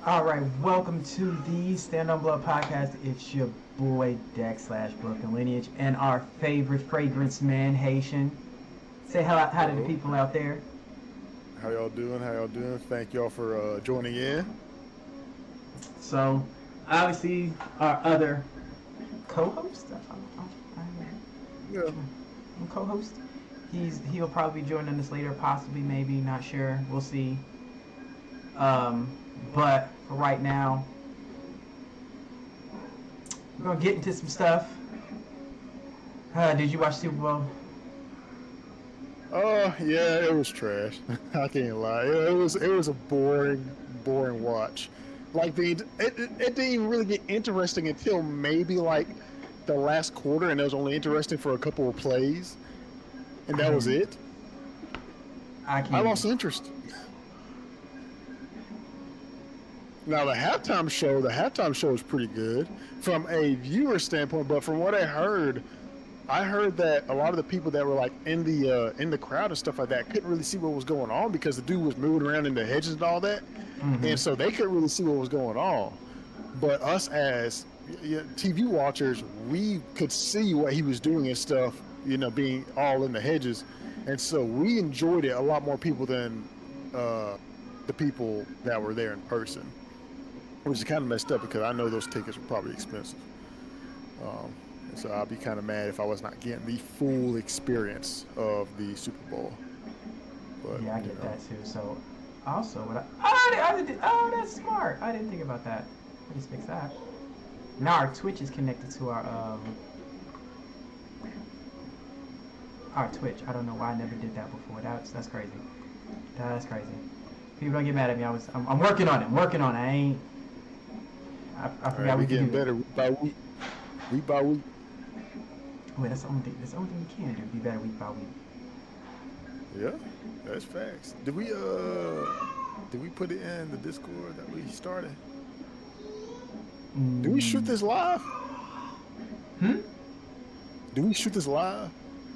All right, welcome to the Stand on Blood podcast. It's your boy Dex / Broken Lineage and our favorite fragrance man, Haitian. Say hello to the Hello. people out there. How y'all doing? How y'all doing? Thank y'all for joining in. So, obviously, our other co-host, Yeah. co-host, he'll probably be joining us later, possibly, maybe, not sure. We'll see. But for right now, we're gonna get into some stuff. Did you watch Super Bowl? Yeah, it was trash. I can't lie. It was a boring watch. Like it didn't even really get interesting until maybe like the last quarter, and it was only interesting for a couple of plays, and I that was mean, it. I I can't lost even. interest. Now the halftime show was pretty good from a viewer standpoint, but from what I heard that a lot of the people that were like in the crowd and stuff like that couldn't really see what was going on because the dude was moving around in the hedges and all that, and so they couldn't really see what was going on. But us as TV watchers, we could see what he was doing and stuff, being all in the hedges, and so we enjoyed it a lot more people than the people that were there in person, which is kind of messed up because I know those tickets were probably expensive. And so I'd be kind of mad if I was not getting the full experience of the Super Bowl. But Yeah, I get that too. So, also, oh, that's smart. I didn't think about that. I just fix that. Now our Twitch is connected to our Twitch. I don't know why I never did that before. That's crazy. That's crazy. People don't get mad at me. I'm working on it. I'm working on it. I all right, forgot we we could getting do it. better week by week. Week by week. Wait, that's the only thing. That's the only thing we can do. Be better week by week. Yeah, that's facts. Did we put it in the Discord that we started? Do we shoot Mm. this live? Hmm. Do we shoot this live?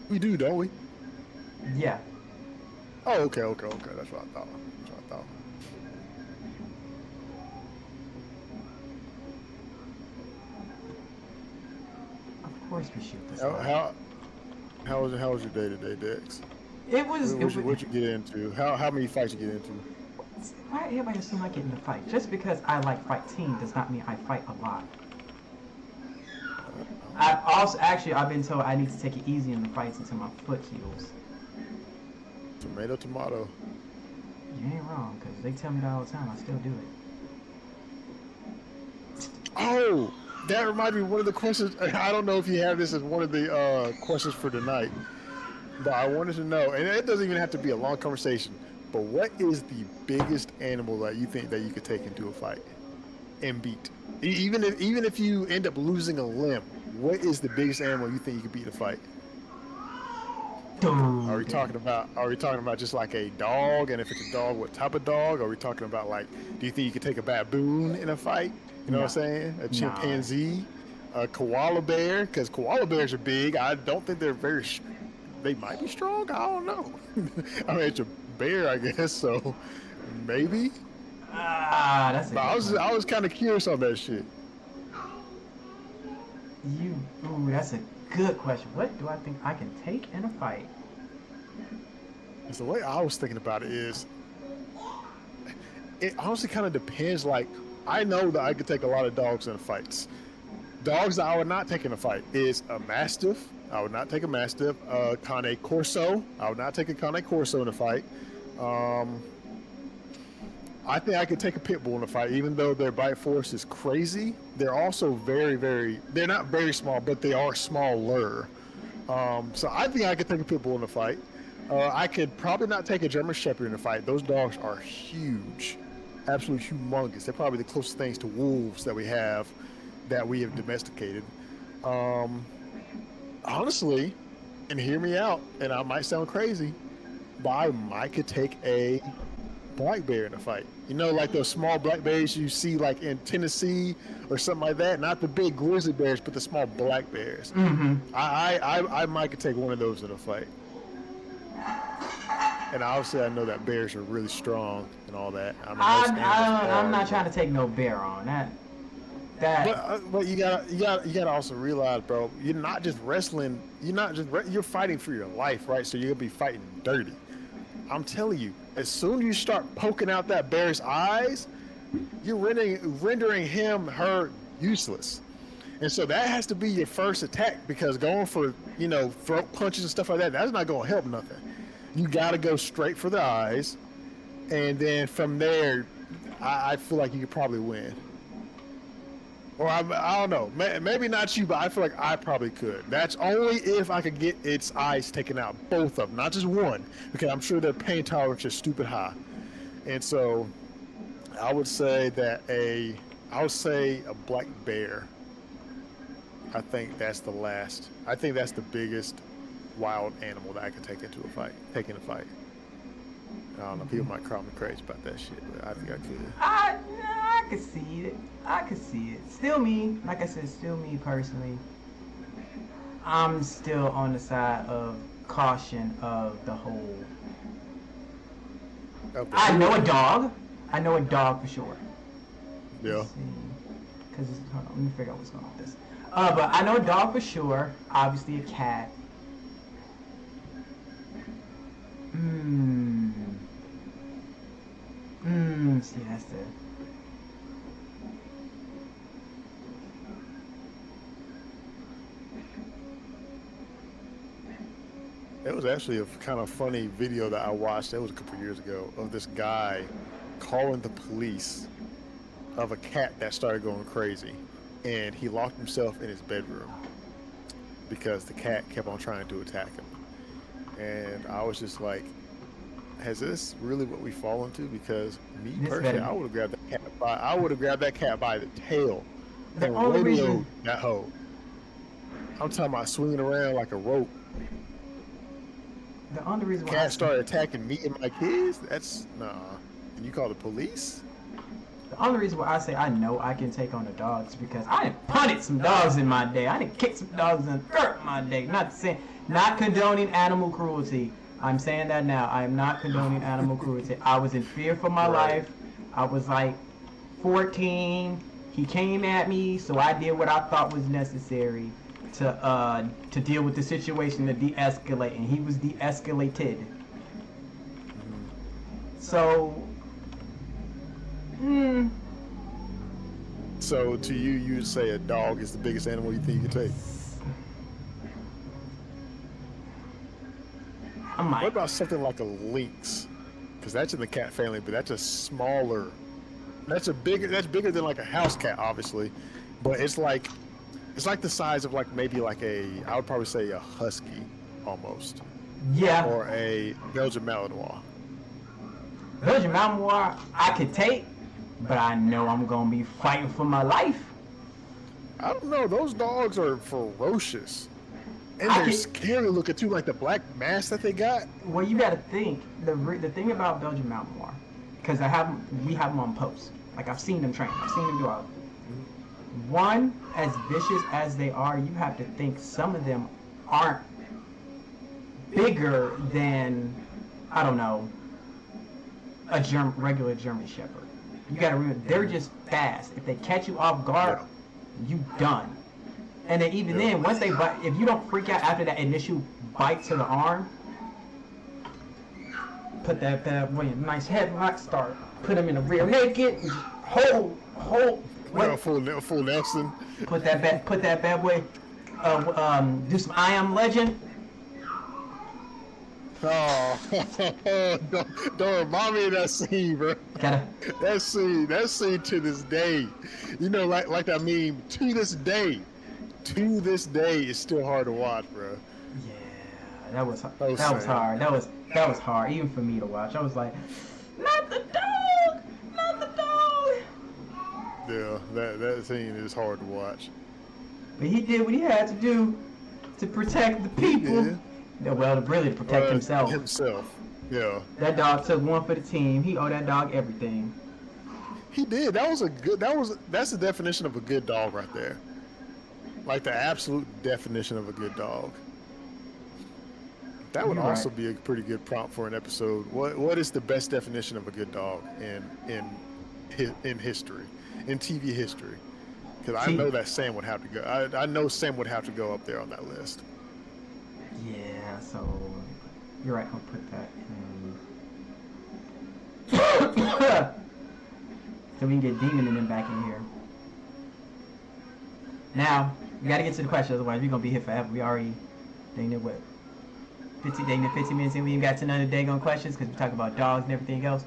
We do, don't we? Yeah. Oh, okay. That's what I thought. That's what I thought. Of course we shoot this How live. how how was your day today, Dex? It was. It was. What you get into? How many fights you get into? Why everybody assume I get in a fight? Just because I like fighting does not mean I fight a lot. I also actually I've been told I need to take it easy in the fights until my foot heals. Tomato. You ain't wrong, cause they tell me that all the time. I still do it. Oh, that reminded me of one of the questions. I don't know if you have this as one of the questions for tonight, but I wanted to know, and it doesn't even have to be a long conversation. But what is the biggest animal that you think that you could take into a fight and beat? Even if you end up losing a limb, what is the biggest animal you think you could beat in a fight? Dude. Are we talking about just like a dog? And if it's a dog, what type of dog? Are we talking about like, do you think you could take a baboon in a fight? You know No. what I'm saying? A Nah. chimpanzee, a koala bear, because koala bears are big. I don't think they're they might be strong. I don't know. I mean, it's a bear, I guess. So maybe. That's a But good question. I was kind of curious on that shit. That's a good question. What do I think I can take in a fight? Because the way I was thinking about it is, it honestly kind of depends. Like, I know that I could take a lot of dogs in fights. Dogs that I would not take in a fight is a mastiff. I would not take a mastiff. Cane Corso. I would not take a Cane Corso in a fight. Um, I think I could take a pit bull in a fight, even though their bite force is crazy. They're also they're not very small, but they are smaller. So I think I could take a pit bull in a fight. I could probably not take a German Shepherd in a fight. Those dogs are huge, absolutely humongous. They're probably the closest things to wolves that we have domesticated. Um, Honestly, and hear me out, and I might sound crazy, but I might could take a black bear in a fight. You know, like those small black bears you see like in Tennessee or something like that. Not the big grizzly bears, but the small black bears. Mm-hmm. I might could take one of those in a fight. And obviously, I know that bears are really strong and all that. I mean, most animals I'm are. not trying to take no bear on that. That But you gotta also realize, bro, you're not just wrestling. You're fighting for your life, right? So you're gonna be fighting dirty. I'm telling you, as soon as you start poking out that bear's eyes, you're rendering him her useless. And so that has to be your first attack because going for throat punches and stuff like that, that's not gonna help nothing. You gotta go straight for the eyes, and then from there, I feel like you could probably win. Or I don't know, maybe not you, but I feel like I probably could. That's only if I could get its eyes taken out, both of them, not just one, because I'm sure their pain tolerance is stupid high. And so, I would say a black bear. I think that's the last. I think that's the biggest wild animal that I can take into a fight. Take in a fight. I don't know. People might call me crazy about that shit, but I think I could. I could see it. I could see it. Still me, like I said, still me personally. I'm still on the side of caution of the whole. Okay. I know a dog. I know a dog for sure. Yeah. Because let me figure out what's going on with this. But I know a dog for sure. Obviously a cat. See, that's the. It was actually a kind of funny video that I watched. It was a couple years ago of this guy calling the police of a cat that started going crazy, and he locked himself in his bedroom because the cat kept on trying to attack him. And I was just like, has this really what we fall into? Because me personally, I would have grabbed that cat by the tail and rodeoed that hoe. I'm talking about swinging around like a rope. The only reason why cat started attacking me and my kids. That's nah. And you call the police? The only reason why I say I know I can take on the dogs because I done punted some dogs in my day. I done kicked some dogs in the dirt in my day. Not condoning animal cruelty. I'm saying that now. I am not condoning animal cruelty. I was in fear for my life. I was like 14. He came at me, so I did what I thought was necessary to deal with the situation, to de-escalate, and he was de-escalated. So. So to you, you'd say a dog is the biggest animal you think you could take? What about something like a lynx? Because that's in the cat family, but that's a smaller. That's bigger than like a house cat, obviously, but it's like the size of like maybe like I would probably say a husky, almost. Yeah. Or a Belgian Malinois. Belgian Malinois I could take, but I know I'm gonna be fighting for my life. I don't know. Those dogs are ferocious. And they're scary looking too, like the black mask that they got. Well, you gotta think the thing about Belgian Malinois, because we have them on post. Like I've seen them train. I've seen them do all. One, as vicious as they are, you have to think some of them aren't bigger than, I don't know, a regular German Shepherd. You gotta remember, they're just fast. If they catch you off guard, you done. And then even then, once they bite, if you don't freak out after that initial bite to the arm, put that bad boy in a nice headlock, put him in the rear naked, hold. Full Nelson. Put that bad boy, do some I Am Legend. Oh, don't remind me of that scene, bro. That scene to this day, like that meme. To this day, it's still hard to watch, bro. Yeah, that was hard. That was hard, even for me to watch. I was like, not the dog. Yeah, that scene is hard to watch. But he did what he had to do to protect the people. Well, really to protect himself. Yeah. That dog took one for the team. He owed that dog everything. He did. That's the definition of a good dog right there. Like the absolute definition of a good dog. That would You're right. also be a pretty good prompt for an episode. What is the best definition of a good dog in history, in TV history? Because I See, know that Sam would have to go. I know Sam would have to go up there on that list. yeah. So you're right. I'll put that in. So we can get Demon and them back in here. Now we got to get to the question, otherwise we're gonna be here forever. We already dang it what 15 minutes in. We ain't got to none of the daggone questions because we talk about dogs and everything else.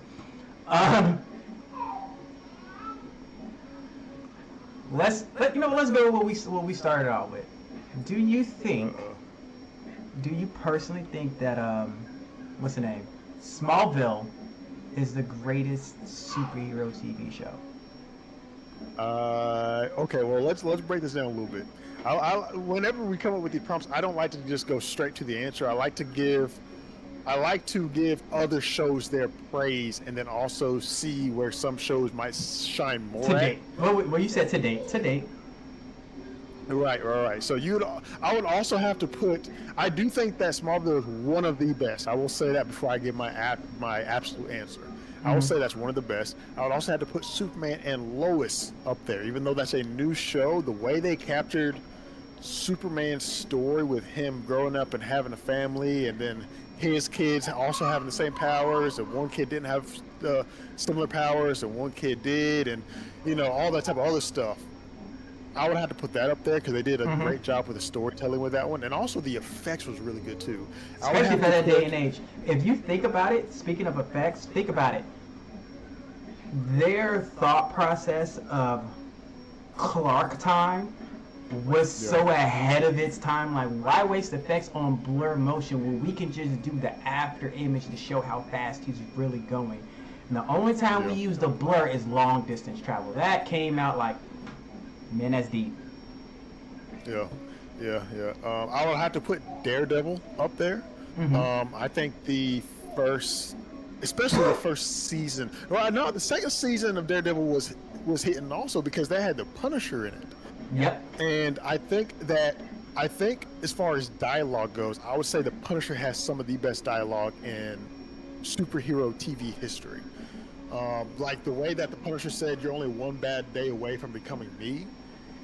Let's go with what we started out with. Do you personally think that what's the name? Smallville is the greatest superhero TV show? Okay, well let's break this down a little bit. Whenever we come up with these prompts, I don't like to just go straight to the answer. I like to give other shows their praise, and then also see where some shows might shine more To at. date. Well, you said to date. To date. Right. So I would also have to put. I do think that Smallville is one of the best. I will say that before I give my absolute answer. I will say that's one of the best. I would also have to put Superman and Lois up there, even though that's a new show. The way they captured Superman's story with him growing up and having a family, and then his kids also having the same powers, and one kid didn't have similar powers, and one kid did, and all that type of other stuff. I would have to put that up there because they did a great job with the storytelling with that one, and also the effects was really good too. Especially for that day and age. If you think about it, speaking of effects, think about it. Their thought process of Clark time was so ahead of its time. Like, why waste effects on blur motion when we can just do the after image to show how fast he's really going? And the only time we use the blur is long distance travel. That came out like, man, that's deep. Yeah. I would have to put Daredevil up there. I think especially the first season. Well, no, the second season of Daredevil was hitting also because they had the Punisher in it. Yep. And I think as far as dialogue goes, I would say the Punisher has some of the best dialogue in superhero TV history. Like the way that the Punisher said, "You're only one bad day away from becoming me,"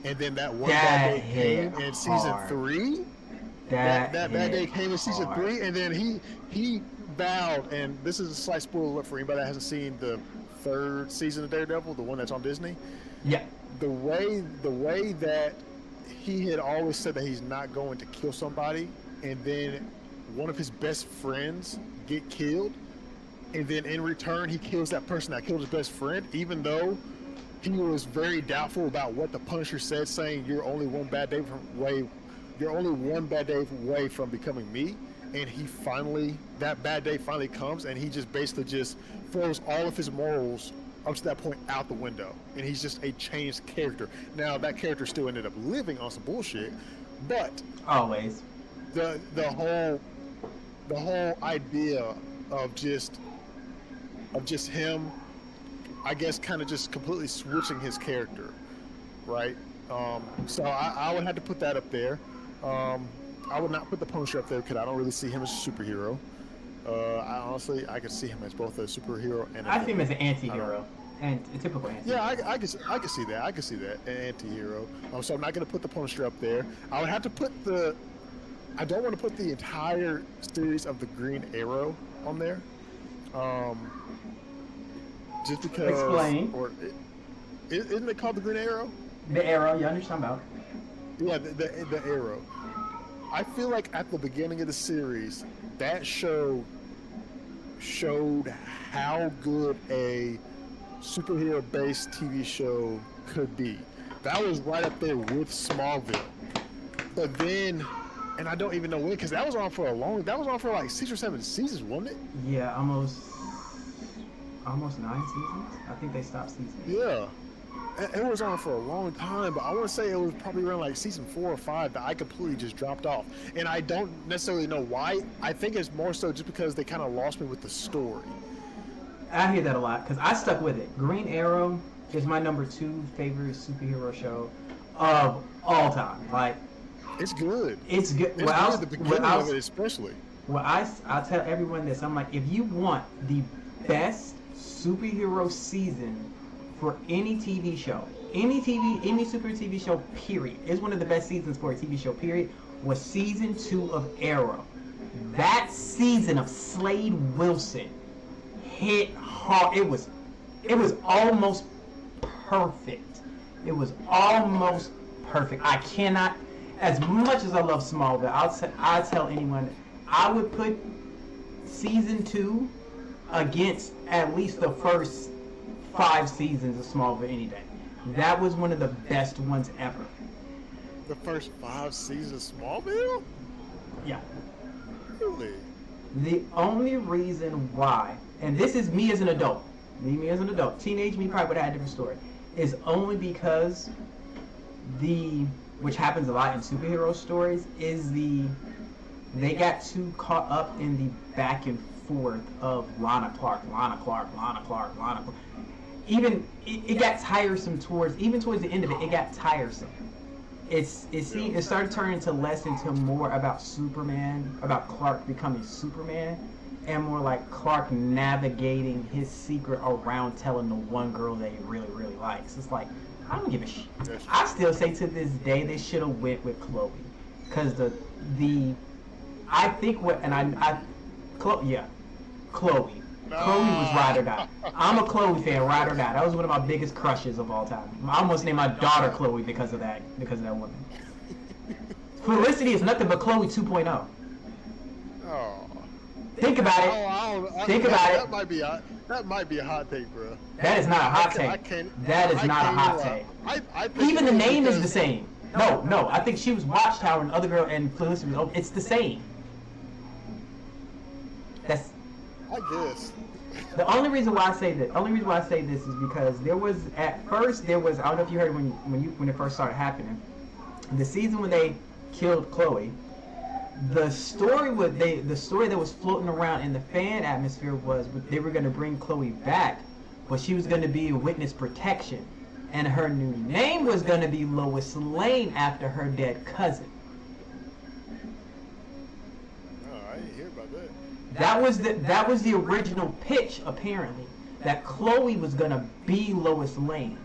and then that one bad day came in season 3. That bad day came in season 3, and then he vowed. And this is a slight spoiler alert for anybody that hasn't seen the 3rd season of Daredevil, the one that's on Disney. Yeah. The way that he had always said that he's not going to kill somebody, and then one of his best friends get killed, and then in return he kills that person that killed his best friend, even though he was very doubtful about what the Punisher said, saying you're only one bad day away from becoming me. And that bad day finally comes, and he just basically just throws all of his morals up to that point out the window, and he's just a changed character. Now that character still ended up living on some bullshit, but always the whole idea of just him, I guess, kind of just completely switching his character, right? So I would have to put that up there. I would not put the Punisher up there because I don't really see him as a superhero. I could see him as both a superhero and I see him as an anti-hero. And a typical anti-hero. Yeah, I can see that. I can see that, an anti-hero. So I'm not going to put the Punisher up there. I would have to put I don't want to put the entire series of the Green Arrow on there. Just because. Explain. Isn't it called the Green Arrow? The Arrow, you understand about? Yeah, the Arrow. I feel like at the beginning of the series, that show showed how good a superhero-based TV show could be. That was right up there with Smallville. But then, and I don't even know when, because that was on for like 6 or 7 seasons, wasn't it? Yeah, almost 9 seasons. I think they stopped season 8. Yeah. It was on for a long time, but I want to say it was probably around like season 4 or 5 that I completely just dropped off. And I don't necessarily know why. I think it's more so just because they kind of lost me with the story. I hear that a lot because I stuck with it. Green Arrow is my number 2 favorite superhero show of all time. Like, it's good. It's good. It's good at the beginning of it, especially. Well, I tell everyone this. I'm like, if you want the best superhero season for any TV show, any super TV show, period, is one of the best seasons for a TV show, period, was season 2 of Arrow. That season of Slade Wilson hit hard. It was almost perfect. It was almost perfect. I cannot, as much as I love Smallville, I tell anyone I would put season 2 against at least the first 5 seasons of Smallville any day. That was one of the best ones ever. The first 5 seasons of Smallville? Yeah. Really? The only reason why, and this is me as an adult, teenage me probably would have had a different story, is only because which happens a lot in superhero stories, is they got too caught up in the back and forth of Lana Clark. Even it got tiresome towards the end of it. It got tiresome. It started turning into more about Superman, about Clark becoming Superman, and more like Clark navigating his secret around telling the one girl that he really, really likes. It's like, I don't give a shit. I still say to this day they should have went with Chloe, because I think what, and Chloe. Chloe was ride or die. I'm a Chloe fan, ride or die. That was one of my biggest crushes of all time. I almost named my daughter Chloe because of that woman. Felicity is nothing but Chloe 2.0. Oh. Think about it. Think about it. That might be a hot take, bro. That is not a hot take. That is not a hot take. Even the name is the same. No. I think she was Watchtower and the other girl and Felicity was. It's the same. I guess. The only reason why I say this is because at first I don't know if you heard when it first started happening. The season when they killed Chloe, the story that was floating around in the fan atmosphere was they were going to bring Chloe back, but she was going to be a witness protection, and her new name was going to be Lois Lane after her dead cousin. I didn't hear about that. That was the original pitch, apparently, that Chloe was gonna be Lois Lane,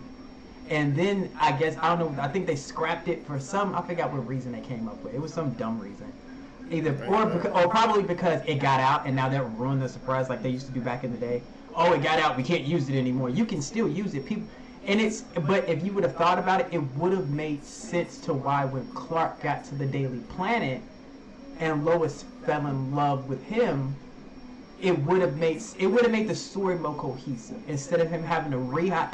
and then I think they scrapped it for I forgot what reason they came up with. It was some dumb reason, or probably because it got out and now they're ruining the surprise like they used to do back in the day. Oh, it got out, we can't use it anymore. You can still use it, people. But if you would have thought about it, it would have made sense to why when Clark got to the Daily Planet and Lois fell in love with him, it would have made the story more cohesive instead of him having to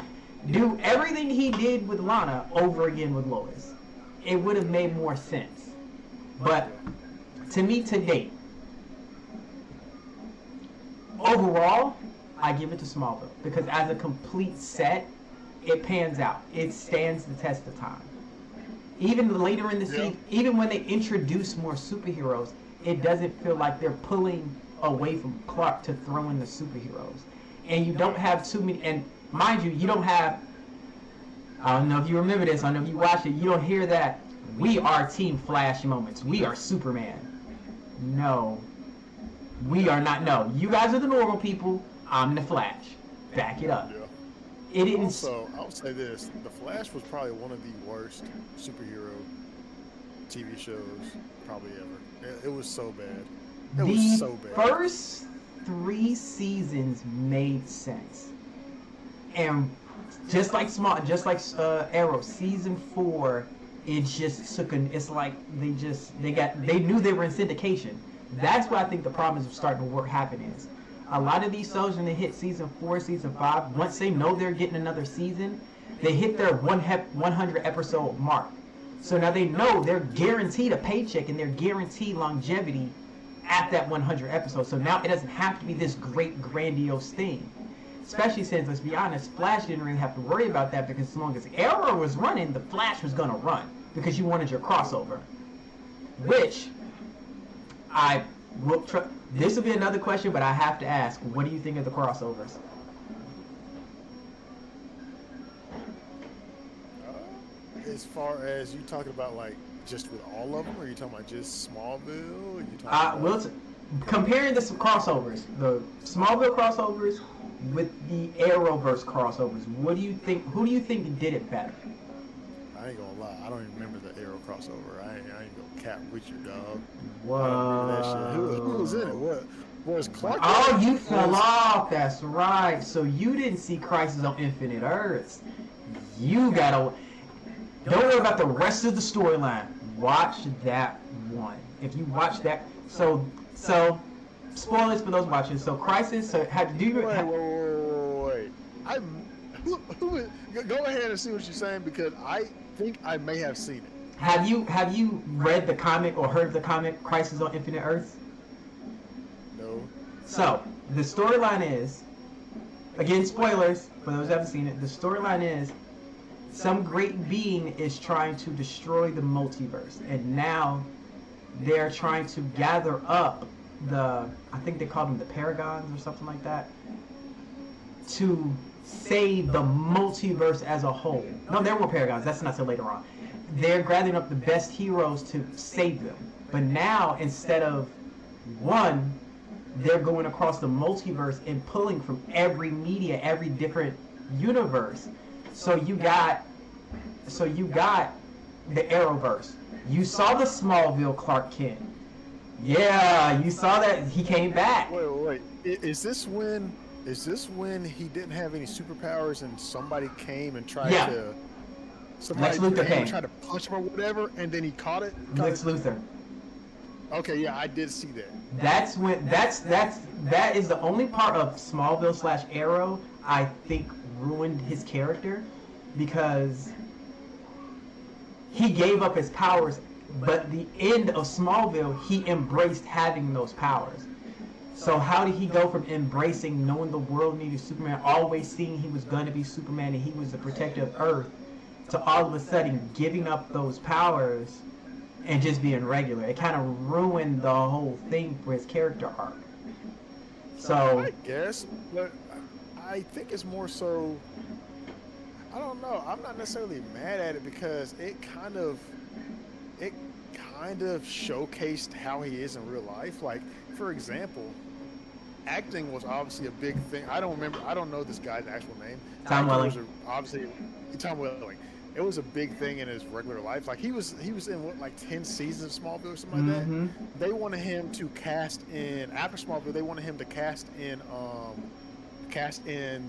do everything he did with Lana over again with Lois. It would have made more sense. But to me, to date, overall, I give it to Smallville because as a complete set, it pans out. It stands the test of time. Even later in the season, even when they introduce more superheroes, it doesn't feel like they're pulling away from Clark to throw in the superheroes. And you don't have too many, and mind you, you don't have, I don't know if you remember this, I don't know if you watch it, you don't hear that, we are Team Flash moments, we are Superman. No. We are not, no. You guys are the normal people, I'm the Flash. Back it up. Yeah. It didn't. Also, I'll say this: The Flash was probably one of the worst superhero TV shows probably ever. It was so bad. It was so bad. The first 3 seasons made sense, and just like Arrow, season 4, it just took it's like they knew they were in syndication. That's what I think the problem is starting to happen is. A lot of these shows, when they hit season 4, season 5, once they know they're getting another season, they hit their 100 episode mark. So now they know they're guaranteed a paycheck and they're guaranteed longevity at that 100 episodes. So now it doesn't have to be this great grandiose thing. Especially since, let's be honest, Flash didn't really have to worry about that because as long as Arrow was running, the Flash was going to run because you wanted your crossover. Which I will this will be another question, but I have to ask, what do you think of the crossovers? As far as you talking about, like, just with all of them, or are you talking about just Smallville? Or you talking comparing the crossovers, the Smallville crossovers with the Arrowverse crossovers, what do you think? Who do you think did it better? I ain't gonna lie, I don't even remember the Arrow crossover. I ain't gonna cap with you, dog. What? I don't remember that shit. Who was in it? What was Clark? Oh, you fell off. That's right. So you didn't see Crisis on Infinite Earths. You gotta. Don't worry about the rest of the storyline. Watch that one. If you watch that, so spoilers for those watching. So Crisis. So do you? Wait. Go ahead and see what you're saying because I think I may have seen it. Have you read the comic or heard the comic Crisis on Infinite Earths? No. So the storyline is, again, spoilers for those who haven't seen it. The storyline is some great being is trying to destroy the multiverse, and now they're trying to gather up I think they call them the Paragons or something like that, to save the multiverse as a whole. No, there were Paragons. That's not till later on. They're gathering up the best heroes to save them. But now, instead of one, they're going across the multiverse and pulling from every media, every different universe. So you got the Arrowverse. You saw the Smallville Clark Kent. Yeah, you saw that he came back. Wait. Is this when he didn't have any superpowers and somebody came and tried to? Somebody Lex Luthor came. Tried to punch him or whatever, and then he caught it. Lex Luthor. Okay, yeah, I did see that. That is the only part of Smallville / Arrow I think ruined his character, because he gave up his powers, but the end of Smallville, he embraced having those powers. So how did he go from embracing, knowing the world needed Superman, always seeing he was going to be Superman and he was the protector of Earth, to all of a sudden giving up those powers and just being regular? It kind of ruined the whole thing for his character arc. So I guess, but I think it's more so, I don't know. I'm not necessarily mad at it because it kind of showcased how he is in real life. Like, for example, acting was obviously a big thing. I don't know this guy's actual name. Tom Welling. Obviously, Tom Welling. It was a big thing in his regular life. Like he was in what, like 10 seasons of Smallville or something like that. They wanted him to cast in, after Smallville, they wanted him to cast in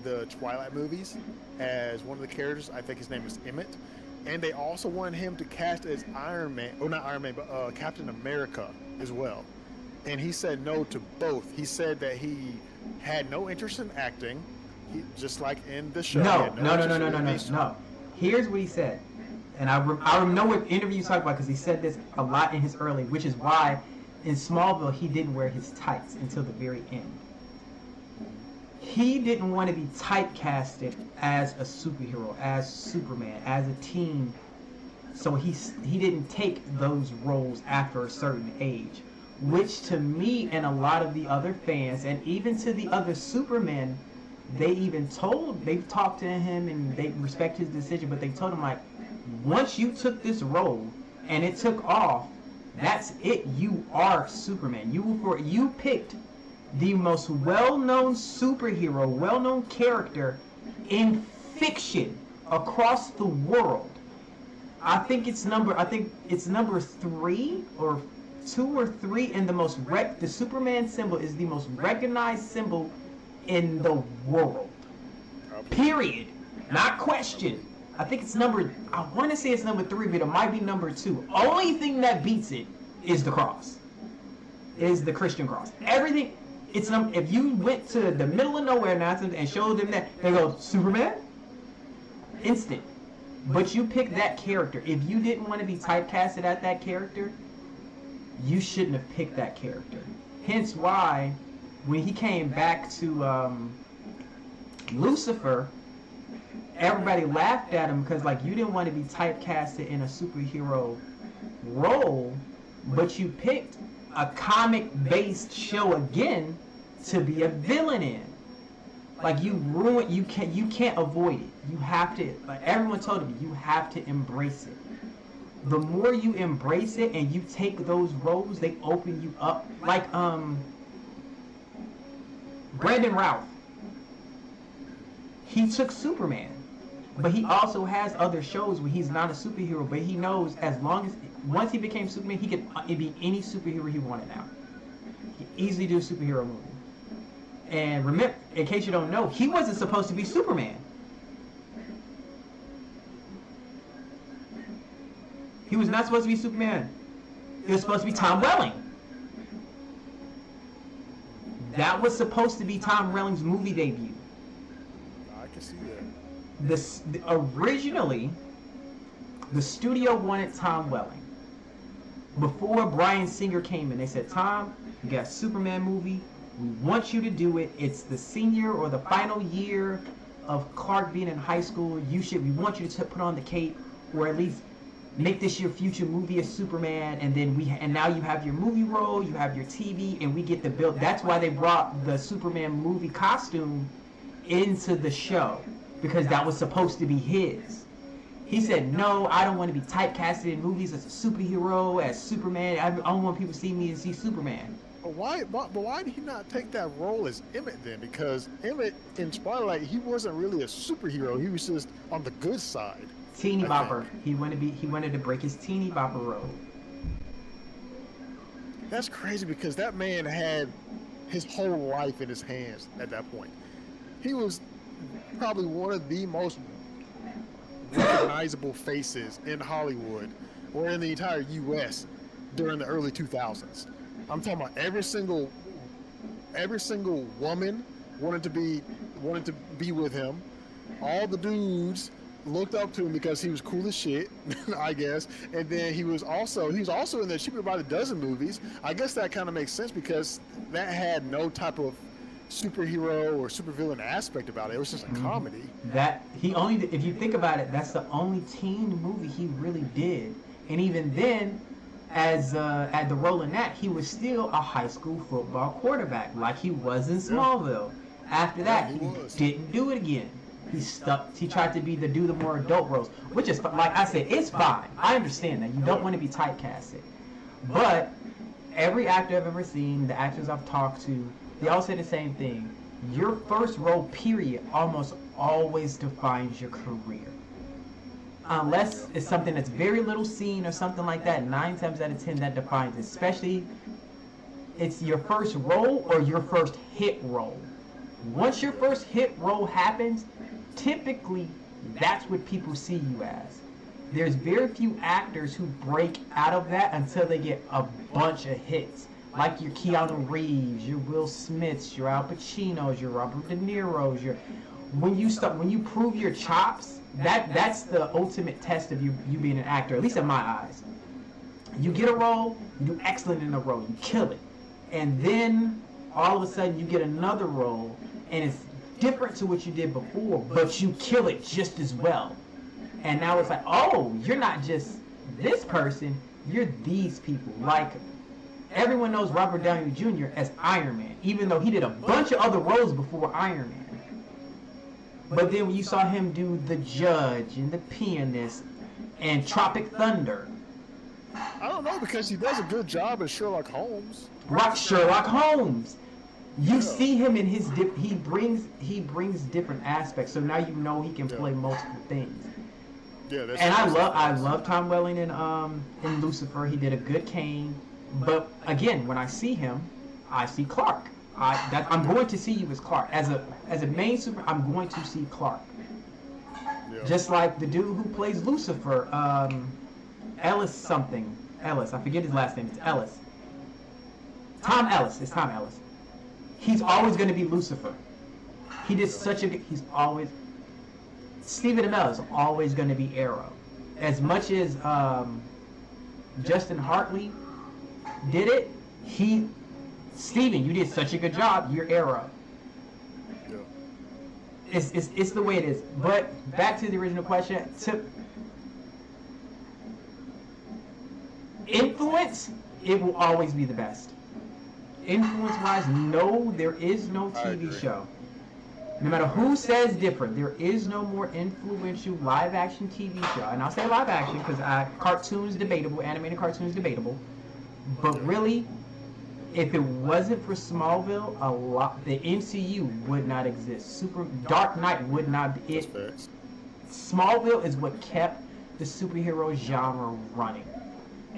the Twilight movies as one of the characters. I think his name is Emmett. And they also wanted him to cast as Iron Man, or not Iron Man, but Captain America as well. And he said no to both. He said that he had no interest in acting, just like in the show. No. Here's what he said, and I know what interview you talked about because he said this a lot in his early, which is why in Smallville he didn't wear his tights until the very end. He didn't want to be typecasted as a superhero, as Superman, as a team. So he didn't take those roles after a certain age, which to me and a lot of the other fans, and even to the other Supermen, they've talked to him and they respect his decision, but they told him, like, once you took this role and it took off, that's it. You are Superman. You picked the most well-known superhero, well-known character in fiction across the world. I think it's number 3 or 2 or 3 in the Superman symbol is the most recognized symbol in the world. Period. Not question. I think it's I want to say it's number 3, but it might be number 2. Only thing that beats it is the cross. Is the Christian cross. Everything, if you went to the middle of nowhere and showed them that, they go, Superman? Instant. But you picked that character. If you didn't want to be typecasted as that character, you shouldn't have picked that character. Hence why, when he came back to Lucifer, everybody laughed at him because, like, you didn't want to be typecasted in a superhero role, but you picked a comic-based show again to be a villain in. Like, you can't avoid it. You have to, like everyone told me, you have to embrace it. the more you embrace it and you take those roles, they open you up. Like Brandon Routh, he took Superman, but he also has other shows where he's not a superhero, but he knows as long as once he became Superman, he could be any superhero he wanted now. He could easily do a superhero movie. And remember, in case you don't know, he wasn't supposed to be Superman. He was not supposed to be Superman. It was supposed to be Tom Welling. That was supposed to be Tom Welling's movie debut. I can see that. Originally, the studio wanted Tom Welling. Before Bryan Singer came in, they said, Tom, you got a Superman movie. We want you to do it. It's the senior or the final year of Clark being in high school. We want you to put on the cape, or at least make this your future movie as Superman. And then and now you have your movie role, you have your TV, and we get the bill. That's why they brought the Superman movie costume into the show, because that was supposed to be his. He said, no, I don't want to be typecasted in movies as a superhero, as Superman. I don't want people to see me and see Superman. But why did he not take that role as Emmett then? Because Emmett in Twilight, he wasn't really a superhero. He was just on the good side. Teeny bopper. He wanted to break his teeny bopper role. That's crazy because that man had his whole life in his hands at that point. He was probably one of the most recognizable faces in Hollywood or in the entire U.S. during the early 2000s. I'm talking about every single woman wanted to be with him. All the dudes looked up to him because he was cool as shit, I guess. And then he was also in the Cheaper by the Dozen movies. I guess that kind of makes sense because that had no type of superhero or supervillain aspect about it. It was just a comedy. If you think about it, that's the only teen movie he really did. And even then, as at the role in that, he was still a high school football quarterback, like he was in Smallville. After that, he didn't do it again. He tried to do the more adult roles, which is, like I said, it's fine. I understand that you don't want to be typecasted, but every actor I've ever seen, the actors I've talked to, they all say the same thing. Your first role, period, almost always defines your career. Unless it's something that's very little seen or something like that, 9 times out of 10 that defines it. Especially, it's your first role or your first hit role. Once your first hit role happens, typically that's what people see you as. There's very few actors who break out of that until they get a bunch of hits. Like your Keanu Reeves, your Will Smiths, your Al Pacinos, your Robert De Niro's, when you prove your chops, that's the ultimate test of you being an actor, at least in my eyes. You get a role, you do excellent in a role, you kill it. And then all of a sudden you get another role and it's different to what you did before, but you kill it just as well. And now it's like, oh, you're not just this person, you're these people. Like, everyone knows Robert Downey Jr. as Iron Man, even though he did a bunch of other roles before Iron Man. But then when you saw him do The Judge and The Pianist and Tropic Thunder. I don't know, because he does a good job as Sherlock Holmes. Right, Sherlock Holmes. You see him in his he brings different aspects, so now you know he can play multiple things. Yeah, that's and I love Tom Welling in Lucifer. He did a good Kane. But again, when I see him, I see Clark. I'm going to see you as Clark. As a main super, I'm going to see Clark. Yeah. Just like the dude who plays Lucifer, Ellis something. Ellis, I forget his last name. It's Ellis. Tom Ellis. It's Tom Ellis. He's always going to be Lucifer. He did such a good... He's always... Stephen Amell is always going to be Arrow. As much as Justin Hartley did it, Steven, you did such a good job. You're Arrow. Yeah. It's the way it is. But back to the original question. Influence, it will always be the best. Influence-wise, no, there is no TV show. No matter who says different, there is no more influential live action TV show. And I'll say live action because cartoons debatable, animated cartoons debatable. But really, if it wasn't for Smallville, the MCU would not exist. Dark Knight would not be it. Smallville is what kept the superhero genre running.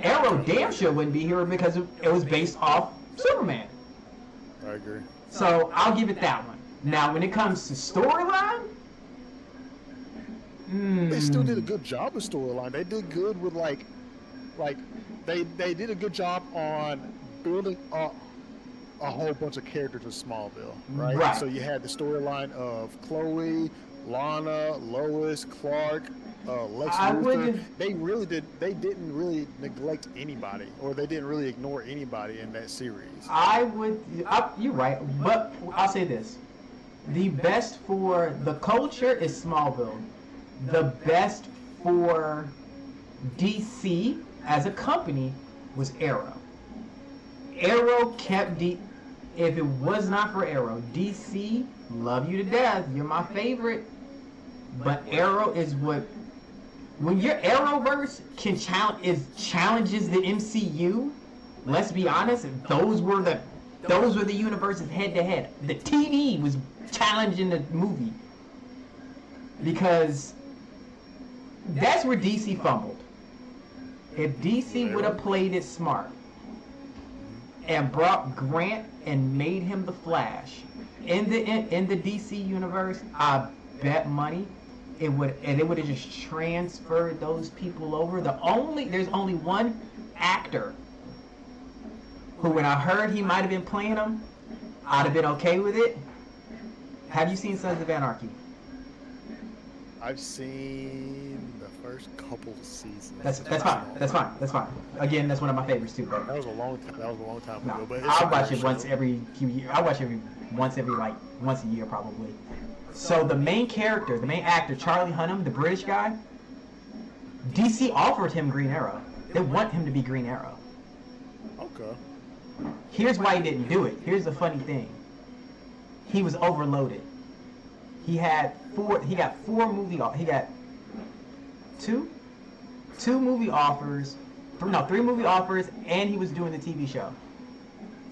Arrow damn sure wouldn't be here because it was based off Superman. I agree. So I'll give it that one. Now, when it comes to storyline, they still did a good job with storyline. They did good with like they did a good job on building up a whole bunch of characters in Smallville, right? So you had the storyline of Chloe, Lana, Lois, Clark, Lex Luthor. They didn't really neglect anybody, or they didn't really ignore anybody in that series. You're right, but I'll say this. The best for the culture is Smallville. The best for DC as a company was Arrow. Arrow kept if it was not for Arrow, DC, love you to death, you're my favorite, but Arrow is what, when your Arrowverse challenges the MCU, let's be honest, those were the universes head to head. The TV was challenging the movie because that's where DC fumbled. If DC would have played it smart and brought Grant and made him the Flash in the DC universe, I bet money it would have just transferred those people over. There's only one actor who, when I heard he might have been playing him, I'd have been okay with it. Have you seen Sons of Anarchy? I've seen the first couple of seasons. That's fine. Again, that's one of my favorites too. But that was a long time ago. But I watch it once every few years. I watch it once a year probably. So the main character, the main actor, Charlie Hunnam, the British guy, DC offered him Green Arrow. They want him to be Green Arrow. Okay. Here's why he didn't do it. Here's the funny thing. He was overloaded. He got three movie offers, and he was doing the TV show.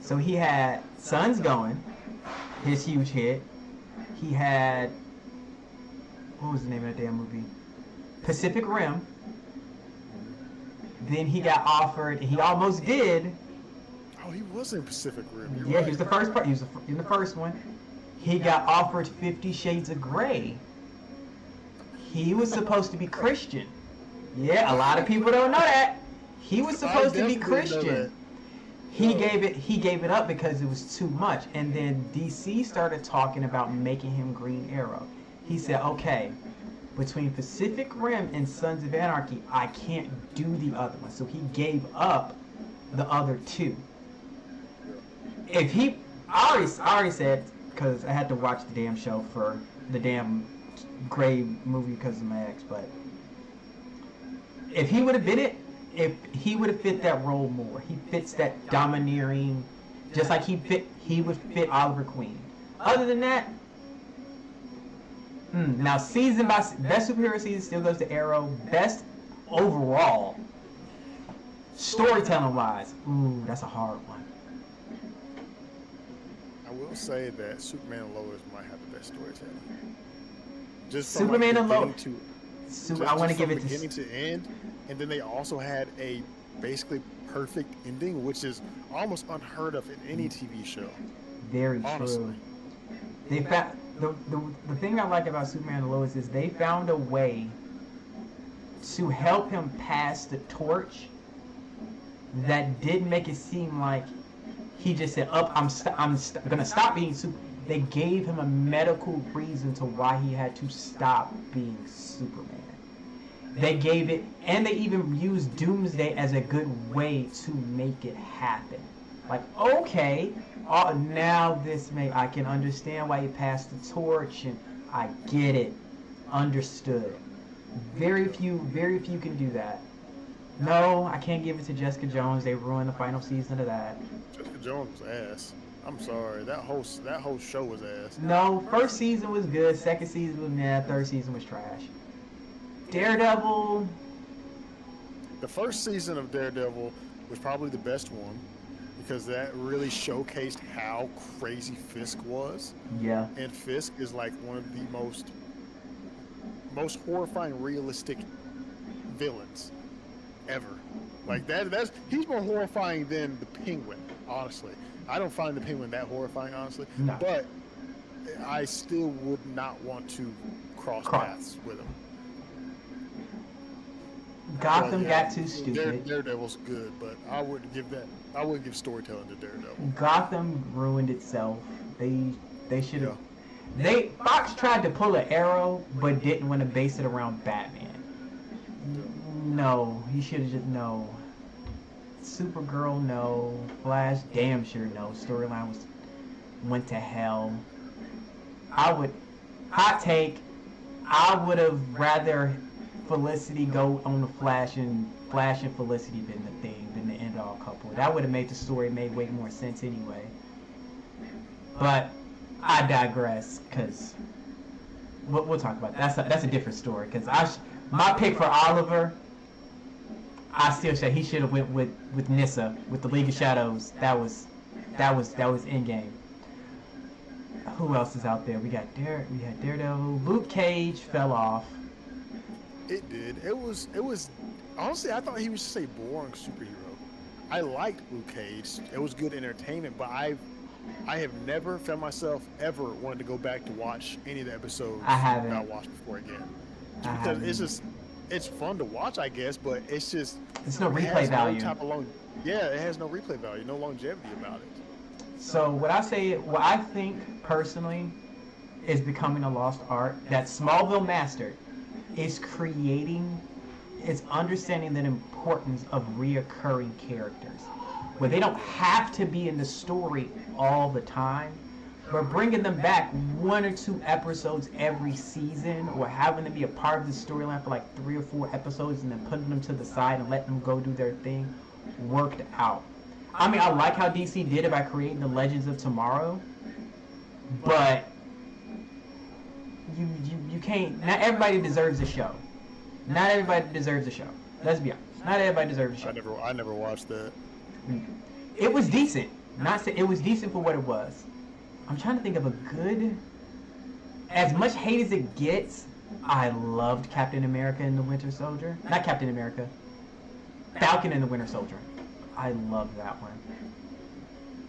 So he had Sons going, his huge hit. He had, what was the name of that damn movie? Pacific Rim. Then he got offered, he almost did. Oh, he was in Pacific Rim. He was the first part. He was in the first one. He got offered 50 Shades of Grey. He was supposed to be Christian. Yeah, a lot of people don't know that. He was supposed to be Christian. He gave it up because it was too much. And then DC started talking about making him Green Arrow. He said, okay, between Pacific Rim and Sons of Anarchy, I can't do the other one. So he gave up the other two. I already said, because I had to watch the damn show for the damn Grey movie because of my ex, but if he would have been it, if he would have fit that role more. He fits that domineering, just like he would fit Oliver Queen. Other than that, now season by best superhero season still goes to Arrow. Best overall, storytelling wise, that's a hard one. I will say that Superman and Lois might have the best storytelling. Just Superman and Lois. I want to give it beginning to end, and then they also had a basically perfect ending, which is almost unheard of in any TV show. Very true. They found the thing I like about Superman and Lois is they found a way to help him pass the torch that didn't make it seem like he just said, I'm gonna stop being Superman. They gave him a medical reason to why he had to stop being Superman. They gave it, and they even used Doomsday as a good way to make it happen. Like, okay, now I can understand why he passed the torch, and I get it, understood. Very few can do that. No, I can't give it to Jessica Jones. They ruined the final season of that. Jessica Jones was ass. I'm sorry. That whole show was ass. No, first season was good. Second season was meh. Third season was trash. Daredevil. The first season of Daredevil was probably the best one because that really showcased how crazy Fisk was. Yeah. And Fisk is like one of the most horrifying, realistic villains ever. Like that's he's more horrifying than the Penguin. Honestly, I don't find the Penguin that horrifying. Honestly, No. but I still would not want to cross paths with him. Gotham Well, yeah, got too stupid. Daredevil's good, but I wouldn't give storytelling to Daredevil. Gotham ruined itself. They should have. Yeah. Fox tried to pull an Arrow, but didn't want to base it around Batman. No, he should have just no. Supergirl, no. Flash, damn sure no. Storyline went to hell. Hot take. I would have rather Felicity go on the Flash and Felicity been the thing than the end all couple. That would have made the story made way more sense anyway. But I digress because we'll talk about that. That's a different story. Because my pick for Oliver, I still say he should have went with Nyssa with the League of Shadows. That was in game. Who else is out there? We had Daredevil. Luke Cage fell off. It did. It was honestly I thought he was just a boring superhero. I liked Luke Cage. It was good entertainment, but I have never found myself ever wanted to go back to watch any of the episodes I haven't. that I watched before again. Because it's fun to watch, I guess, but it's no replay value. It has no replay value, no longevity about it. So what I think personally is becoming a lost art that Smallville mastered is understanding the importance of reoccurring characters, where they don't have to be in the story all the time, but bringing them back 1 or 2 episodes every season, or having them be a part of the storyline for like 3 or 4 episodes and then putting them to the side and letting them go do their thing, worked out. I mean, I like how DC did it by creating the Legends of Tomorrow, but you can't. Not everybody deserves a show. Not everybody deserves a show. Let's be honest. Not everybody deserves a show. I never watched that. It was decent. It was decent for what it was. I'm trying to think of a good. As much hate as it gets, I loved Captain America and the Winter Soldier. Not Captain America. Falcon and the Winter Soldier. I love that one.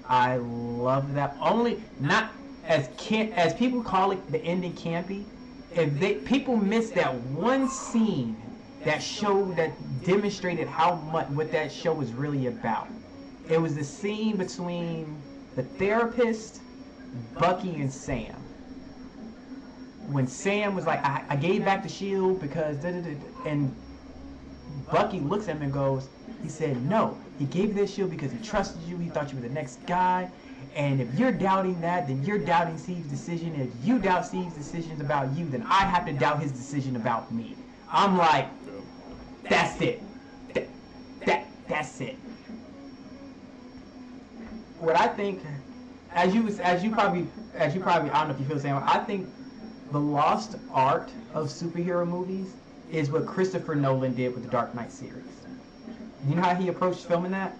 I love that. Only not as people call it, the ending campy. People miss that one scene that demonstrated how much what that show was really about. It was the scene between the therapist, Bucky, and Sam. When Sam was like, I gave back the shield because and Bucky looks at him and goes, he said, no, he gave this shield because he trusted you, he thought you were the next guy, and if you're doubting that, then you're doubting Steve's decision, and if you doubt Steve's decisions about you, then I have to doubt his decision about me. I'm like, that's it. That's it. What I think, as you probably, I don't know if you feel the same way, I think the lost art of superhero movies is what Christopher Nolan did with the Dark Knight series. You know how he approached filming that?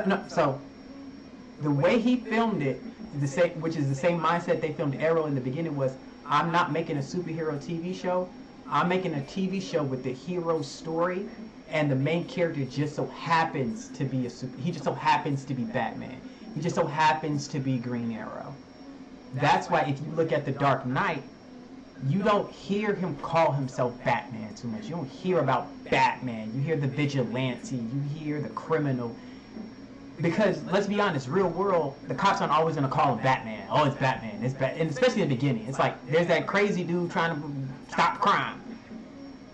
No. So the way he filmed it, which is the same mindset they filmed Arrow in the beginning, was I'm not making a superhero TV show. I'm making a TV show with the hero story, and the main character just so happens to be he just so happens to be Batman. He just so happens to be Green Arrow. That's why if you look at the Dark Knight, you don't hear him call himself Batman too much. You don't hear about Batman. You hear the vigilante. You hear the criminal. Because let's be honest, real world, the cops aren't always gonna call him Batman. Oh, it's Batman. It's and especially in the beginning, it's like there's that crazy dude trying to stop crime.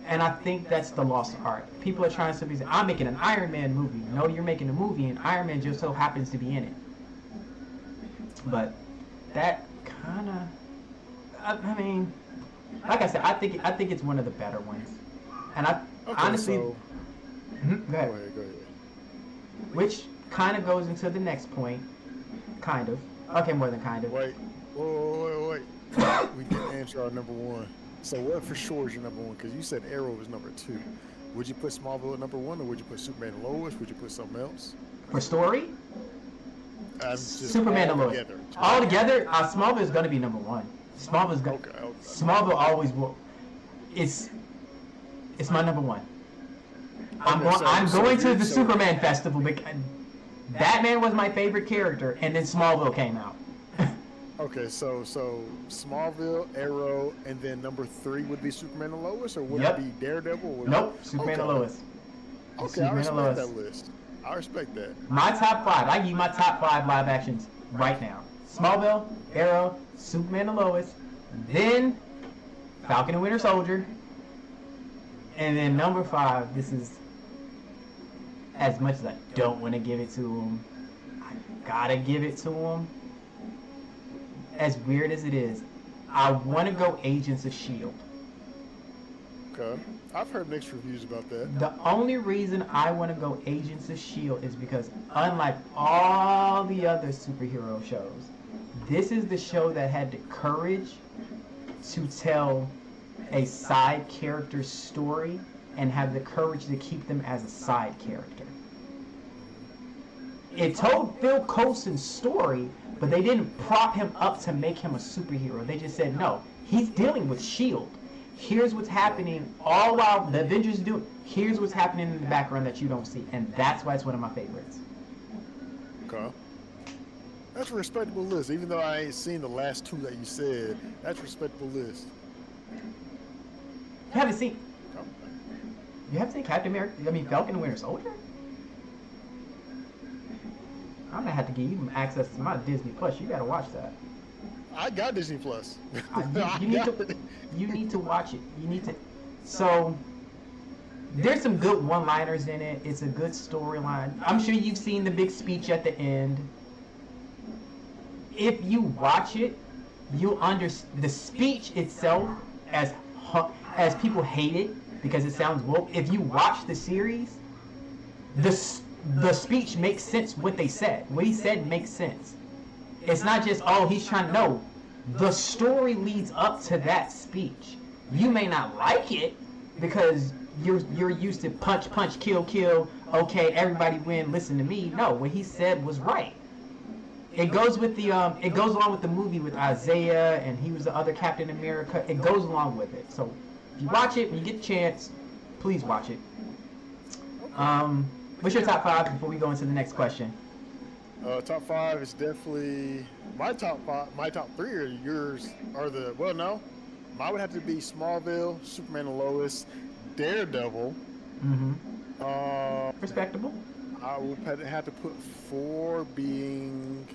And I think that's the lost art. People are trying to say, I'm making an Iron Man movie. No, you're making a movie, and Iron Man just so happens to be in it. But that kind of, I mean, like I said, I think it's one of the better ones. And honestly, so, go ahead. Go ahead. which kind of goes into the next point. Kind of. Okay, more than kind of. Wait. Wait. We didn't answer our number one. So what for sure is your number one? Because you said Arrow was number 2. Would you put Smallville at number 1, or would you put Superman and Lois? Would you put something else? For story? Just Superman and Lois. together. All together, Smallville is going to be number 1. Smallville's going. Okay. Smallville always will. It's my number 1. I'm going to the Superman festival because Batman was my favorite character, and then Smallville came out. Okay, so Smallville, Arrow, and then number 3 would be Superman and Lois, or would Yep. it be Daredevil? Or Nope, Superman and Lois. Okay, Superman I and respect Lois. that list. I respect that. My top 5. I give you my top 5 live actions right now. Smallville, Arrow, Superman and Lois, then Falcon and Winter Soldier, and then number 5. This is as much as I don't want to give it to him. I gotta give it to him. As weird as it is, I want to go Agents of S.H.I.E.L.D. Okay, I've heard mixed reviews about that. The only reason I want to go Agents of S.H.I.E.L.D. is because unlike all the other superhero shows, this is the show that had the courage to tell a side character's story and have the courage to keep them as a side character. It told Phil Coulson's story, but they didn't prop him up to make him a superhero. They just said, no, he's dealing with S.H.I.E.L.D. Here's what's happening all while the Avengers do it. Here's what's happening in the background that you don't see. And that's why it's one of my favorites. Okay. That's a respectable list, even though I ain't seen the last 2 that you said. That's a respectable list. You haven't seen Captain America, Falcon and Winter Soldier? I'm gonna have to give you access to my Disney Plus. You gotta watch that. I got Disney Plus. You need to watch it. You need to. So there's some good one-liners in it. It's a good storyline. I'm sure you've seen the big speech at the end. If you watch it, you'll understand the speech itself, as people hate it because it sounds woke. If you watch the series, the speech makes sense. What they said, what he said makes sense. It's not just, oh, he's trying to know. The story leads up to that speech. You may not like it because you're used to punch, punch, kill, kill. Okay, everybody win. Listen to me. No, what he said was right. It goes with the it goes along with the movie with Isaiah, and he was the other Captain America. It goes along with it. So if you watch it when you get the chance, please watch it. What's your top 5 before we go into the next question? Top 5 is definitely my top 5. My top 3 are yours. No, mine would have to be Smallville, Superman and Lois, Daredevil. Mm-hmm. Respectable. I would have to put 4 being.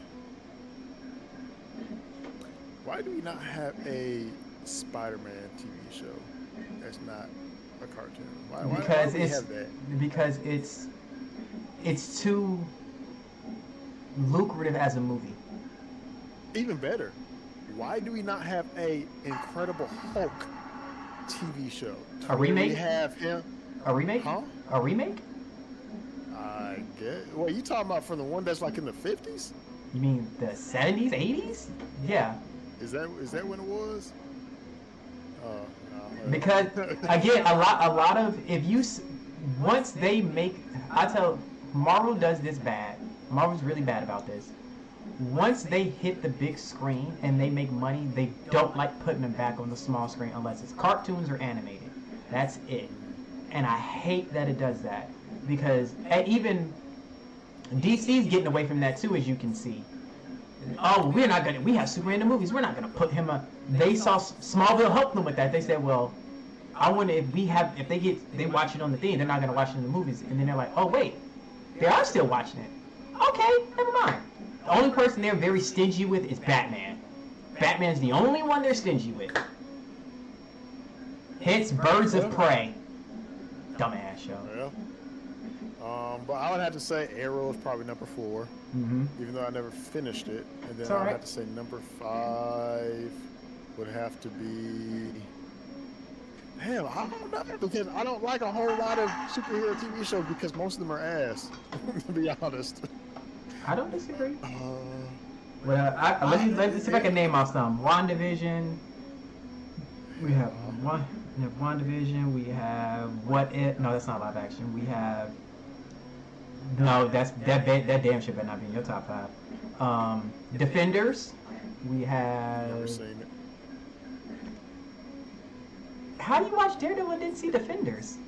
Why do we not have a Spider-Man TV show? That's not a cartoon. Why do we have that? Because it's too lucrative as a movie. Even better, why do we not have a Incredible Hulk TV show? A remake? We have him. A remake? Huh? A remake? I guess. Well, you talking about from the one that's like in the 50s? You mean the 70s, 80s? Yeah. Is that when it was? No. Because again, a lot of once they make, Marvel does this bad. Marvel's really bad about this. Once they hit the big screen and they make money, they don't like putting them back on the small screen unless it's cartoons or animated. That's it. And I hate that it does that because even DC's getting away from that too, as you can see. Oh, we have Superman in the movies. We're not gonna put him up. They saw Smallville help them with that. They said, well, I wonder if they watch it on the thing, they're not gonna watch it in the movies. And then they're like, oh wait, they are still watching it. Okay, never mind. The only person they're very stingy with is Batman. Batman's the only one they're stingy with. Hence Birds of Prey. Dumbass show. Yeah. But I would have to say Arrow is probably number 4, even though I never finished it. And then I would have to say number 5 would have to be. Hell, I don't know because I don't like a whole lot of superhero TV shows because most of them are ass. To be honest. I don't disagree. Well, let me see if I can name off some. WandaVision. We have one. We have WandaVision. We have What If? No, that's not live action. We have. No, that damn shit better not be in your top 5. Defenders. We have. Never seen it. How do you watch Daredevil and didn't see Defenders?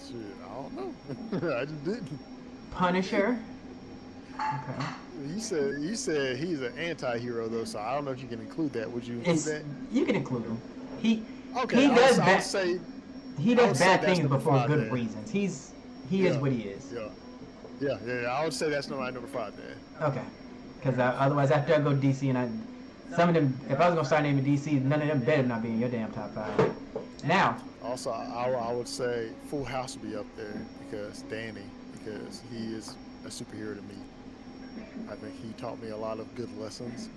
Shit, I don't know. I just didn't. Punisher. Okay. You said he's an anti-hero though, so I don't know if you can include that. Would you include that? You can include him. He does bad things before good reasons. He is what he is. Yeah. I would say that's number 5 then. Okay. Because otherwise, after I go DC some of them, if I was gonna start naming DC, none of them better not be in your damn top 5. Now. Also, I would say Full House would be up there because he is a superhero to me. I think he taught me a lot of good lessons.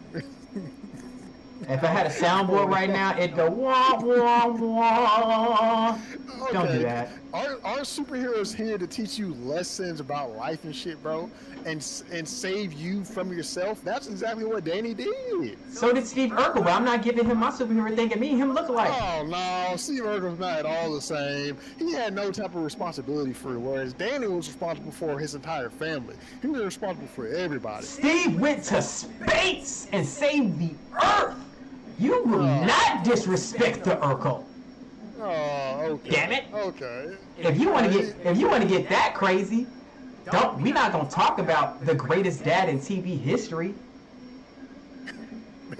If I had a soundboard right now, it'd go wah wah wah. Okay. Don't do that. Our superheroes here to teach you lessons about life and shit, bro, and save you from yourself. That's exactly what Danny did. So did Steve Urkel, but I'm not giving him my superhero thinking me and him look alike. Oh no, Steve Urkel's not at all the same. He had no type of responsibility for it, whereas Danny was responsible for his entire family. He was responsible for everybody. Steve went to space and saved the Earth. You will not disrespect the Urkel. Oh, okay. Damn it. Okay. If you want to get that crazy, we're not gonna talk about the greatest dad in TV history.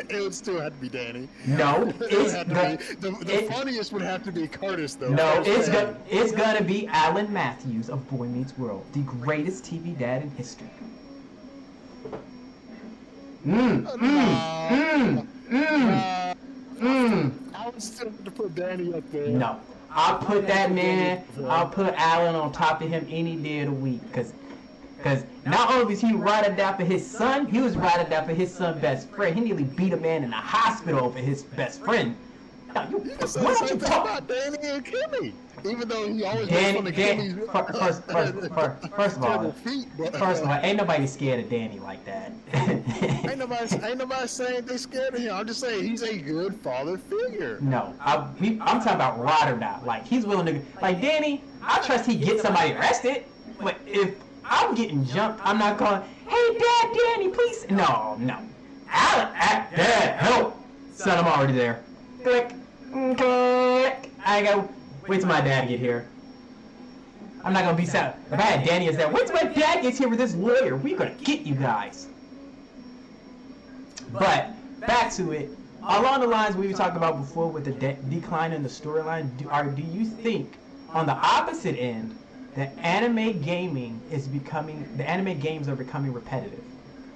It would still have to be Danny. No, the funniest would have to be Curtis though. No, it's gonna be Alan Matthews of Boy Meets World, the greatest TV dad in history. I would still have to put Danny up there. No, I'll put that man. I'll put Alan on top of him any day of the week, cause not only was he ride or die for his son, he was ride or die for his son's best friend. He nearly beat a man in the hospital over his best friend. Now, you can say the same thing about Danny and Kimmy, even though he always makes fun of Kimmy's first of all, ain't nobody scared of Danny like that. ain't nobody saying they scared of him. I'm just saying he's a good father figure. No, I'm talking about ride or die. Like he's willing to, like Danny. I trust he gets somebody arrested, but if I'm getting jumped, I'm not going, hey Dad, Danny, please. No. Alan, Dad, help. Son, I'm already there. Click. I gotta wait till my dad get here. I'm not gonna be sad. If I had Danny as that, wait till my dad gets here with this lawyer. We're gonna get you guys. But back to it. Along the lines we were talking about before with the decline in the storyline, do you think on the opposite end that the anime games are becoming repetitive?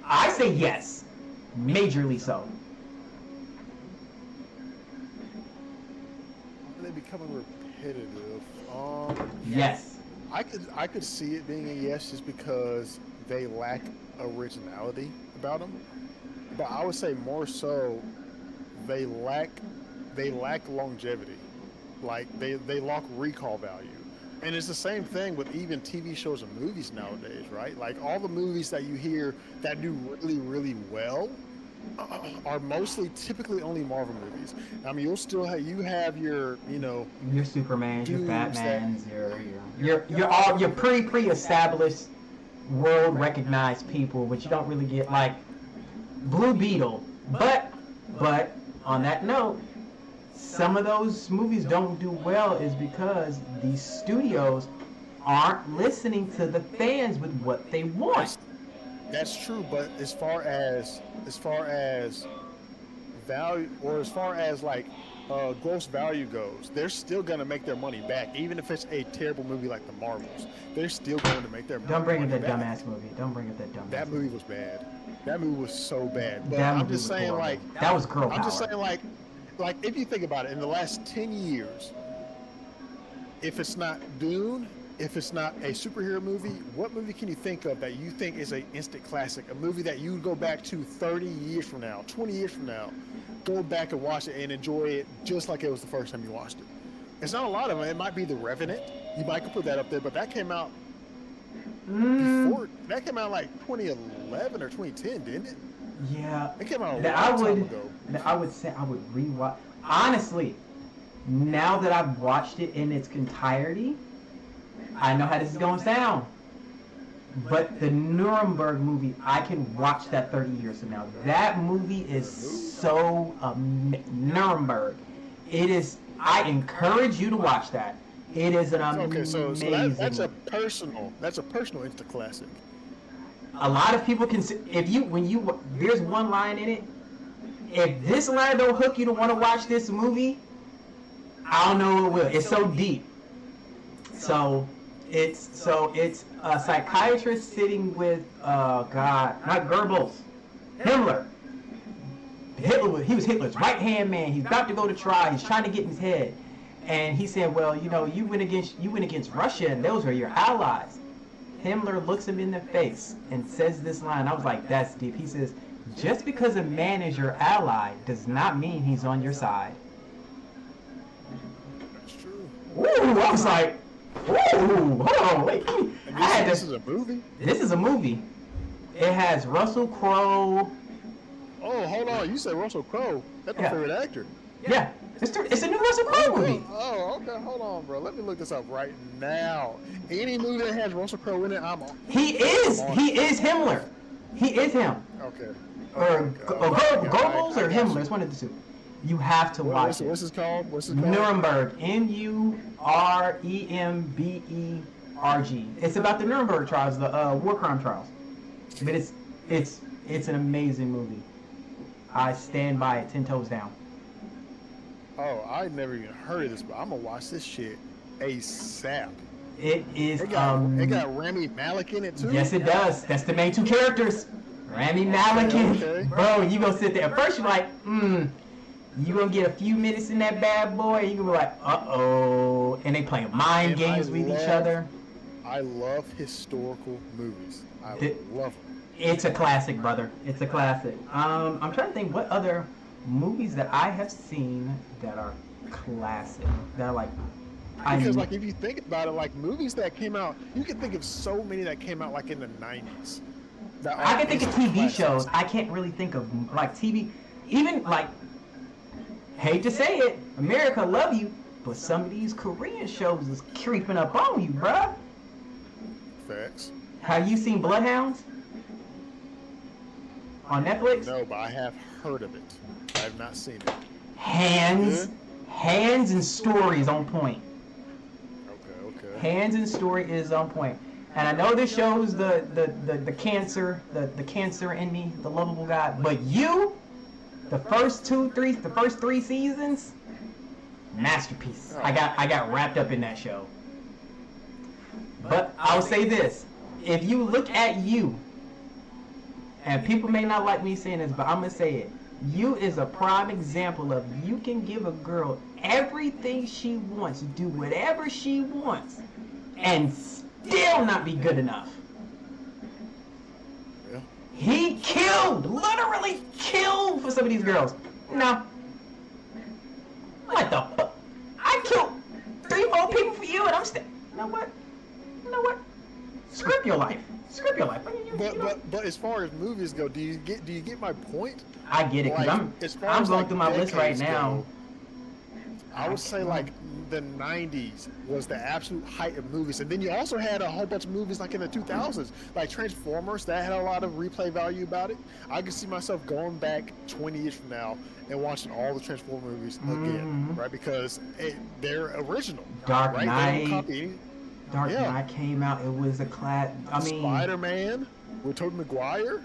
I say yes, majorly so. Becoming repetitive. Yes. I could see it being a yes just because they lack originality about them. But I would say more so they lack longevity. Like they lack recall value. And it's the same thing with even TV shows and movies nowadays, right? Like all the movies that you hear that do really, really well are mostly typically only Marvel movies. I mean, you'll have your your Supermans, your Batmans, your pre-established world recognized people, which you don't really get, like Blue Beetle. But on that note, some of those movies don't do well is because these studios aren't listening to the fans with what they want. That's true, but as far as value, or as far as like gross value goes, they're still gonna make their money back, even if it's a terrible movie like the Marvels. They're still going to make their money back. Don't bring up that dumbass movie. Don't bring up that dumbass. That movie was bad. That movie was so bad. But I'm just saying, like, that was girl power. I'm just saying, like if you think about it, in the last 10 years, if it's not Dune, if it's not a superhero movie, what movie can you think of that you think is an instant classic? A movie that you go back to 30 years from now, 20 years from now, go back and watch it and enjoy it just like it was the first time you watched it. It's not a lot of them. It might be The Revenant. You might could put that up there, but that came out before. That came out like 2011 or 2010, didn't it? Yeah. It came out a That long time ago. I would say I would rewatch. Honestly, now that I've watched it in its entirety, I know how this is going to sound. But the Nuremberg movie, I can watch that 30 years from now. That movie is so Nuremberg. It is. I encourage you to watch that. It is an amazing. Okay, so that's a personal instant classic. A lot of people can. There's one line in it. If this line don't hook you to want to watch this movie, I don't know what will. It's so deep. So it's a psychiatrist sitting with not Goebbels, Himmler. He was Hitler's right hand man. He's about to go to trial. He's trying to get in his head, and he said, "Well, you went against Russia, and those are your allies." Himmler looks him in the face and says this line. I was like, "That's deep." He says, "Just because a man is your ally does not mean he's on your side." That's true. Ooh, I was like, "Ooh, hold on, wait." This is a movie? This is a movie. It has Russell Crowe. Oh, hold on. You said Russell Crowe. That's my favorite actor. Yeah, it's a new Russell Crowe movie. Oh, okay. Hold on, bro. Let me look this up right now. Any movie that has Russell Crowe in it, I'm on. He is Himmler. He is him. Okay. Or Goebbels or Himmler. It's one of the two. You have to watch it. What's it called? Nuremberg. Nuremberg. It's about the Nuremberg trials, the war crime trials. But it's an amazing movie. I stand by it 10 toes down. Oh, I never even heard of this, but I'm gonna watch this shit ASAP. It is. It got Rami Malek in it too. Yes, it does. That's the main two characters. Rami Malek. Okay. Bro, you gonna sit there. At first, you're like, You gonna get a few minutes in that bad boy, and you gonna be like, uh-oh. And they playing mind games with each other. I love historical movies. I love them. It's a classic, brother. It's a classic. I'm trying to think what other movies that I have seen that are classic. That are like... Because like if you think about it, like movies that came out, you can think of so many that came out like in the 90s. I can think of TV shows. I can't really think of like TV, even like, hate to say it, America love you, but some of these Korean shows is creeping up on you, bruh. Facts. Have you seen Bloodhounds on Netflix? No, but I have heard of it. I have not seen it. Hands and story is on point. Okay. Hands and story is on point. And I know this shows the cancer, the cancer in me, the lovable guy. But you, the first three seasons, masterpiece. I got wrapped up in that show. But I'll say this: if you look at you, and people may not like me saying this, but I'm gonna say it. You is a prime example of you can give a girl everything she wants, do whatever she wants, and still not be good enough. Yeah. He literally killed for some of these girls. No. What the fuck? I killed 3-4 people for you, and I'm still. You know what? Script your life. But as far as movies go, do you get my point? I get it, because I'm going through my list right now. I would say like the 90s was the absolute height of movies, and then you also had a whole bunch of movies like in the 2000s, like Transformers, that had a lot of replay value about it. I could see myself going back 20 years from now and watching all the Transformers movies again, right? Because they're original. Dark right? Knight. They don't copy Dark Knight came out. It was a class. Spider-Man with Tobey Maguire.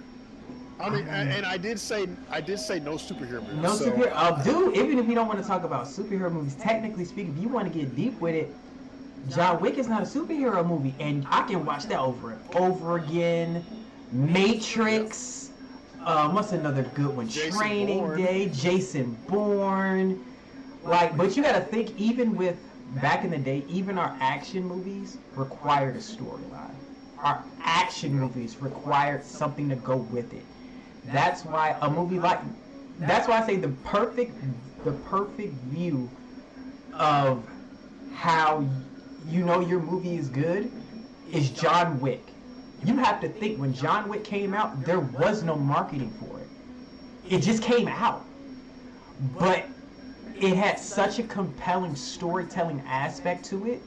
I mean, and I did say no superhero movies. No superhero. Dude, even if we don't want to talk about superhero movies, technically speaking, if you want to get deep with it, John Wick is not a superhero movie, and I can watch that over and over again. Matrix. What's another good one? Training Day. Jason Bourne. Like, but you got to think, even with back in the day, even our action movies required a storyline. Our action movies required something to go with it. That's why a movie like, that's why I say the perfect view of how you know your movie is good is John Wick. You have to think, when John Wick came out, there was no marketing for it. It just came out. But it had such a compelling storytelling aspect to it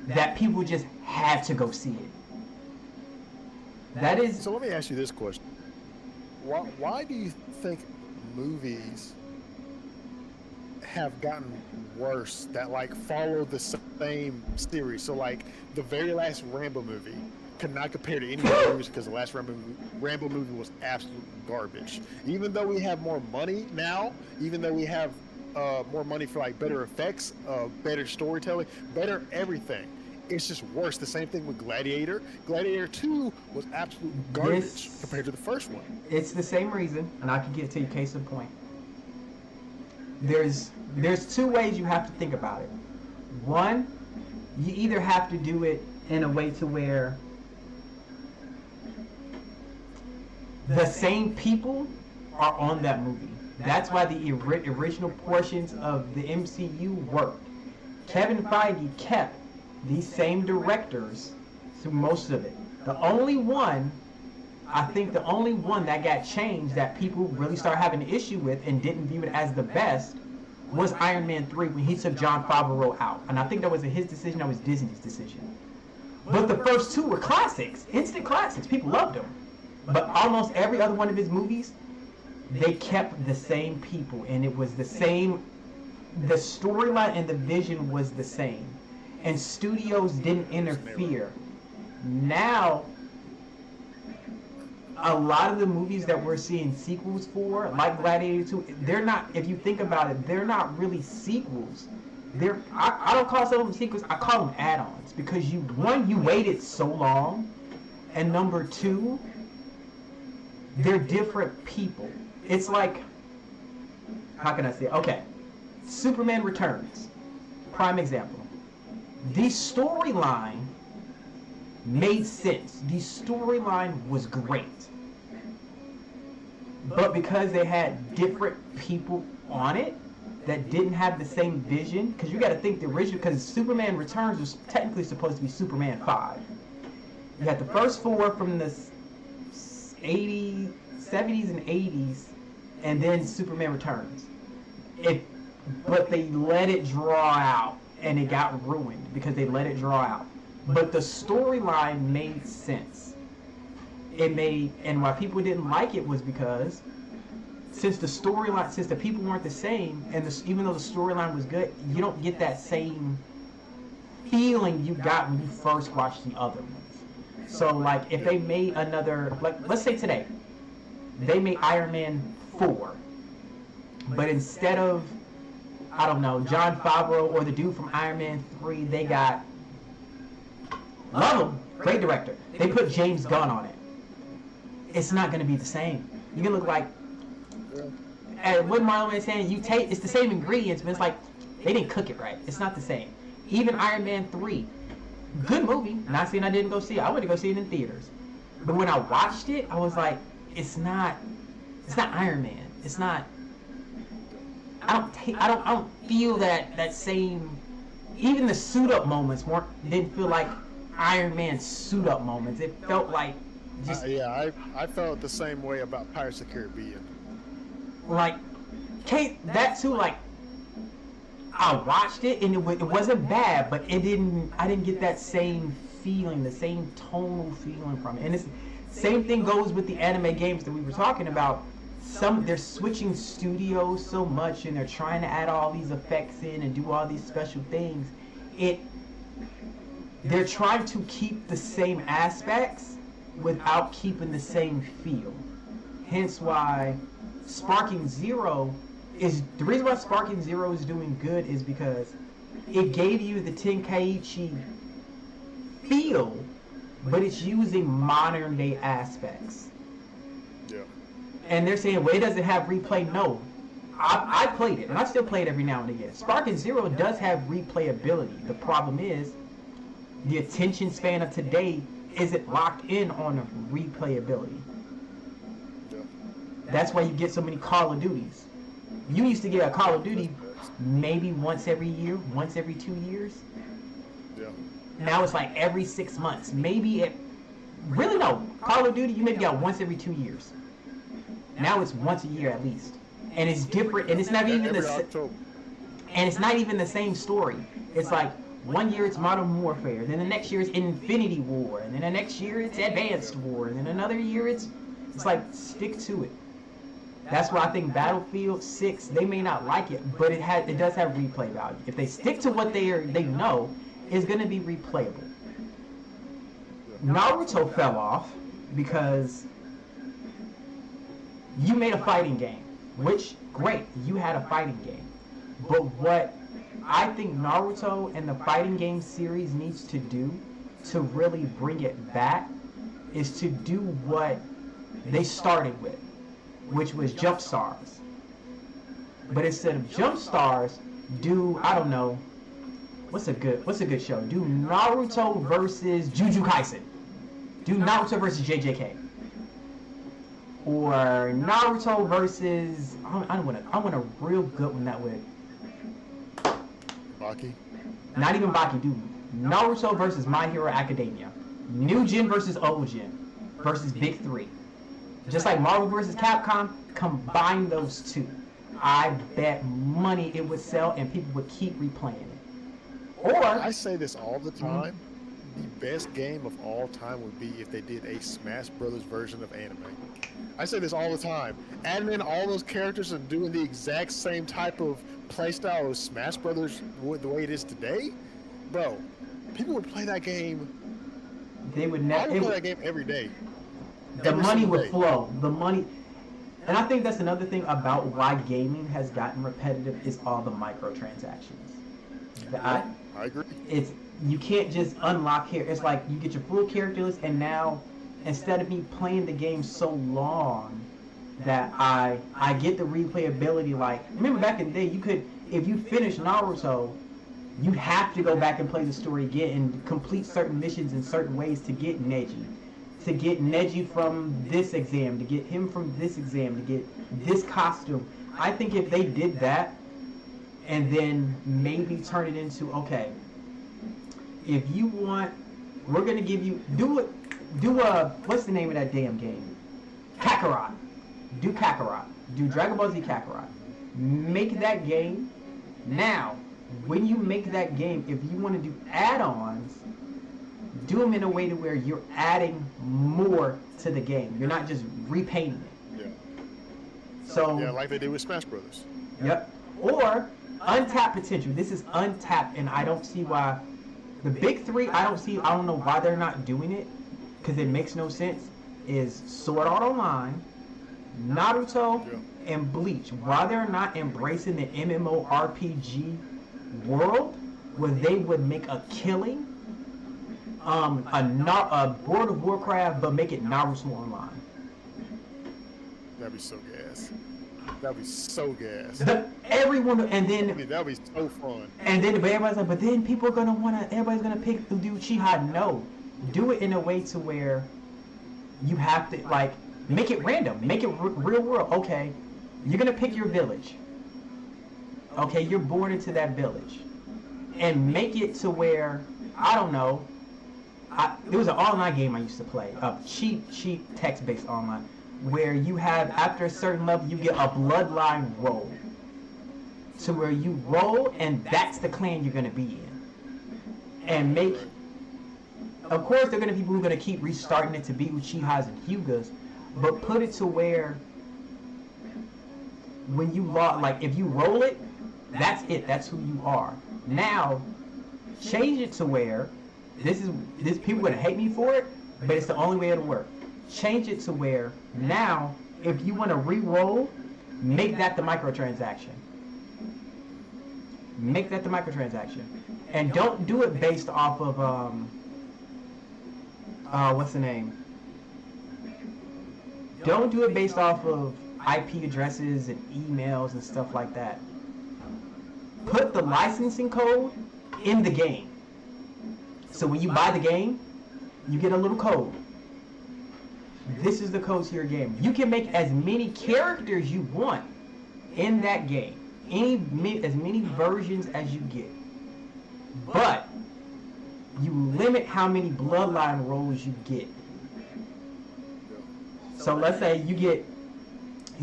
that people just had to go see it. That is. So let me ask you this question: why do you think movies have gotten worse that like follow the same series? So like the very last Rambo movie could not compare to any other movies because the last Rambo movie was absolute garbage. Even though we have more money now, even though we have more money for like better effects, better storytelling, better everything, it's just worse. The same thing with Gladiator. Gladiator 2 was absolute garbage compared to the first one. It's the same reason, and I can get to your case in point. There's two ways you have to think about it. One, you either have to do it in a way to where the same people are on that movie. That's why the original portions of the MCU worked. Kevin Feige kept these same directors through most of it. I think the only one that got changed that people really started having an issue with and didn't view it as the best was Iron Man 3 when he took Jon Favreau out. And I think that wasn't his decision, that was Disney's decision. But the first two were classics, instant classics. People loved them. But almost every other one of his movies, they kept the same people, and it was the same. The storyline and the vision was the same, and studios didn't interfere. Now, a lot of the movies that we're seeing sequels for, like Gladiator 2, they're not. If you think about it, they're not really sequels. I don't call some of them sequels. I call them add-ons because you waited so long, and number two, they're different people. It's like, how can I say it? Okay, Superman Returns, prime example. The storyline made sense. The storyline was great. But because they had different people on it that didn't have the same vision, because you got to think the original, because Superman Returns was technically supposed to be Superman 5. You had the first four from the 70s and 80s, and then Superman Returns. But they let it draw out, and it got ruined because they let it draw out. But the storyline made sense. And why people didn't like it was because since the people weren't the same, and even though the storyline was good, you don't get that same feeling you got when you first watched the other ones. So like if they made another, like let's say today, they made Iron Man 4, but instead of, I don't know, Jon Favreau or the dude from Iron Man 3, they got, love him, great director, they put James Gunn on it. It's not going to be the same. You're going to look like, and what Marlon was saying, it's the same ingredients, but it's like, they didn't cook it right. It's not the same. Even Iron Man 3, good movie, not saying I didn't go see it, I went to go see it in theaters. But when I watched it, I was like, it's not Iron Man. It's not. I don't feel that same. Even the suit up moments didn't feel like Iron Man suit up moments. It felt like just I felt the same way about Pirates of the Caribbean. Like, that too. Like, I watched it and it wasn't bad, but I didn't get that same feeling, the same tonal feeling from it. And it's same thing goes with the anime games that we were talking about. They're switching studios so much, and they're trying to add all these effects in and do all these special things. They're trying to keep the same aspects without keeping the same feel. Hence why Sparking Zero is the reason why Sparking Zero is doing good is because it gave you the Tenkaichi feel, but it's using modern day aspects. Yeah. And they're saying, well, it doesn't have replay. No. I played it, and I still play it every now and again. Spark and Zero does have replayability. The problem is the attention span of today isn't locked in on replayability. Yeah. That's why you get so many Call of Duties. You used to get a Call of Duty maybe once every year, once every 2 years. Yeah. Now it's like every 6 months. Maybe it. Really, no. Call of Duty, you maybe got once every 2 years. Now it's once a year at least. And it's different, and it's not even and it's not even the same story. It's like 1 year it's Modern Warfare, then the next year it's Infinity War, and then the next year it's Advanced War, and then another year it's like stick to it. That's why I think Battlefield 6, they may not like it, but it does have replay value. If they stick to what they know, it's going to be replayable. Naruto fell off because you made a fighting game, which, great, you had a fighting game. But what I think Naruto and the fighting game series needs to do to really bring it back is to do what they started with, which was Jump Stars. But instead of Jump Stars, do, I don't know, what's a good show? Do Naruto versus Jujutsu Kaisen. Do Naruto versus JJK. Or Naruto versus, I want a real good one that would. Baki. Not even Baki, do Naruto versus My Hero Academia. New Gen versus Old Gen versus Big Three. Just like Marvel versus Capcom, combine those two. I bet money it would sell and people would keep replaying it. Or I say this all the time. The best game of all time would be if they did a Smash Brothers version of anime. I say this all the time. Adding in all those characters and doing the exact same type of playstyle of Smash Brothers the way it is today, bro, people would play that game. They would I never would play that game every day. The money would flow. The money, and I think that's another thing about why gaming has gotten repetitive is all the microtransactions. I agree. It's you can't just unlock here. It's like you get your full character list, and now instead of me playing the game so long that I get the replayability. Like remember back in the day, you could if you finish Naruto, you have to go back and play the story again and complete certain missions in certain ways to get Neji. To get Neji from this exam, to get him from this exam, to get this costume. I think if they did that, and then maybe turn it into, okay, if you want, we're gonna give you, what's the name of that damn game? Kakarot. Do Kakarot. Do Dragon Ball Z Kakarot. Make that game. Now, when you make that game, if you want to do add-ons, do them in a way to where you're adding more to the game. You're not just repainting it. Yeah. So Yeah, like they did with Smash Brothers. Yep. Or untapped potential. This is untapped, and I don't see why the big three. I don't know why they're not doing it, because it makes no sense. Is Sword Art Online, Naruto, and Bleach. Why they're not embracing the MMORPG world, where they would make a killing. A World of Warcraft, but make it Naruto Online. That'd be so gas. That'd be so gas. Everyone, and then That'd be so fun. And then everybody's like, but then people are gonna everybody's gonna pick to do Uchiha. No, do it in a way to where you have to like make it random, make it real world. Okay, you're gonna pick your village. Okay, you're born into that village, and make it to where I don't know. There was an online game I used to play, cheap text-based online, where you have, after a certain level, you get a bloodline roll. So where you roll, and that's the clan you're going to be in. And make, of course, there are going to be people who are going to keep restarting it to be Uchihas and Hyugas, but put it to where, when you like, if you roll it, that's who you are. Now, change it to where, this people are gonna hate me for it, but it's the only way it'll work. Change it to where now, if you want to re-roll, make that the microtransaction. Make that the microtransaction, and don't do it based off of what's the name? Don't do it based off of IP addresses and emails and stuff like that. Put the licensing code in the game. So when you buy the game, you get a little code. This is the code to your game. You can make as many characters you want in that game. As many versions as you get. But you limit how many bloodline rolls you get. So let's say you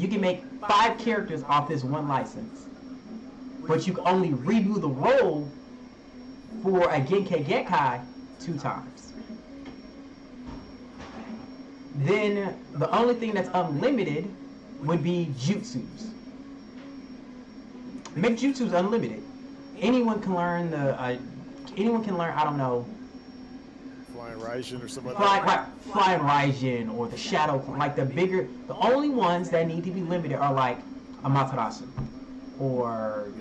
can make 5 characters off this one license. But you can only redo the roll for a Genkai Genkai 2 times. Then the only thing that's unlimited would be jutsus. Make jutsus unlimited. Anyone can learn I don't know. Flying Raijin or something like that. Flying Raijin or the Shadow, like the only ones that need to be limited are like Amaterasu or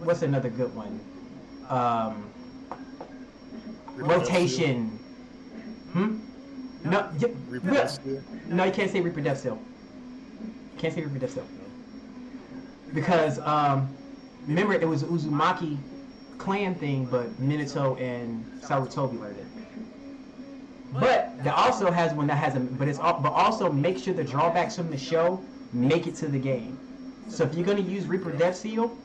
what's another good one? Rotation. No, no, you can't say Reaper Death Seal. Can't say Reaper Death Seal. Because remember it was an Uzumaki clan thing, but Minato and Sarutobi learned it. But there also has one that has but also make sure the drawbacks from the show make it to the game. So if you're gonna use Reaper Death Seal,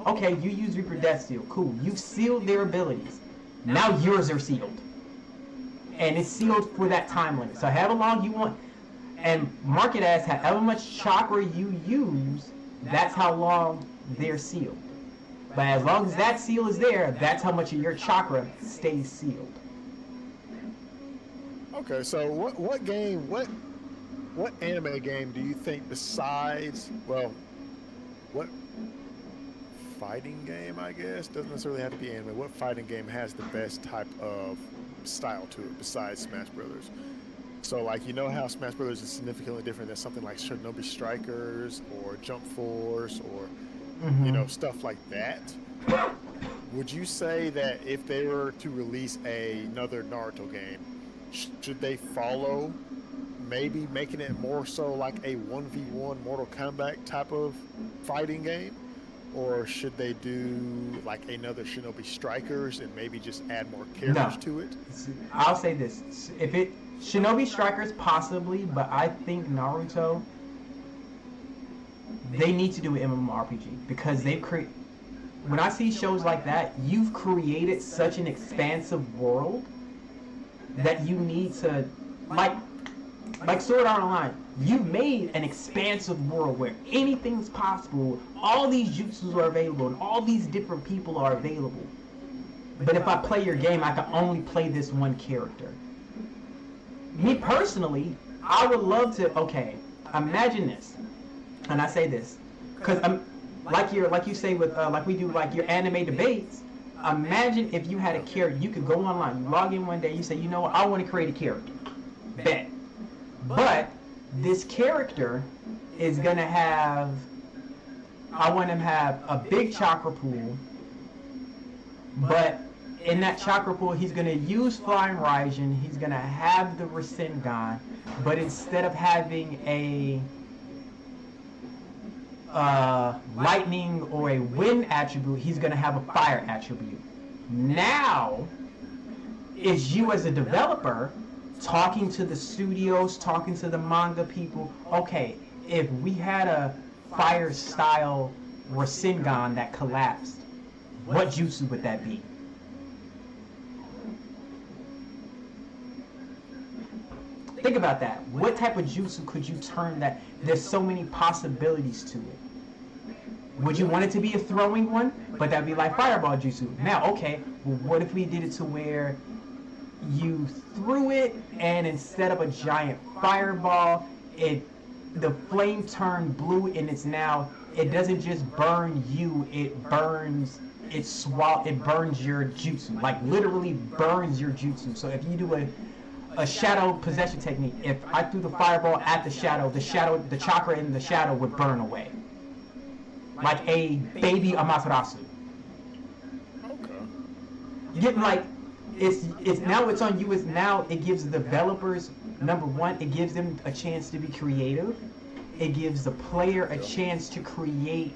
okay, you use Reaper Death Seal, cool. You've sealed their abilities. Now yours are sealed. And it's sealed for that time limit. So however long you want, and mark it as however much chakra you use, that's how long they're sealed. But as long as that seal is there, that's how much of your chakra stays sealed. Okay, so what anime game do you think besides, well, what fighting game, I guess, doesn't necessarily have to be anime, what fighting game has the best type of style to it besides Smash Brothers? So like, you know how Smash Brothers is significantly different than something like Shinobi Strikers or Jump Force or you know, stuff like that. Would you say that if they were to release another Naruto game, should they follow maybe making it more so like a 1v1 Mortal Kombat type of fighting game? Or should they do like another Shinobi Strikers and maybe just add more characters to it? I'll say this. Shinobi Strikers possibly, but I think Naruto, they need to do an MMORPG because when I see shows like that, you've created such an expansive world that you need to, like Sword Art Online, you've made an expansive world where anything's possible, all these jutsus are available, and all these different people are available. But if I play your game, I can only play this one character. Me personally, I would love to, okay, imagine this. And I say this because like you say with like we do like your anime debates. Imagine if you had a character, you could go online, you log in one day, you say, you know what, I want to create a character. Bet. But this character is gonna have, I want him to have a big chakra pool, but in that chakra pool he's gonna use Flying Raijin, he's gonna have the Rasengan, but instead of having a lightning or a wind attribute, he's going to have a fire attribute. Now, is you as a developer talking to the studios, talking to the manga people, okay, if we had a fire style Rasengan that collapsed, what jutsu would that be? Think about that. What type of jutsu could you turn that? There's so many possibilities to it. Would you want it to be a throwing one? But that'd be like fireball jutsu. Now, okay, well, what if we did it to where you threw it and instead of a giant fireball, the flame turned blue and it doesn't just burn you, it burns your jutsu. Like literally burns your jutsu. So if you do a shadow possession technique, if I threw the fireball at the chakra in the shadow would burn away. Like a baby Amaterasu. Okay. You get like, it's now it's on you, it gives the developers, number one, it gives them a chance to be creative. It gives the player a chance to create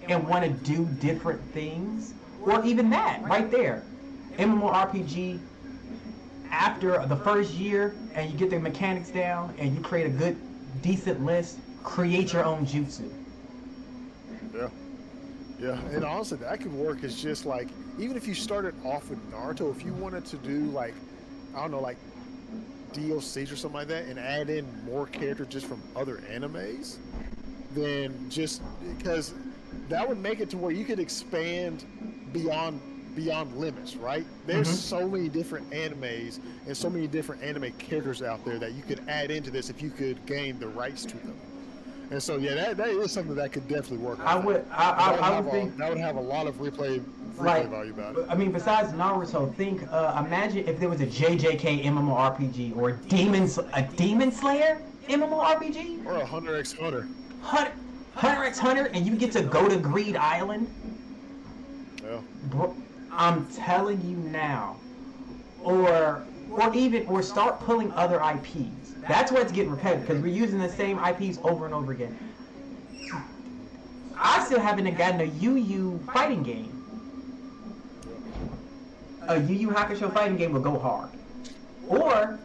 and want to do different things. Or even that, right there. MMORPG, after the first year, and you get the mechanics down, and you create a good, decent list, create your own jutsu. Yeah. Yeah, and honestly, that could work as just like, even if you started off with Naruto, if you wanted to do like, I don't know, like DLCs or something like that, and add in more characters just from other animes, then just because that would make it to where you could expand beyond limits, right? There's so many different animes and so many different anime characters out there that you could add into this if you could gain the rights to them. And so, yeah, that is something that could definitely work. I would think that would have a lot of replay like, value about it. I mean, besides Naruto, imagine if there was a JJK MMORPG or a Demon Slayer MMORPG, Or a Hunter x Hunter. Hunter x Hunter, and you get to go to Greed Island. Yeah. Bro, I'm telling you now, or start pulling other IPs. That's why it's getting repetitive, because we're using the same IPs over and over again. I still haven't gotten a Yu Yu fighting game. A Yu Yu Hakusho fighting game will go hard. Or,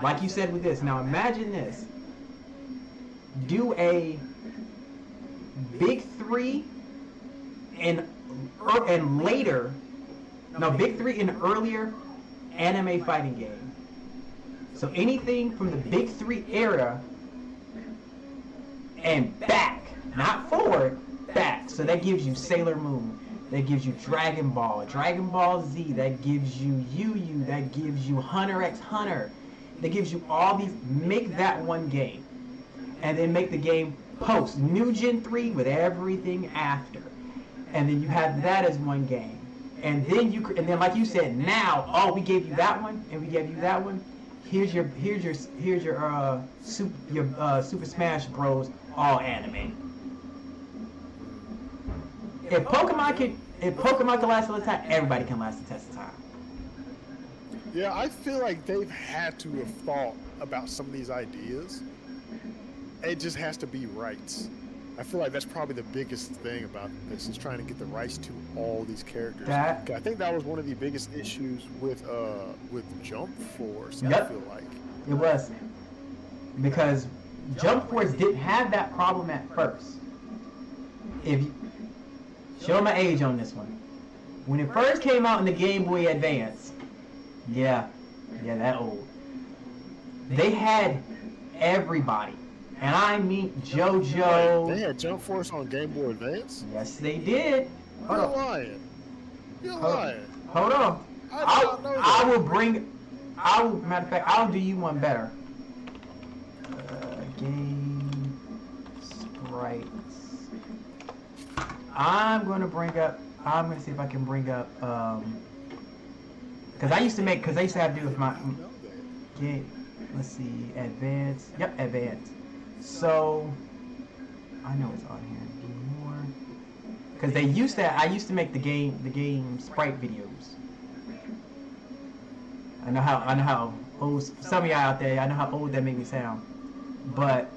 like you said with this, now imagine this. Do a Big 3 and later, no, Big 3 and earlier anime fighting game. So anything from the Big 3 era and back, not forward, back. So that gives you Sailor Moon, that gives you Dragon Ball Z, that gives you Yu Yu, that gives you Hunter x Hunter, that gives you all these. Make that one game, and then make the game post New Gen 3 with everything after, and then you have that as one game, and then like you said, now we gave you that one, and we gave you that one. Here's your Super Smash Bros. All anime. If Pokemon can last the time, everybody can last the test of time. Yeah, I feel like they've had to have thought about some of these ideas. It just has to be rights. I feel like that's probably the biggest thing about this, is trying to get the rights to all these characters. I think that was one of the biggest issues with Jump Force. Yep. I feel like it was, because Jump Force didn't have that problem at first. If you show my age on this one, when it first came out in the Game Boy Advance, yeah, that old. They had everybody. And I mean JoJo. They had Jump Force on Game Boy Advance? Yes, they did. You're lying. You're lying. Hold on. Matter of fact, I'll do you one better. Game sprites. I'm gonna see if I can bring up, because I used to have to do with my game. Let's see, advanced. Yep, advanced. So I know it's on here. More, because I used to make the game sprite videos. I know how old some of y'all out there. I know how old that made me sound, but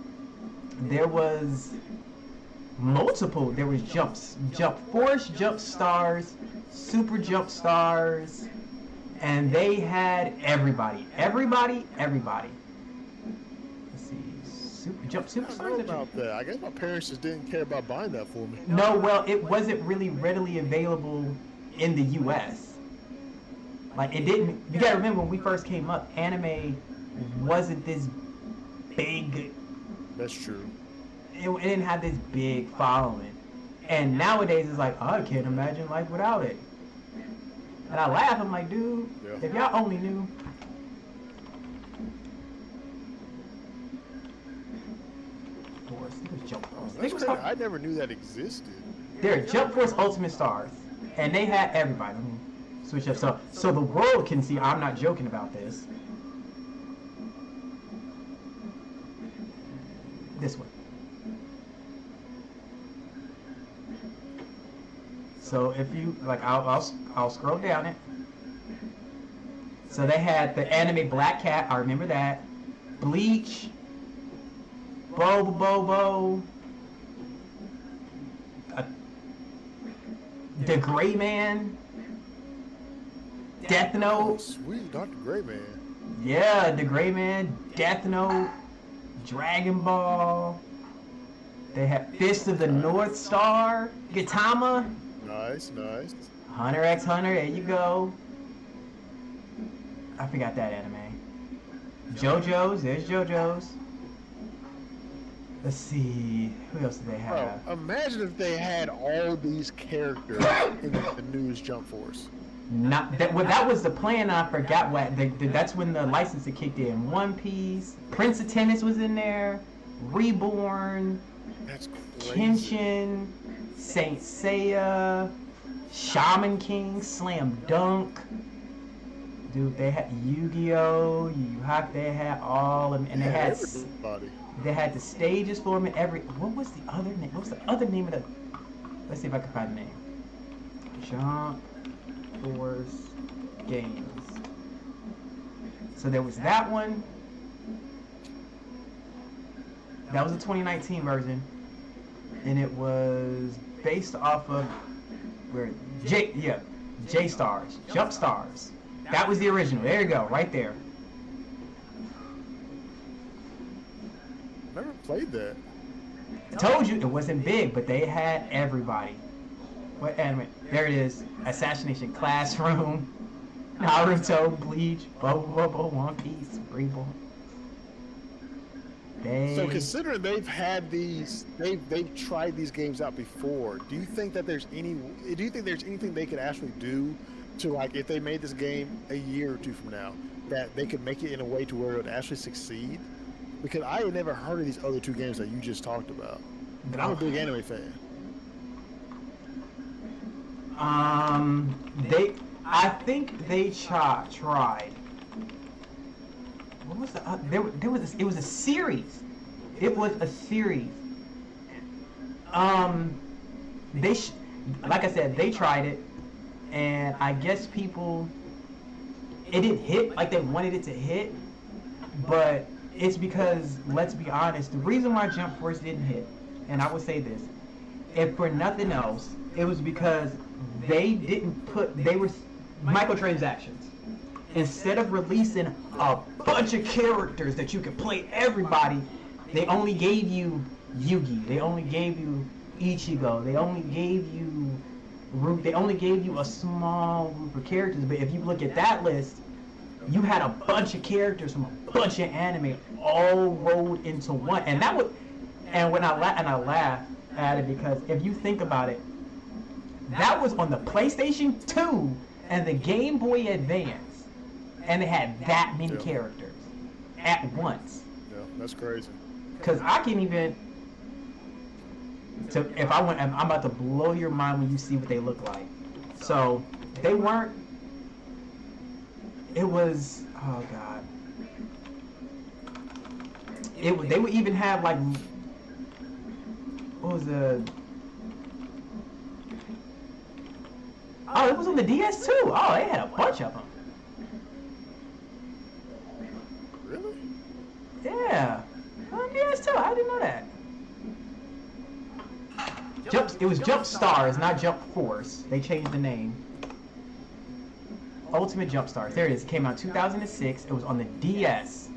there was multiple. There was Jump Force, Jump Stars, Super Jump Stars, and they had everybody. Let's see, Super Stars. I don't know about that. I guess my parents just didn't care about buying that for me. No, well, it wasn't really readily available in the U.S. Like, it didn't. You gotta remember, when we first came up, anime wasn't this big. That's true. It didn't have this big following, and nowadays it's like, oh, I can't imagine life without it. And I laugh. I'm like, dude, if y'all only knew. Jump Force. I never knew that existed. They're Jump Force Ultimate Stars, and they had everybody. Switch up, so the world can see. I'm not joking about this. This one. So if you like, I'll scroll down it. So they had the anime Black Cat. I remember that. Bleach. Bobo, the Gray Man, Death Oh, Note. sweet, Dr. Gray Man. Yeah, the Gray Man, Death Note, Dragon Ball. They had Fist of the North Star, Gintama, Nice, nice. Hunter x Hunter. There you go. I forgot that anime. JoJo's. There's JoJo's. Let's see. Who else do they Bro, have? imagine if they had all these characters in the News Jump Force. Not that. Well, that was the plan. I forgot what. That's when the licensing kicked in. One Piece, Prince of Tennis was in there, Reborn, That's crazy. Kenshin, Saint Seiya, Shaman King, Slam Dunk. Dude, they had Yu-Gi-Oh, Yu Yu Hakusho. They had all of them, and Everybody. they had the stages for them and every. What was the other name? What was the other name of the? Let's see if I can find the name. Jump Force Games. So there was that one. That was a 2019 version, and it was based off of J Stars, Jump Stars. That was the original. There you go, right there. Never played that. I told you it wasn't big, but they had everybody. What anime? There it is. Assassination Classroom, Naruto, Bleach, Bobo, One Piece, Reborn. So considering they've had these, they've tried these games out before. Do you think that there's anything they could actually do to, like, if they made this game a year or two from now, that they could make it in a way to where it would actually succeed? Because I had never heard of these other two games that you just talked about. And I'm a big anime fan. I think they tried. What was the? It was a series. It was a series. Like I said, they tried it, and I guess it didn't hit like they wanted it to hit, but it's because, let's be honest, the reason why Jump Force didn't hit, and I would say this, if for nothing else, it was because they were microtransactions. Instead of releasing a bunch of characters that you could play everybody, they only gave you Yugi, they only gave you Ichigo, they only gave you a small group of characters. But if you look at that list, you had a bunch of characters from a bunch of anime all rolled into one. And I laugh at it because if you think about it, that was on the PlayStation 2 and the Game Boy Advance. And they had that many characters at once. Yeah, that's crazy. Cause I can even. So I'm about to blow your mind when you see what they look like. So they weren't. It was, oh god. They would even have like. What was the? Oh, it was on the DS too. Oh, they had a bunch of them. Really? Yeah. DS too. I didn't know that. It was Jump Stars, not Jump Force. They changed the name. Ultimate Jump Stars. There it is. It came out in 2006. It was on the DS.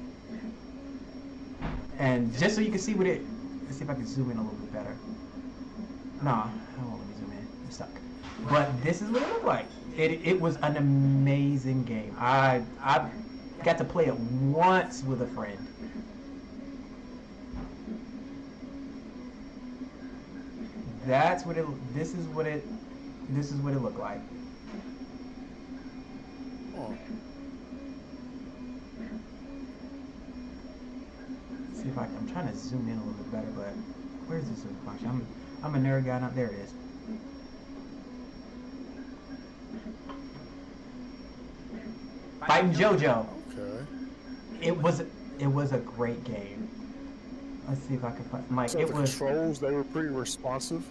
And just so you can see what it... Let's see if I can zoom in a little bit better. Nah, I won't let me zoom in. I'm stuck. But this is what it looked like. It was an amazing game. I got to play it once with a friend. That's what it. This is what it looked like. Oh. Let's see if I'm trying to zoom in a little bit better, but where's the zoom function? I'm a nerd guy. Not there. It is. Fighting JoJo. Okay. It was a great game. Let's see if I can find. Like So it the was. controls, they were pretty responsive.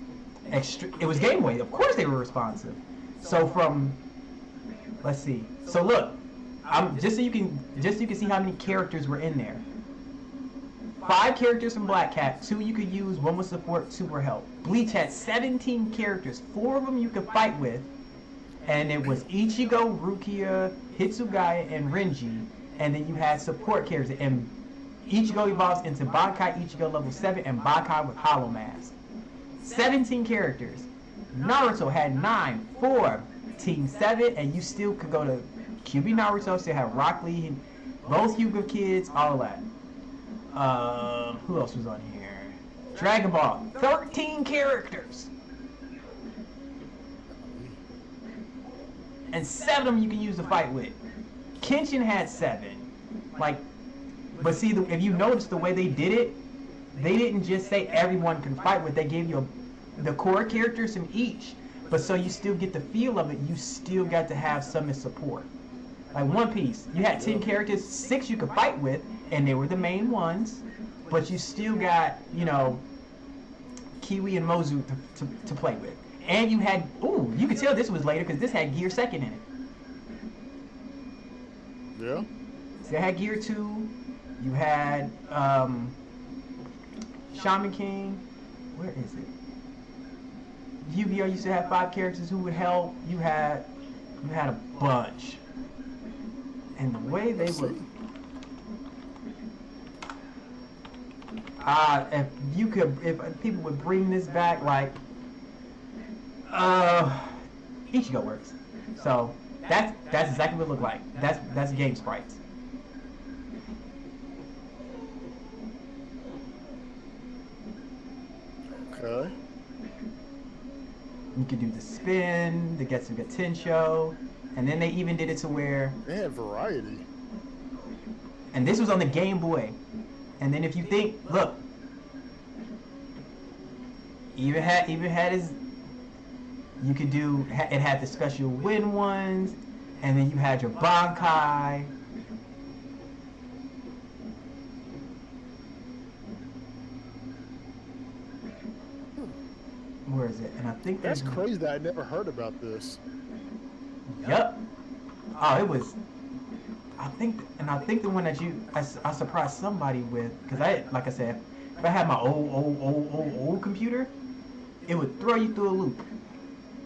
It was Game Boy. Of course they were responsive. So let's see. So look, just so you can see how many characters were in there. 5 characters from Black Cat, 2 you could use, 1 was support, 2 were help. Bleach had 17 characters, 4 of them you could fight with, and it was Ichigo, Rukia, Hitsugaya, and Renji, and then you had support characters, and Ichigo evolves into Bankai Ichigo level 7 and Bankai with Hollow Mask. 17 characters. Naruto had 9, 4, Team 7, and you still could go to QB Naruto, still have Rock Lee, both Hyuga kids, all that. Who else was on here? Dragon Ball, 13 characters. And 7 of them you can use to fight with. Kenshin had 7. Like, but see, if you notice the way they did it, they didn't just say everyone can fight with. They gave you the core characters from each. But so you still get the feel of it, you still got to have some as support. Like One Piece, you had 10 characters, 6 you could fight with, and they were the main ones. But you still got, you know, Kiwi and Mozu to play with. And you had, ooh, you could tell this was later because this had Gear 2nd in it. Yeah. So it had Gear 2. You had Shaman King. Where is it? Yu-Gi-Oh! Used to have 5 characters who would help. You had a bunch. And the way they would, if people would bring this back, like Ichigo works. So that's exactly what it looked like. That's game sprites. Okay. You could do the spin, the Getsuga Tensho, and then they even did it to where They had variety. and this was on the Game Boy. And then if you think, look, even had his, you could do, it had the special win ones, and then you had your Bankai. Where is it? And I think That's crazy that I never heard about this. Yep. Oh, it was. I think the one that I surprised somebody with, because like I said, if I had my old computer, it would throw you through a loop.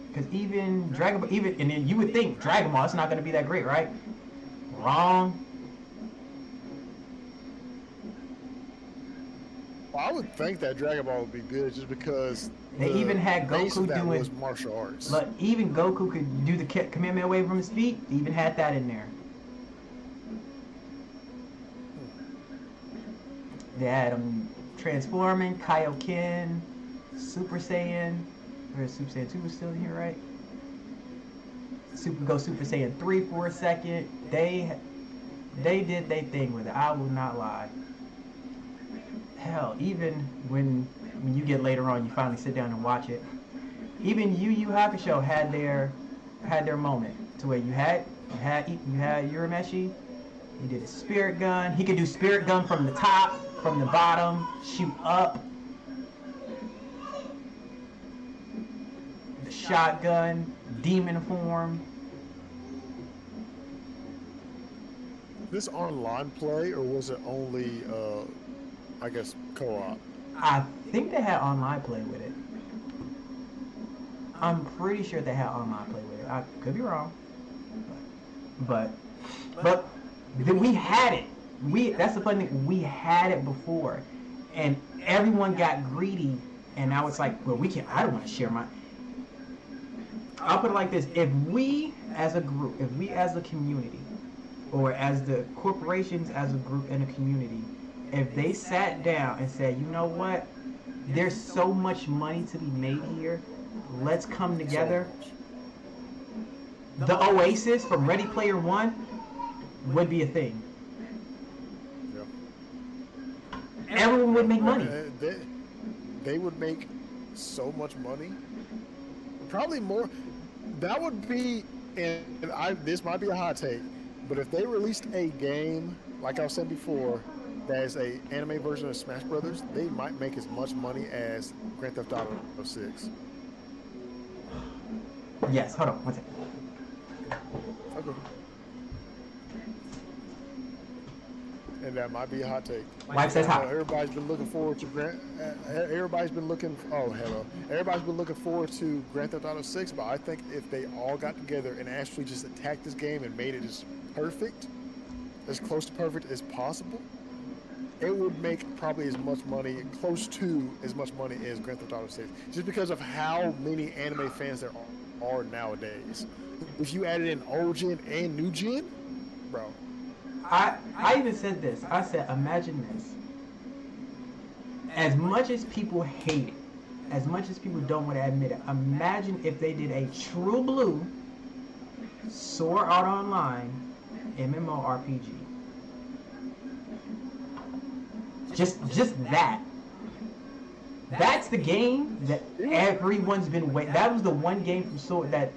Because even Dragon Ball, and then you would think Dragon Ball, it's not going to be that great, right? Wrong. Well, I would think that Dragon Ball would be good just because They even had base of Goku that doing was martial arts. Look, even Goku could do the Kamehameha wave from his feet. They even had that in there. They had him transforming, Kaioken, Super Saiyan. Where's Super Saiyan 2 was still in here, right? Super Saiyan 3 for a second. They did their thing with it. I will not lie. Hell, even when you get later on, you finally sit down and watch it. Even Yu Yu Hakusho had their moment to where you had Urameshi. He did a spirit gun. He could do spirit gun from the top, from the bottom, shoot up. The shotgun, demon form. This online play, or was it only, I guess, co-op? I think they had online play with it. I'm pretty sure they had online play with it. I could be wrong, but we had it. That's the funny thing. We had it before, and everyone got greedy, and now it's like, well, we can't. I don't want to share my. I'll put it like this: if we as a group, if we as a community, or as the corporations as a group and a community, if they sat down and said, you know what, there's so much money to be made here, let's come together. The Oasis from Ready Player One would be a thing. Yeah. Everyone would make money. They would make so much money. Probably more. That would be, and this might be a hot take, but if they released a game, like I was saying before, that is a anime version of Smash Brothers, they might make as much money as Grand Theft Auto 6. Yes, hold on, one second. Okay. and that might be a hot take. Wife says hi. Everybody's been looking forward to everybody's been looking. Oh, hello. Everybody's been looking forward to Grand Theft Auto 6, but I think if they all got together and actually just attacked this game and made it as perfect, as close to perfect as possible, it would make probably as much money, close to as much money as Grand Theft Auto 6, just because of how many anime fans there are nowadays. If you added in old gen and new gen, bro. I even said this. I said, imagine this. As much as people hate it, as much as people don't want to admit it, imagine if they did a true blue Sword Art Online MMORPG. Just that. That's the game that everyone's been waiting. That was the one game from Sword that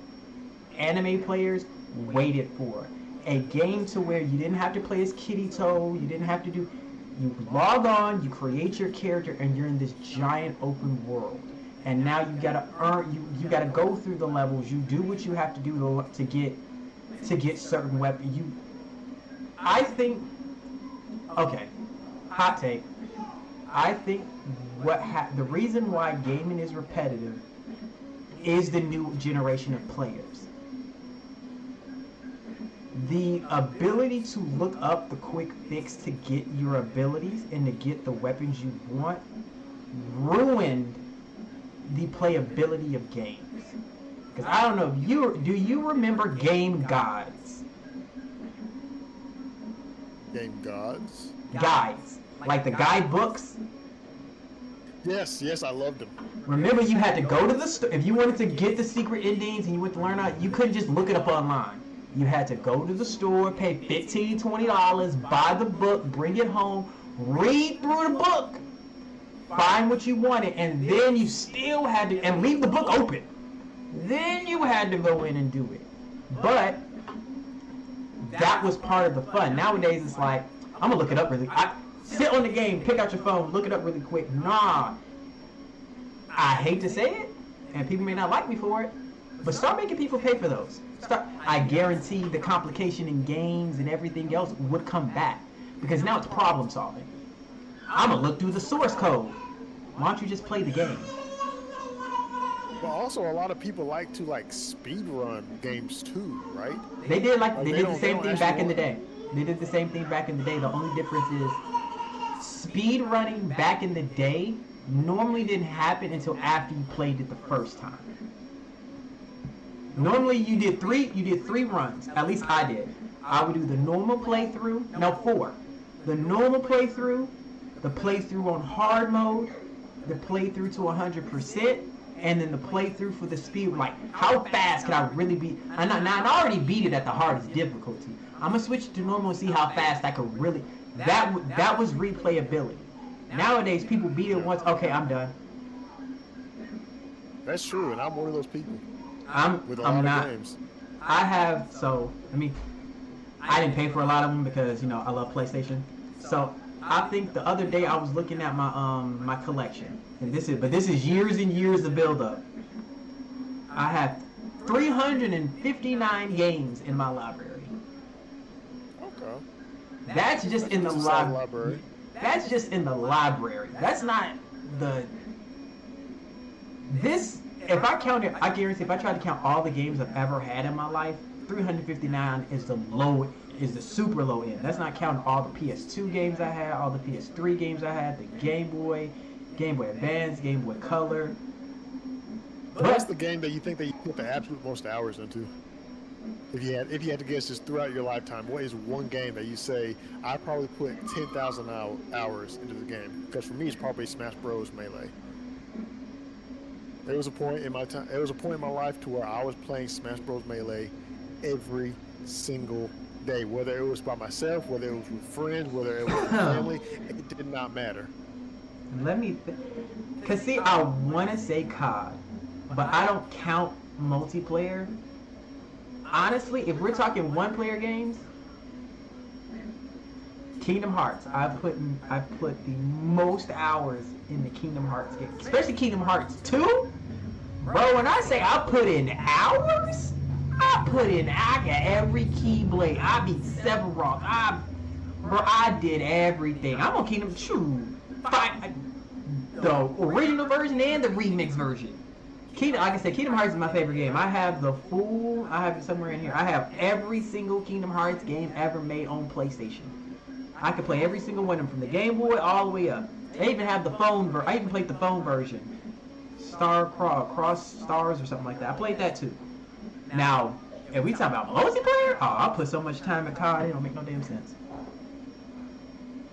anime players waited for. A game to where you didn't have to play as Kirito, you didn't have to do. You log on, you create your character, and you're in this giant open world. And now you gotta you gotta go through the levels. You do what you have to do to get certain weapons. I think. Okay, hot take. I think the reason why gaming is repetitive is the new generation of players. The ability to look up the quick fix to get your abilities and to get the weapons you want ruined the playability of games. Because I don't know, do you remember Game Gods? Game Gods? Guides. Like the guidebooks? Yes, I loved them. Remember, you had to go to the store. If you wanted to get the secret endings and you went to learn out, you couldn't just look it up online. You had to go to the store, pay $15, $20, buy the book, bring it home, read through the book, find what you wanted, and then you still had to, and leave the book open. Then you had to go in and do it. But that was part of the fun. Nowadays, it's like, I'm gonna look it up really. Sit on the game, pick out your phone, look it up really quick. Nah. I hate to say it, and people may not like me for it, but start making people pay for those. I guarantee the complication in games and everything else would come back, because now it's problem solving. I'm gonna look through the source code. Why don't you just play the game? But also, a lot of people like to speed run games too, right? They did the same thing back in the day. They did the same thing back in the day. The only difference is speed running back in the day normally didn't happen until after you played it the first time. Normally you did three runs. At least I did. I would do the normal playthrough. No, 4. The normal playthrough, the playthrough on hard mode, the playthrough to 100%, and then the playthrough for the speed. Like, how fast can I really beat? I already beat it at the hardest difficulty. I'm gonna switch to normal and see how fast I could really. That was replayability. Nowadays, people beat it once. Okay, I'm done. That's true, and I'm one of those people. I'm not. Games. I didn't pay for a lot of them because I love PlayStation. So I think the other day I was looking at my my collection, and this is years and years of build up. I have 359 games in my library. Okay. That's just in the library. That's just in the library. That's not the. If I count it, I guarantee if I try to count all the games I've ever had in my life, 359 is the super low end. That's not counting all the PS2 games I had, all the PS3 games I had, the Game Boy Advance, Game Boy Color. But that's the game that you think that you put the absolute most hours into. If you had to guess just throughout your lifetime, what is one game that you say I probably put 10,000 hours into the game? Because for me, it's probably Smash Bros. Melee. There was a point in my life to where I was playing Smash Bros. Melee every single day, whether it was by myself, whether it was with friends, whether it was with family. It did not matter. Let me, cause see, I want to say COD, but I don't count multiplayer. Honestly, if we're talking one-player games, Kingdom Hearts. I've put the most hours in the Kingdom Hearts game, especially Kingdom Hearts 2. Bro, when I say I put in hours, I got every Keyblade. I beat Sephiroth. Bro, I did everything. I'm on Kingdom True. The original version and the remix version. Kingdom, like I said, Kingdom Hearts is my favorite game. I have it somewhere in here. I have every single Kingdom Hearts game ever made on PlayStation. I could play every single one of them from the Game Boy all the way up. I even have the phone I even played the phone version. Cross Stars or something like that. I played that too. Now, if we talk about multiplayer, I'll put so much time in COD, it don't make no damn sense.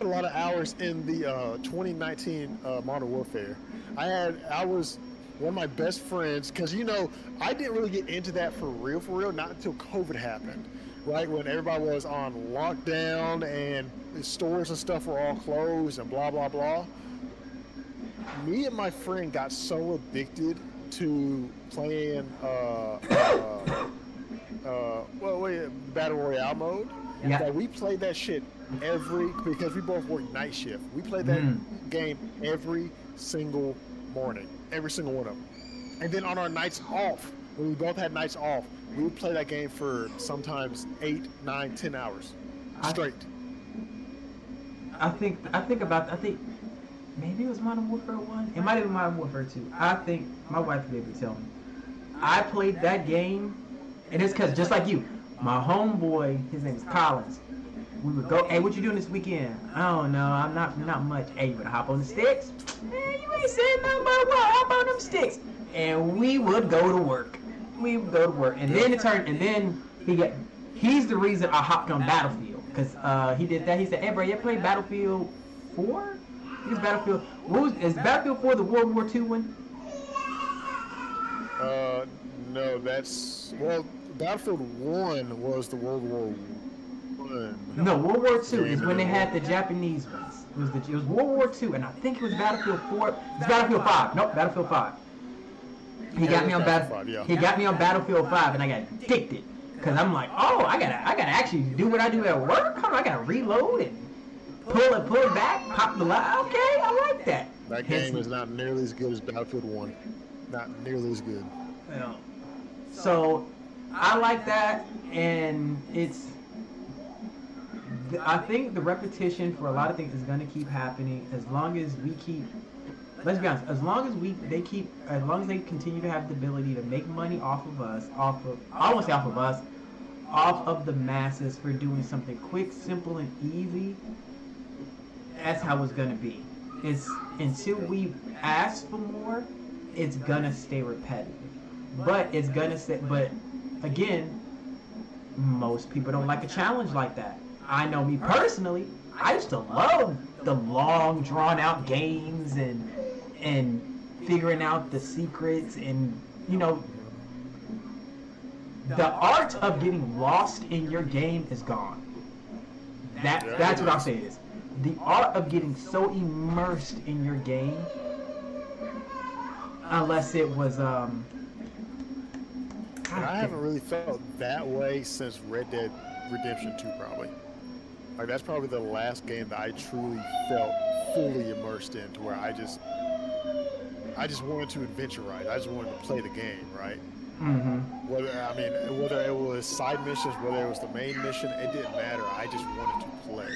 A lot of hours in the 2019 Modern Warfare. I was one of my best friends, because I didn't really get into that for real, not until COVID happened, right? When everybody was on lockdown and the stores and stuff were all closed and blah blah blah. Me and my friend got so addicted to playing Battle Royale mode that we played that shit because we both worked night shift. We played that game every single morning, every single one of them. And then on our nights off, when we both had nights off, we would play that game for sometimes 8, 9, 10 hours straight. I think maybe it was Modern Warfare 1. It might have been Modern Warfare 2. I think my wife would be able to tell me. I played that game, and it's because just like you, my homeboy, his name is Collins. We would go, hey, what you doing this weekend? I don't know, I'm not much. Hey, you gonna hop on the sticks? Man, you ain't saying nothing about what, hop on them sticks. And we would go to work. And then he's the reason I hopped on Battlefield. Because he did that. He said, hey bro, you ever played Battlefield 4? Is Battlefield 4 the World War II one? No, Battlefield 1 was the World War 1. No, World War II is when they had the Japanese ones. It was World War II, and I think it was Battlefield 4. It's Battlefield 5. Nope, Battlefield 5. He got me on Battlefield 5, and I got addicted. Cause I'm like, oh, I gotta actually do what I do at work. Hold on, I gotta reload and pull it back, pop the line. Okay, I like that. That game is not nearly as good as Battlefield 1. Not nearly as good. Yeah. So I like that, and I think the repetition for a lot of things is gonna keep happening as long as we keep. Let's be honest. As long as they continue to have the ability to make money off of the masses for doing something quick, simple, and easy. That's how it's gonna be. It's until we ask for more, it's gonna stay repetitive. But again, most people don't like a challenge like that. I know me personally. I used to love the long, drawn-out games and figuring out the secrets and the art of getting lost in your game is gone. That's what I'll say it is. The art of getting so immersed in your game, unless it was I haven't really felt that way since Red Dead Redemption 2 probably. Like that's probably the last game that I truly felt fully immersed in, to where I just wanted to adventure, right? I just wanted to play the game, right? Mm-hmm. Whether it was side missions, whether it was the main mission, it didn't matter. I just wanted to play.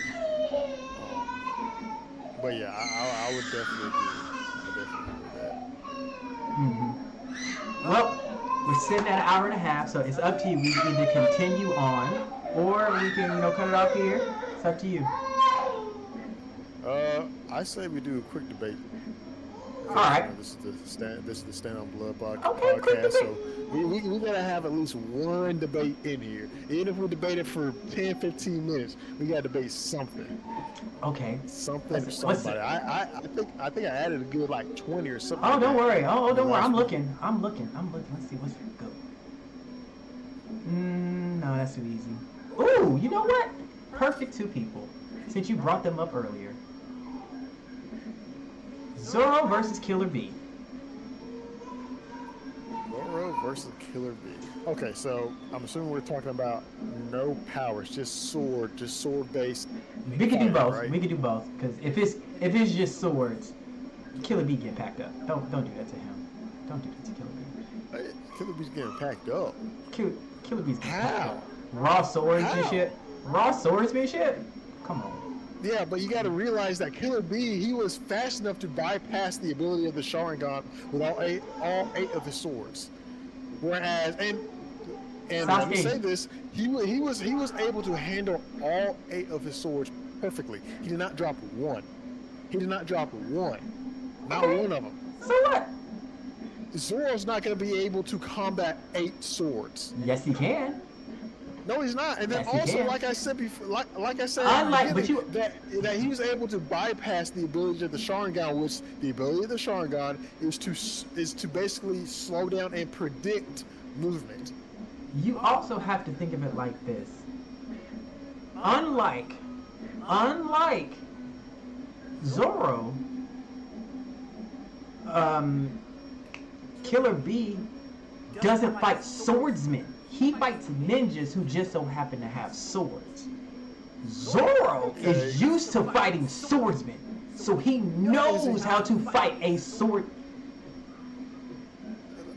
But yeah, I would definitely agree with that. Mm-hmm. Well, we're sitting at an hour and a half, so it's up to you. We can either continue on, or we can cut it off here. It's up to you. I say we do a quick debate. All right. This is the Stand on Blood Okay, quick podcast. debate. So we gotta have at least one debate in here. Even if we debate it for 10, 15 minutes, we gotta debate something. Okay. Something or somebody. I think I added a good 20 or something. Oh, don't worry. Don't worry. I'm looking. Let's see what's good. No, that's too easy. Ooh, you know what? Perfect two people. Since you brought them up earlier. Zoro versus Killer Bee. Zoro versus Killer Bee. Okay, so I'm assuming we're talking about no powers, just sword based. We could do both. Right? We could do both. Because if it's just swords, Killer Bee get packed up. Don't do that to him. Don't do that to Killer Bee. Killer Bee's getting packed up. Killer Bee's getting packed How? up. Raw swords and shit. Raw swordsman shit. Come on. Yeah, but you got to realize that Killer B, he was fast enough to bypass the ability of the Sharingan with all eight of his swords. Whereas, and let me say Sasuke, this, he was able to handle all eight of his swords perfectly. He did not drop one. He did not drop one. Not okay. one of them. So what? Zoro's not going to be able to combat 8 swords. Yes, he can. No, he's not. And then Yes, he also, can. like I said before, like I said, Unlike, but that he was able to bypass the ability of the Sharingan, which the ability of the Sharingan is to basically slow down and predict movement. you also have to think of it like this. Unlike Zoro, Killer B doesn't fight swordsmen. He fights ninjas who just so happen to have swords. Zoro is used to fighting swordsmen, so he knows how to fight a sword.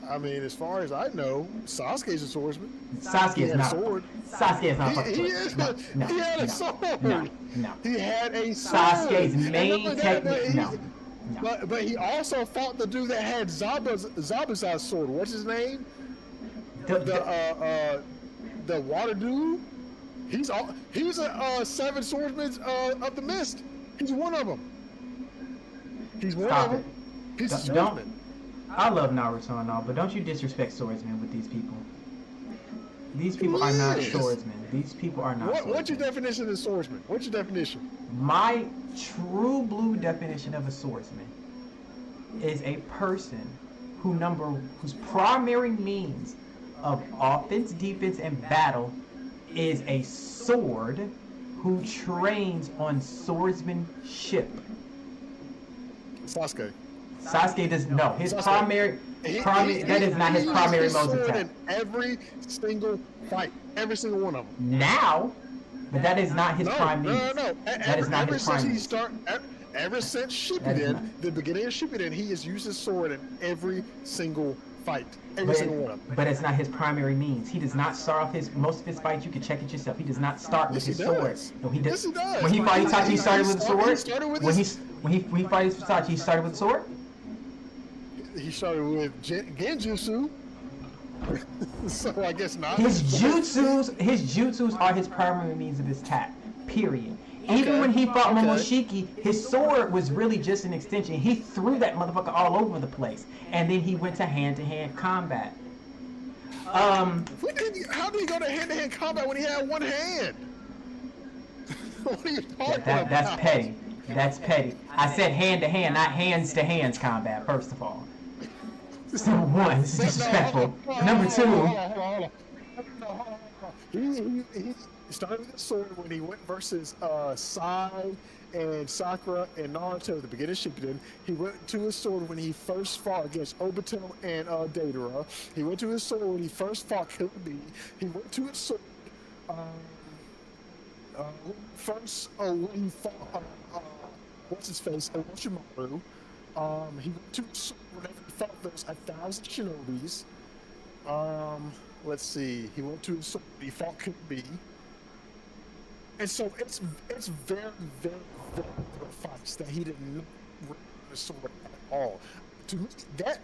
I mean, as far as I know, Sasuke's a swordsman. Sasuke He is had a not. sword. Sasuke is not a fucking He sword. is. No, He had no, a sword. no. He had a sword. Sasuke's And main look at that, technique. No. But he also fought the dude that had Zabuza's sword. What's his name? The water dude. He's a 7 swordsmen of the mist. He's one of them. He's one Stop of them. it. He's a Don't. swordsman. I love Naruto and all, but don't you disrespect swordsmen with these people. These people are not swordsmen. These people are not swordsmen. What's your definition of swordsman? What's your definition? My true blue definition of a swordsman is a person whose primary means of offense, defense, and battle is a sword, who trains on swordsmanship. Sasuke. Sasuke does no. His Sasuke. that is not his primary mode of attack. In every single fight, every single one of them. Now, but that is not his prime means. No. That is not his prime means. Ever since Shippuden, the beginning of Shippuden, he has used his sword in every single fight. Every single one of them. But it's not his primary means. He does not start off most of his fights. You can check it yourself. He does not start with his sword. No, he does. Yes, he does. When he fought Itachi, he started with a sword. He started with When he fought Itachi, he started with a sword. He started with Genjutsu. So I guess not. His jutsus are his primary means of his attack. Period. Even when he fought Momoshiki, his sword was really just an extension. He threw that motherfucker all over the place, and then he went to hand-to-hand combat. How did he go to hand-to-hand combat when he had one hand? What are you talking about? That's petty. That's petty. I said hand-to-hand, not hands-to-hands combat. First of all. So one, this is disrespectful. Number two. He started with the sword when he went versus Sai and Sakura and Naruto at the beginning of Shippuden. He went to his sword when he first fought against Obito and Deidara. He went to his sword when he first fought Killer B. He went to his sword when he fought what's his face, Orochimaru. He went to his sword whenever he fought those 1,000 shinobis. Let's see. He went to his sword when he fought Killer B. And so it's very, very, very good fights that he didn't bring the sword at all. To me, that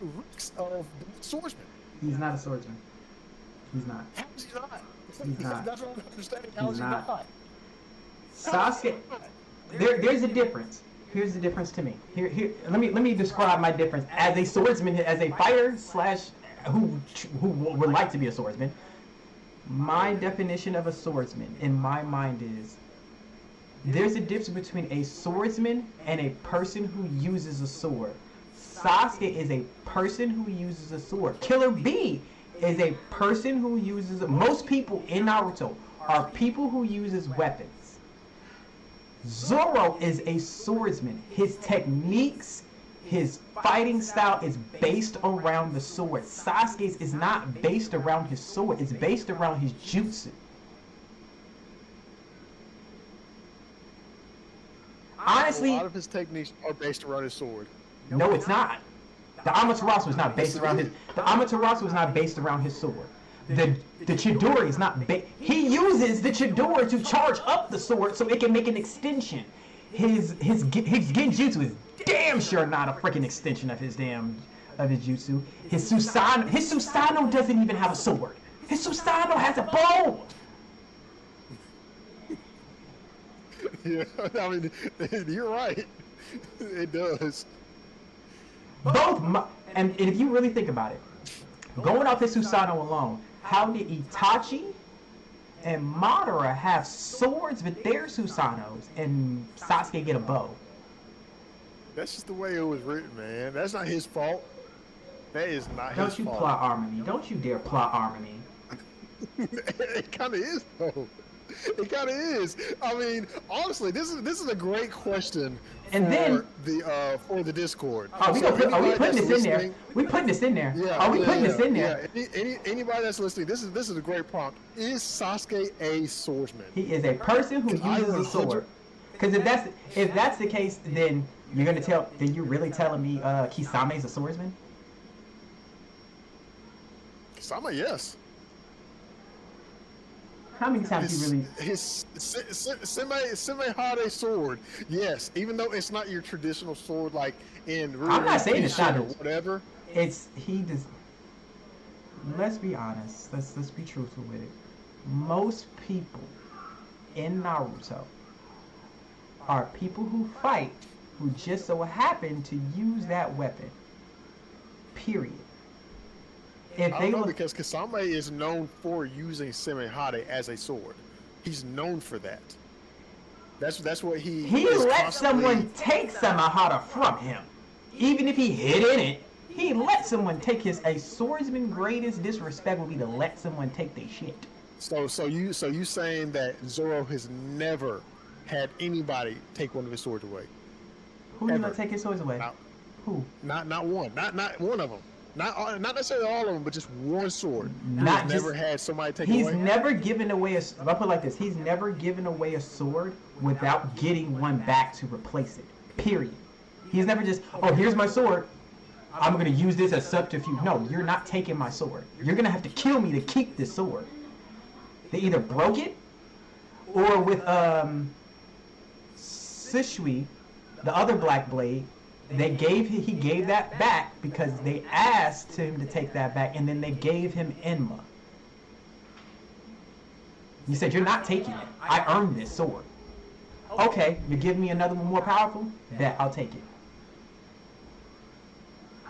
reeks of swordsman. He's not a swordsman. He's not. How is he not? He's not. That's what I'm understanding. How is he not? Sasuke, there's a difference. Here's the difference to me. Here. Let me describe my difference as a swordsman, as a fighter / who would like to be a swordsman. My definition of a swordsman in my mind is there's a difference between a swordsman and a person who uses a sword. Sasuke is a person who uses a sword. Killer B is a person who uses. Most people in Naruto are people who uses weapons. Zoro is a swordsman. His techniques, his fighting style is based around the sword. Sasuke's is not based around his sword. It's based around his jutsu. Honestly, a lot of his techniques are based around his sword. No, it's not. The Amaterasu is not based around his. The Amaterasu is not based around his sword. the Chidori is not big. He uses the Chidori to charge up the sword so it can make an extension. His Genjutsu is damn sure not a freaking extension of his jutsu. His Susanoo doesn't even have a sword. His Susanoo has a bow. Yeah, I mean, you're right. It does. And if you really think about it, going off his Susanoo alone, how did Itachi and Madara have swords with their Susanos and Sasuke get a bow? That's just the way it was written, man. That's not his fault. That is not his fault. Don't you plot armor me. Don't you dare plot armor me. It kind of is, though. It kind of is. I mean, honestly, this is a great question for the Discord. Are we putting this in there? We putting this in there. Yeah, Are we putting this in there? Yeah. Anybody that's listening, this is a great prompt. Is Sasuke a swordsman? He is a person who uses a sword. Because if that's the case, then you're really telling me Kisame is a swordsman? Kisame, yes. How many times you really? His Semehade sword, yes. Even though it's not your traditional sword, like in. I'm not saying it's not or whatever. He does. Let's be honest. Let's be truthful with it. Most people in Naruto are people who fight who just so happen to use that weapon. Period. If I don't know, because Kisame is known for using Semehade as a sword. He's known for that. That's what he. He let someone take Semehade from him, even if he hid in it. He let someone take a swordsman's greatest disrespect would be to let someone take their shit. So you saying that Zoro has never had anybody take one of his swords away? Who did not take his swords away? Who? Not one. Not one of them. Not necessarily all of them, but just one sword. Not he's never had somebody take He's away. never given away a. I'll put it like this: he's never given away a sword without getting one back to replace it. Period. He's never just, oh, here's my sword. I'm gonna use this as subterfuge. No, you're not taking my sword. You're gonna have to kill me to keep this sword. They either broke it, or with Shisui, the other Black Blade. He gave that back because they asked him to take that back, and then they gave him Enma. He said, you're not taking it. I earned this sword. Okay, you give me another one more powerful? Bet I'll take it.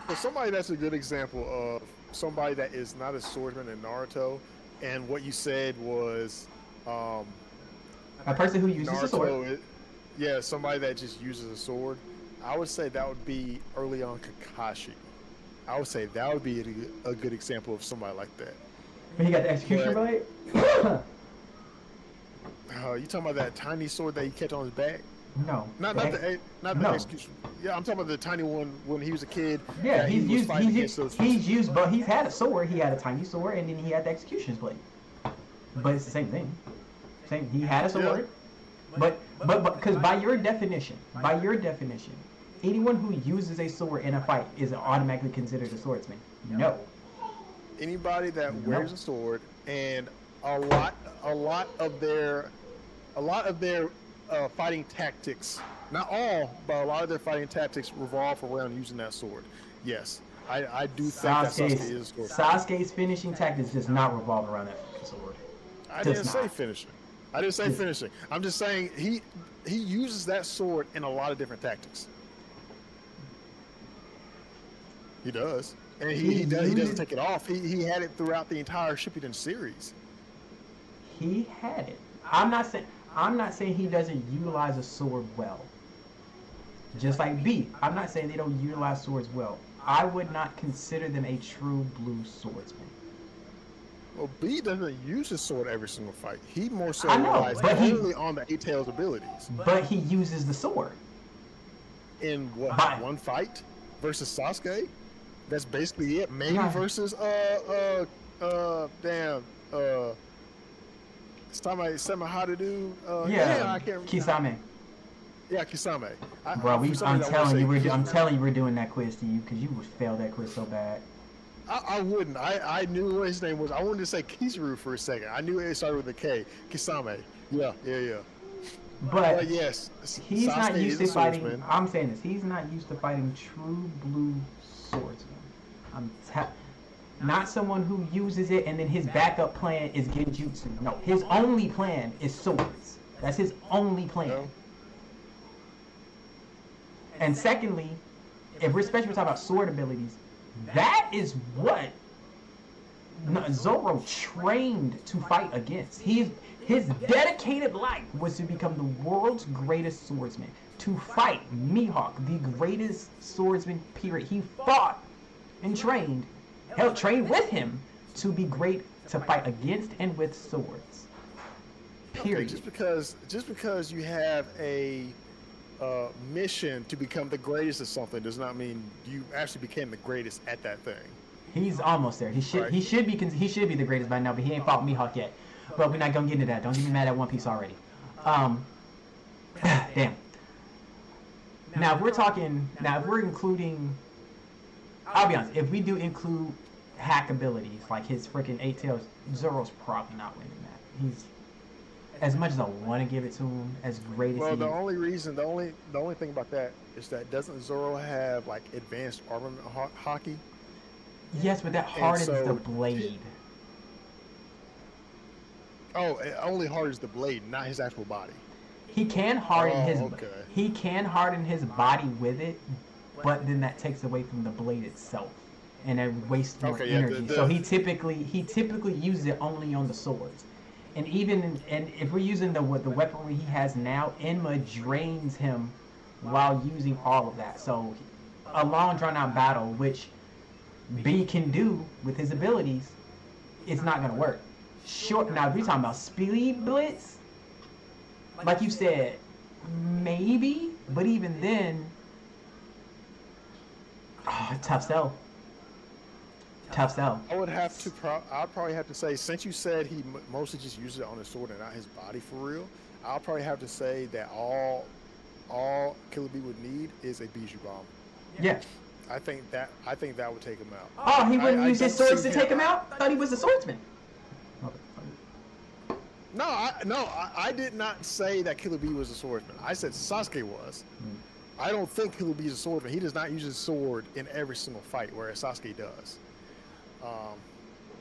For somebody that's a good example of somebody that is not a swordsman in Naruto, and what you said was a person who uses a sword. Yeah, somebody that just uses a sword. I would say that would be early on Kakashi. I would say that would be a good example of somebody like that. When he got the execution blade? You talking about that tiny sword that he kept on his back? No. Not the execution. Yeah, I'm talking about the tiny one when he was a kid. Yeah, he's used, but he's had a sword. He had a tiny sword, and then he had the executioner's blade. But it's the same thing. He had a sword, but because by your definition, anyone who uses a sword in a fight is automatically considered a swordsman. No. Anybody that wears a sword, and a lot of their fighting tactics, not all, but a lot of their fighting tactics revolve around using that sword. Yes, I do think that Sasuke is a sword. Sasuke's finishing tactics does not revolve around that sword. I didn't say finishing. I'm just saying he uses that sword in a lot of different tactics. He does. And he doesn't take it off. He had it throughout the entire Shippuden series. He had it. I'm not saying he doesn't utilize a sword well. Just like B, I'm not saying they don't utilize swords well. I would not consider them a true blue swordsman. Well, B doesn't use his sword every single fight. He more so relies only on the Eight Tails abilities. But he uses the sword. In what, one fight versus Sasuke? That's basically it. Maybe versus Semehade dude. I can't. Kisame. Yeah, Kisame. Bro, I'm telling you, we're doing that quiz to you because you would fail that quiz so bad. I wouldn't. I knew what his name was. I wanted to say Kizaru for a second. I knew it started with a K. Kisame. Yeah. But yes, he's not Sasuke used to is a fighting. swordsman. I'm saying this. He's not used to fighting true blue swordsmen. Not someone who uses it and then his backup plan is genjutsu. No, his only plan is swords. That's his only plan. No. And secondly, if we're especially talking about sword abilities, that is what Zoro trained to fight against. His dedicated life was to become the world's greatest swordsman, to fight Mihawk, the greatest swordsman, period. He fought and trained, trained with him to be great to fight against and with swords. Period. Okay, just because you have a mission to become the greatest at something does not mean you actually became the greatest at that thing. He's almost there. He should be the greatest by now, but he ain't fought Mihawk yet. But we're not gonna get into that. Don't get me mad at One Piece already. Damn. Now if we're including, I'll be honest, if we do include hack abilities like his freaking 8 tails, Zoro's probably not winning that. He's, as much as I want to give it to him, as great as he is. The only thing about that is that doesn't Zoro have like advanced armament hockey? Yes, but that hardens the blade. Oh, it only hardens the blade, not his actual body. He can harden his body with it, but then that takes away from the blade itself, and it wastes more energy. So he typically uses it only on the swords, and if we're using the weaponry he has now, Enma drains him while using all of that. So a long drawn out battle, which B can do with his abilities, it's not gonna work. Short. Now, if you're talking about speed blitz, like you said, maybe, but even then, tough sell. Tough sell. I'd probably have to say, since you said he mostly just uses it on his sword and not his body for real, I'll probably have to say that all Killer Bee would need is a Bijou Bomb. Yeah. I think that would take him out. Oh, he wouldn't use his swords to take him out? I thought he was a swordsman. No, I did not say that Killer Bee was a swordsman. I said Sasuke was. I don't think Killer Bee is a swordsman. He does not use his sword in every single fight, whereas Sasuke does.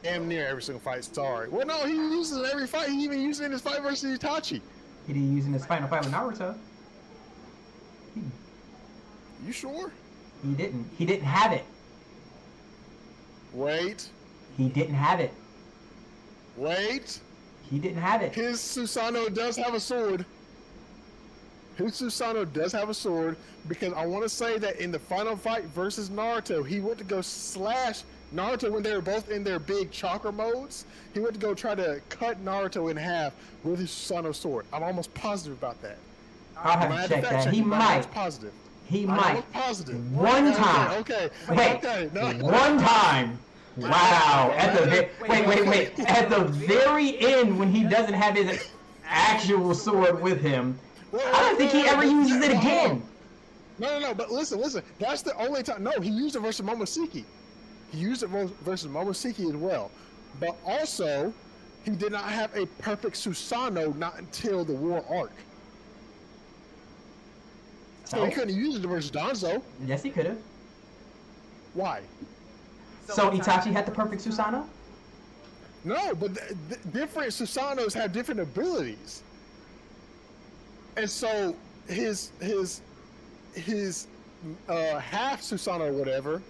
Damn near every single fight. Sorry. Well, no, he uses it in every fight. He even used it in his fight versus Itachi. He didn't use it in his final fight with Naruto. You sure? He didn't. He didn't have it. Wait. He didn't have it. Wait. He didn't have it. His Susanoo does have a sword. His Susanoo does have a sword, because I want to say that in the final fight versus Naruto, he went to go slash Naruto when they were both in their big chakra modes. He went to go try to cut Naruto in half with his Susanoo sword. I'm almost positive about that. I'll have to check that. He might. Positive. He might. Positive. One time. Okay. Wait. Okay. No. One time. Wow. At the wait. At the very end, when he doesn't have his actual sword with him, I don't think he ever uses it again. No. But listen. That's the only time. No, he used it versus Momoshiki. He used it versus Momoshiki as well. But also, he did not have a perfect Susanoo not until the war arc. So he couldn't use it versus Danzo. Yes, he could have. Why? So Itachi had the perfect Susanoo? No, but different Susanoos have different abilities. And so his half Susanoo or whatever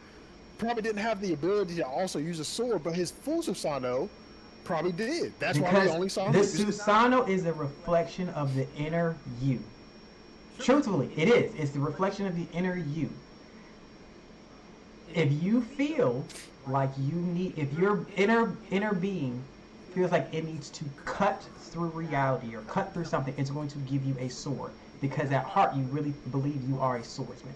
probably didn't have the ability to also use a sword, but his full Susanoo probably did. That's why we only saw him. The Susanoo is a reflection of the inner you. Truthfully, it is. It's the reflection of the inner you. If you feel like if your inner being feels like it needs to cut through reality or cut through something, it's going to give you a sword, because at heart you really believe you are a swordsman.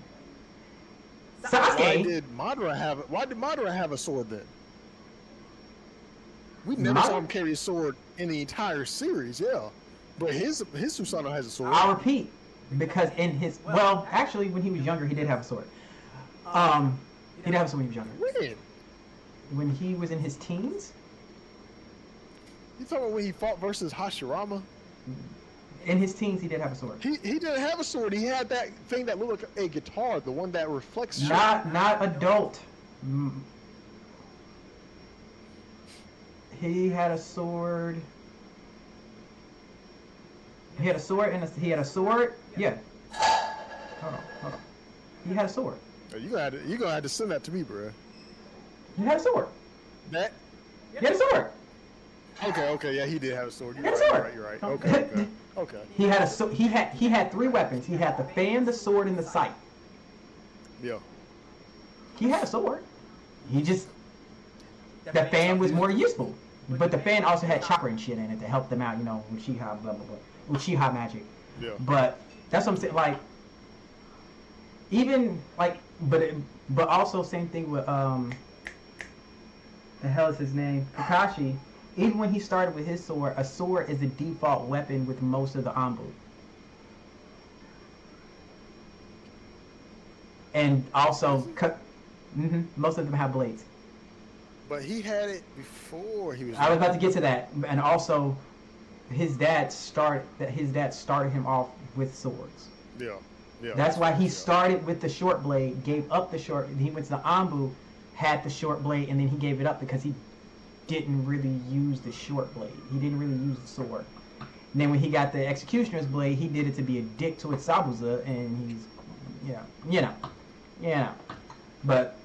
Sasuke. Why did Madara have a sword then? We never saw him carry a sword in the entire series, yeah. But his Susanoo has a sword. I'll repeat, because actually when he was younger he did have a sword. He did have a sword when he was younger. When? when he was in his teens. You talking about when he fought versus Hashirama? In his teens, he did have a sword. He didn't have a sword. He had that thing that looked like a guitar, the one that reflects shit. Not adult. He had a sword. He had a sword and he had a sword. Yeah. Hold on. He had a sword. You gonna have to send that to me, bro. He had a sword. That? He had a sword. Okay, yeah, he did have a sword. He had a sword. You're right. Okay. He had he had 3 weapons. He had the fan, the sword, and the sight. Yeah. He had a sword. He just the fan was more useful, but the fan also had chakra and shit in it to help them out. You know, Uchiha blah blah blah, Uchiha magic. Yeah. But that's what I'm saying. Like, even like, but also same thing with the hell is his name? Kakashi. Even when he started with his sword, a sword is a default weapon with most of the Anbu. And also, most of them have blades. But he had it before he was. I was about to get to that, and also, his dad started him off with swords. Yeah. That's why he started with the short blade, gave up the short. He went to the Anbu, had the short blade, and then he gave it up because he didn't really use the short blade. He didn't really use the sword. And then when he got the executioner's blade, he did it to be a dick to Sabuza, and he's, you know. But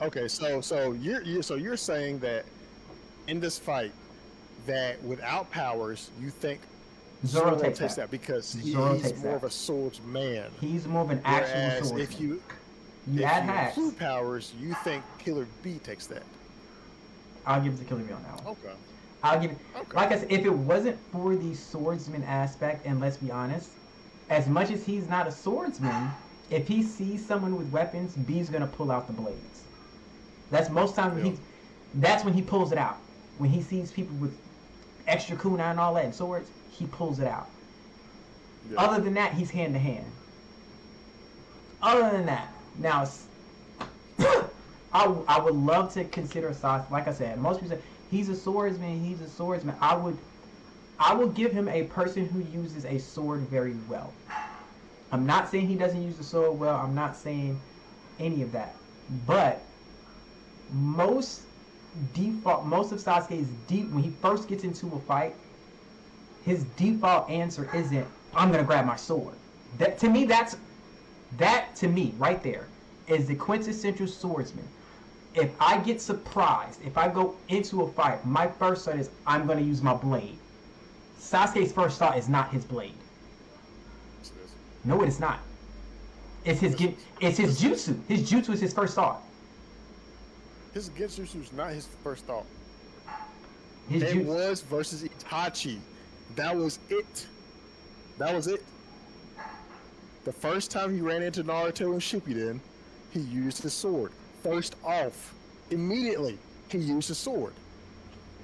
okay. So you're saying that in this fight, that without powers, you think Zoro takes that because he's more of a swordsman. He's more of an actual swordsman. If you include powers, you think Killer B takes that. I'll give it to Killer B on that one. Okay. I'll give it. Okay. Like I said, if it wasn't for the swordsman aspect, and let's be honest, as much as he's not a swordsman, if he sees someone with weapons, B's gonna pull out the blades. That's most times that's when he pulls it out. When he sees people with extra kunai and all that and swords, he pulls it out. Yeah. Other than that, he's hand to hand. Other than that, now. I would love to consider Sasuke. Like I said, most people say he's a swordsman. I would give him a person who uses a sword very well. I'm not saying he doesn't use the sword well. I'm not saying any of that. But most of Sasuke's when he first gets into a fight, his default answer isn't "I'm gonna grab my sword." That to me right there is the quintessential swordsman. If I get surprised, if I go into a fight, my first thought is I'm going to use my blade. Sasuke's first thought is not his blade. No, it is not. It's his jutsu. His jutsu is his first thought. His Genjutsu is not his first thought. It was versus Itachi. That was it. The first time he ran into Naruto and Shippuden, he used his sword. First off, immediately, he used his sword.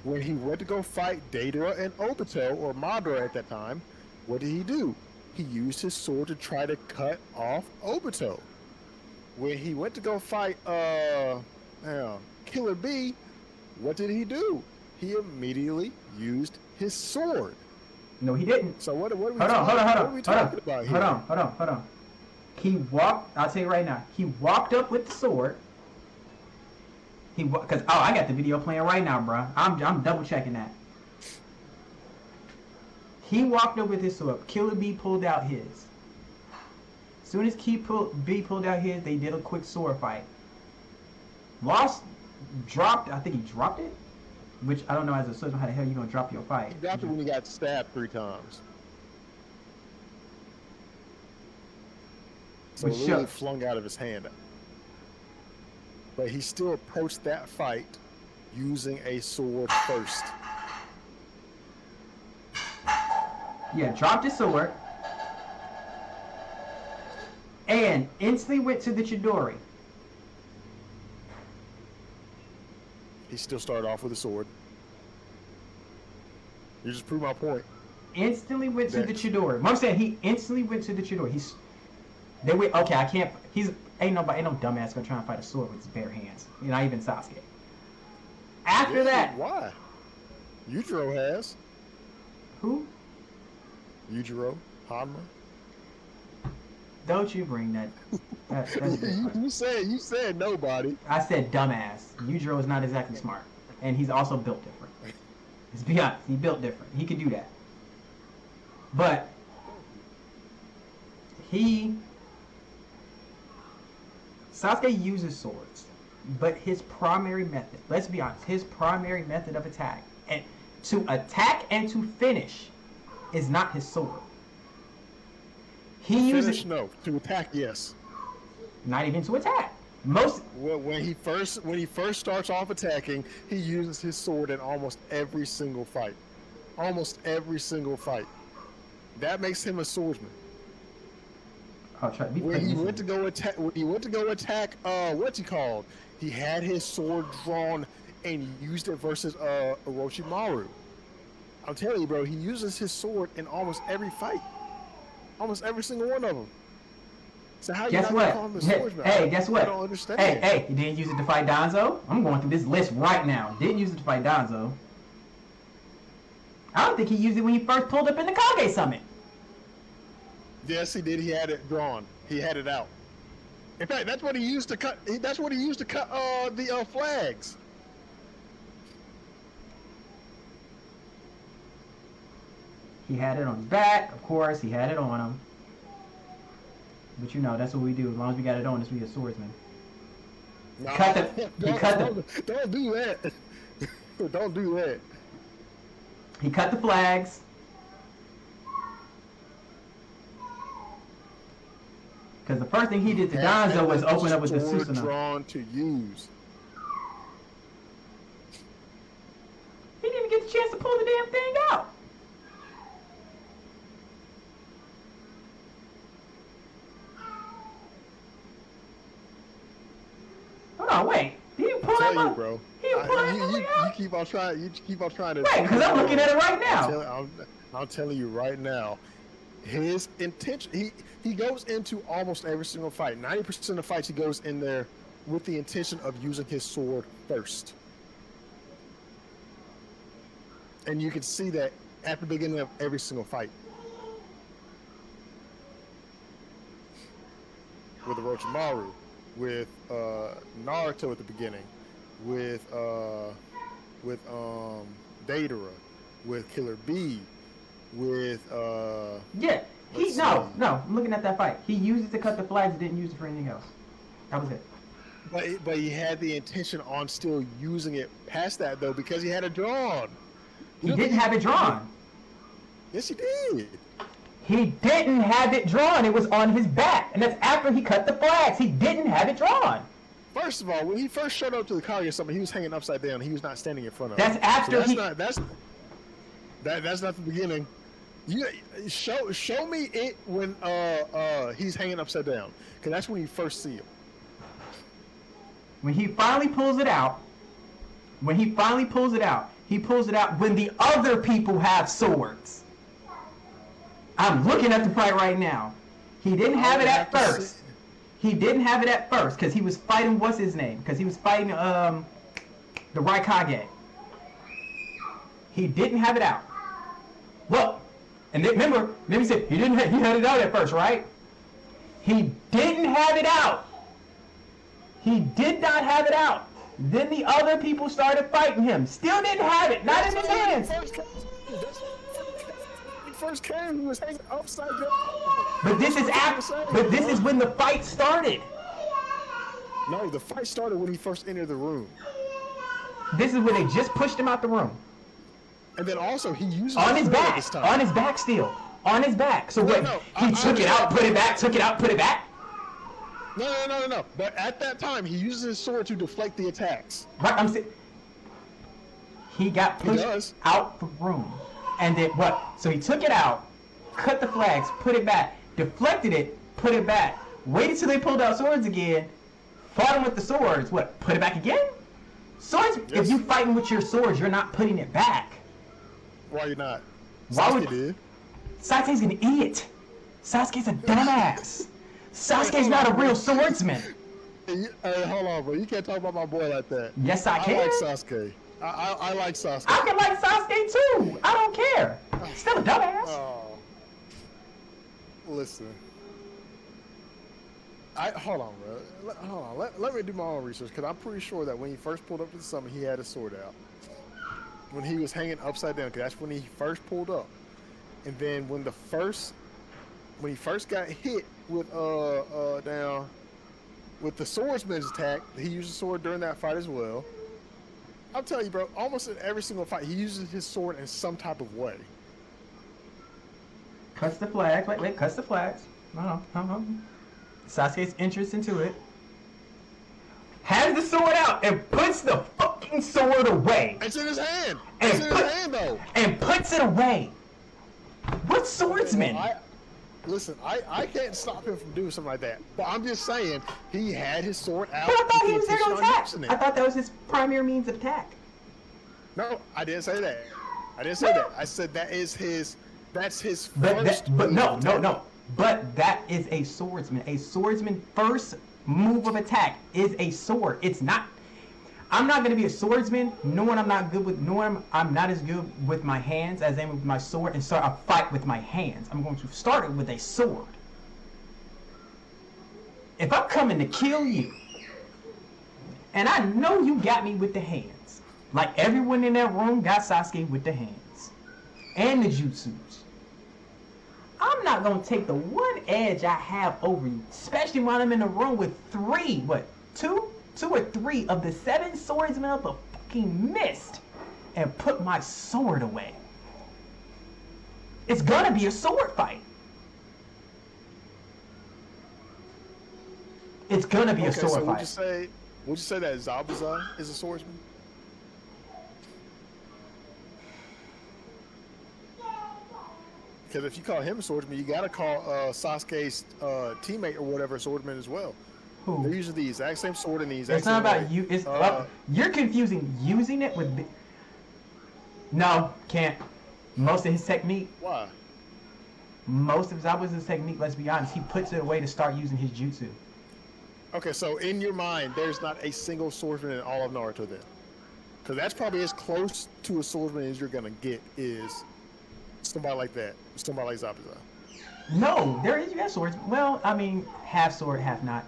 When he went to go fight Deidara and Obito, or Madara at that time, what did he do? He used his sword to try to cut off Obito. When he went to go fight Killer B, what did he do? He immediately used his sword. No, he didn't. So what are we talking about here? Hold on. He walked. I'll tell you right now. He walked up with the sword. I got the video playing right now, bro. I'm double checking that. He walked up with his sword. Killer B pulled out his. As soon as B pulled out his, they did a quick sword fight. Dropped. I think he dropped it. Which I don't know as a swordsman how the hell you gonna drop your fight. He dropped it when he got stabbed 3 times. So it literally flung out of his hand. But he still approached that fight using a sword first. Yeah, dropped his sword. And instantly went to the Chidori. He still started off with a sword. You just proved my point. Instantly went to the Chidori. I'm saying he instantly went to the Chidori. Ain't no dumbass gonna try and fight a sword with his bare hands. Not even Sasuke. After that, Why? Yujiro has. who? Yujiro, Hanma. Don't you bring that? That's different. You said nobody. I said dumbass. Yujiro is not exactly smart, and he's also built different. Let's be honest, he built different. He could do that, but Sasuke uses swords, but his primary method, let's be honest, his primary method of attack, and to attack and to finish, is not his sword. He uses no. To attack, yes. not even to attack. Most Well, when he first starts off attacking, he uses his sword in almost every single fight. Almost every single fight. That makes him a swordsman. I'll try. When he went to go attack, what's he called? He had his sword drawn and used it versus Orochimaru. I'm telling you, bro, he uses his sword in almost every fight. Almost every single one of them. So how you Guess not what? call him a swordsman? Hey, guess what? I don't understand. Hey, he didn't use it to fight Danzo. I'm going through this list right now. Didn't use it to fight Danzo. I don't think he used it when he first pulled up in the Kage Summit. Yes, he did. He had it drawn. He had it out. In fact, that's what he used to cut. That's what he used to cut the flags. He had it on his back, of course. He had it on him. But you know, that's what we do. As long as we got it on us, we a swordsman. No, don't do that. Don't do that. He cut the flags. Because the first thing he did to Danzo was open up with the Susanoo. Drawn to use. He didn't even get the chance to pull the damn thing out. Hold on, wait. Did he pull that out? Bro. He didn't pull that You keep on trying. You keep on trying to. Wait, because I'm looking at it right now. I'm telling you right now. His intention. He goes into almost every single fight. 90% of fights he goes in there with the intention of using his sword first. And you can see that at the beginning of every single fight. With Orochimaru, with Naruto at the beginning, with Deidara, with Killer Bee, with Yeah. I'm looking at that fight. He used it to cut the flags, didn't use it for anything else. That was it. But he had the intention on still using it past that though, because he had it drawn. He didn't have it drawn. Yes, he did. He didn't have it drawn. It was on his back, and that's after he cut the flags. He didn't have it drawn. First of all, when he first showed up to the Kage or something, he was hanging upside down. He was not standing in front of. That's after that's not the beginning. You show me it when he's hanging upside down, because that's when you first see him. When he finally pulls it out. He pulls it out when the other people have swords. I'm looking at the fight right now. He didn't have it at first. He didn't have it at first because he was fighting, what's his name? Because he was fighting the Raikage. He didn't have it out. Look, and then, remember he said he had it out at first, right? He didn't have it out. He did not have it out. Then the other people started fighting him. Still didn't have it. Not in his hands. First came, he was hanging upside down. But this is when the fight started. No, the fight started when he first entered the room. This is when they just pushed him out the room. And then also he used on his back. On his back still. On his back. So wait, he took it out, put it back, took it out, put it back? No. But at that time, he uses his sword to deflect the attacks. Right, I'm saying. He got pushed out the room. And then what? So he took it out, cut the flags, put it back, deflected it, put it back, waited till they pulled out swords again, fought him with the swords. What? Put it back again? Swords. Yes. If you fighting with your swords, you're not putting it back. Why you not? Sasuke did. Sasuke's an idiot. Sasuke's a dumbass. Sasuke's not a real swordsman. Hey, hold on, bro. You can't talk about my boy like that. Yes, I can. I like Sasuke. I like Sasuke. I can like Sasuke too. I don't care. Still a dumbass. Oh, listen. Hold on, bro. Hold on. Let me do my own research because I'm pretty sure that when he first pulled up to the summit, he had his sword out. When he was hanging upside down, because that's when he first pulled up. And then when he first got hit with down with the swordsman's attack, he used the sword during that fight as well. I'll tell you, bro. Almost in every single fight, he uses his sword in some type of way. Cuts the flags. Wait. Cuts the flags. Sasuke's interest into it. Has the sword out and puts the fucking sword away. It's in his hand. It's in his hand, though. And puts it away. What swordsman? Listen, I can't stop him from doing something like that. But I'm just saying, he had his sword out. But I thought he was there to attack. I thought that was his primary means of attack. No, I didn't say that. I said that's his first. But no. But that is a swordsman. A swordsman first move of attack is a sword. It's not. I'm not gonna be a swordsman, knowing I'm not as good with my hands as I am with my sword, and start a fight with my hands. I'm going to start it with a sword. If I'm coming to kill you, and I know you got me with the hands, like everyone in that room got Sasuke with the hands and the jutsus, I'm not gonna take the one edge I have over you, especially when I'm in a room with two or three of the 7 swordsmen of the fucking mist, and put my sword away. It's gonna be a sword fight. It's gonna be a sword fight. Would you say that Zabuza is a swordsman? Because if you call him a swordsman, you gotta call Sasuke's teammate or whatever a swordsman as well. Who? They're using the exact same sword in the exact It's not same about way. you. It's you're confusing using it with. No, can't. Most of his technique. Why? Most of Zabuza's technique, let's be honest, he puts it away to start using his jutsu. Okay, so in your mind, there's not a single swordsman in all of Naruto then, because that's probably as close to a swordsman as you're gonna get is somebody like that, somebody like Zabuza. No, there is. You have swords. Well, I mean, half sword, half not.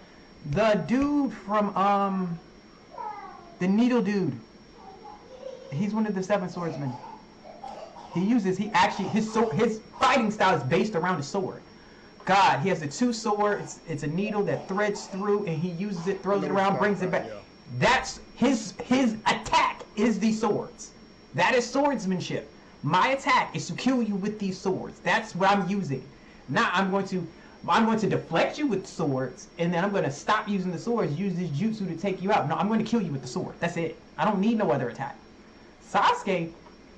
The dude from the needle dude. He's one of the 7 swordsmen. His fighting style is based around a sword. God, he has a 2 sword. It's a needle that threads through, and he uses it, throws it around, brings it back. Yeah. That's his attack is the swords. That is swordsmanship. My attack is to kill you with these swords. That's what I'm using. Now I'm going to deflect you with swords, and then I'm going to stop using the swords, use this jutsu to take you out. No, I'm going to kill you with the sword. That's it. I don't need no other attack. Sasuke,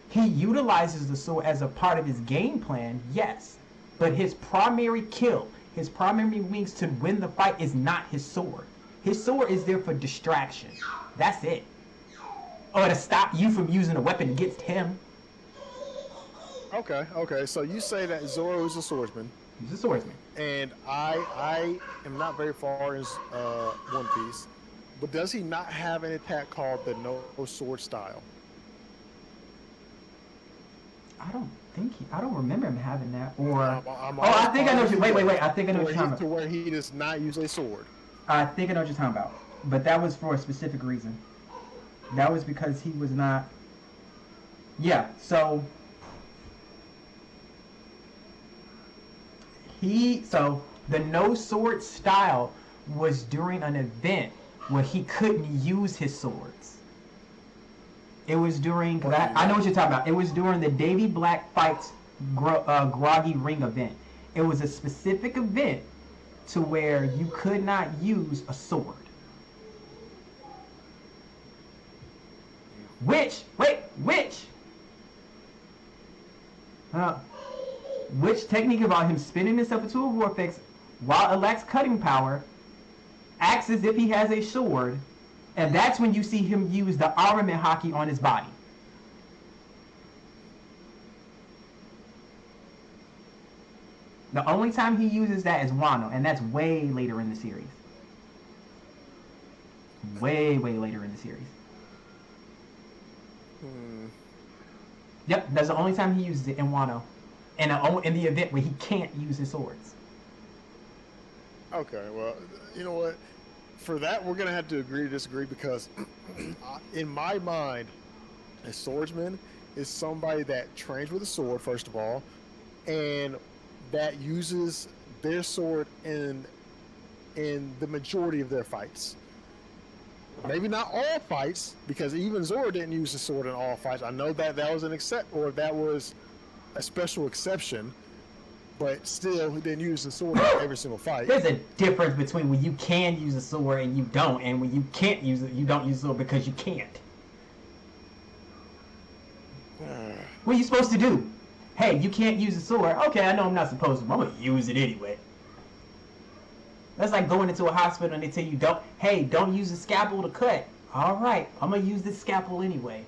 he utilizes the sword as a part of his game plan, yes. But his primary kill, his primary means to win the fight is not his sword. His sword is there for distraction. That's it. Or to stop you from using a weapon against him. Okay. So you say that Zoro is a swordsman. He's a swordsman. And I am not very far in One Piece, but does he not have an attack called the no sword style? I don't remember him having that. Or I think I know what you. Wait. I think I know what you're talking about. To where he does not use a sword. I think I know what you're talking about. But that was for a specific reason. That was because he was not. Yeah. So. So the no sword style was during an event where he couldn't use his swords. It was during, I know what you're talking about. It was during the Davy Black fights Groggy Ring event. It was a specific event to where you could not use a sword. Which technique about him spinning himself into a vortex while it lacks cutting power, acts as if he has a sword, and that's when you see him use the armament haki on his body. The only time he uses that is Wano, and that's way later in the series. Way later in the series. Hmm. Yep, that's the only time he uses it in Wano, and in the event where he can't use his swords. Okay, well, you know what? For that, we're gonna have to agree to disagree because, in my mind, a swordsman is somebody that trains with a sword, first of all, and that uses their sword in the majority of their fights. Maybe not all fights, because even Zoro didn't use the sword in all fights. I know that that was an except, or that was a special exception, but still, he didn't use the sword in every single fight. There's a difference between when you can use a sword and you don't, and when you can't use it, you don't use a sword because you can't. What are you supposed to do? Hey, you can't use a sword. Okay, I know I'm not supposed to, but I'm gonna use it anyway. That's like going into a hospital and they tell you, don't use a scalpel to cut. All right, I'm gonna use this scalpel anyway.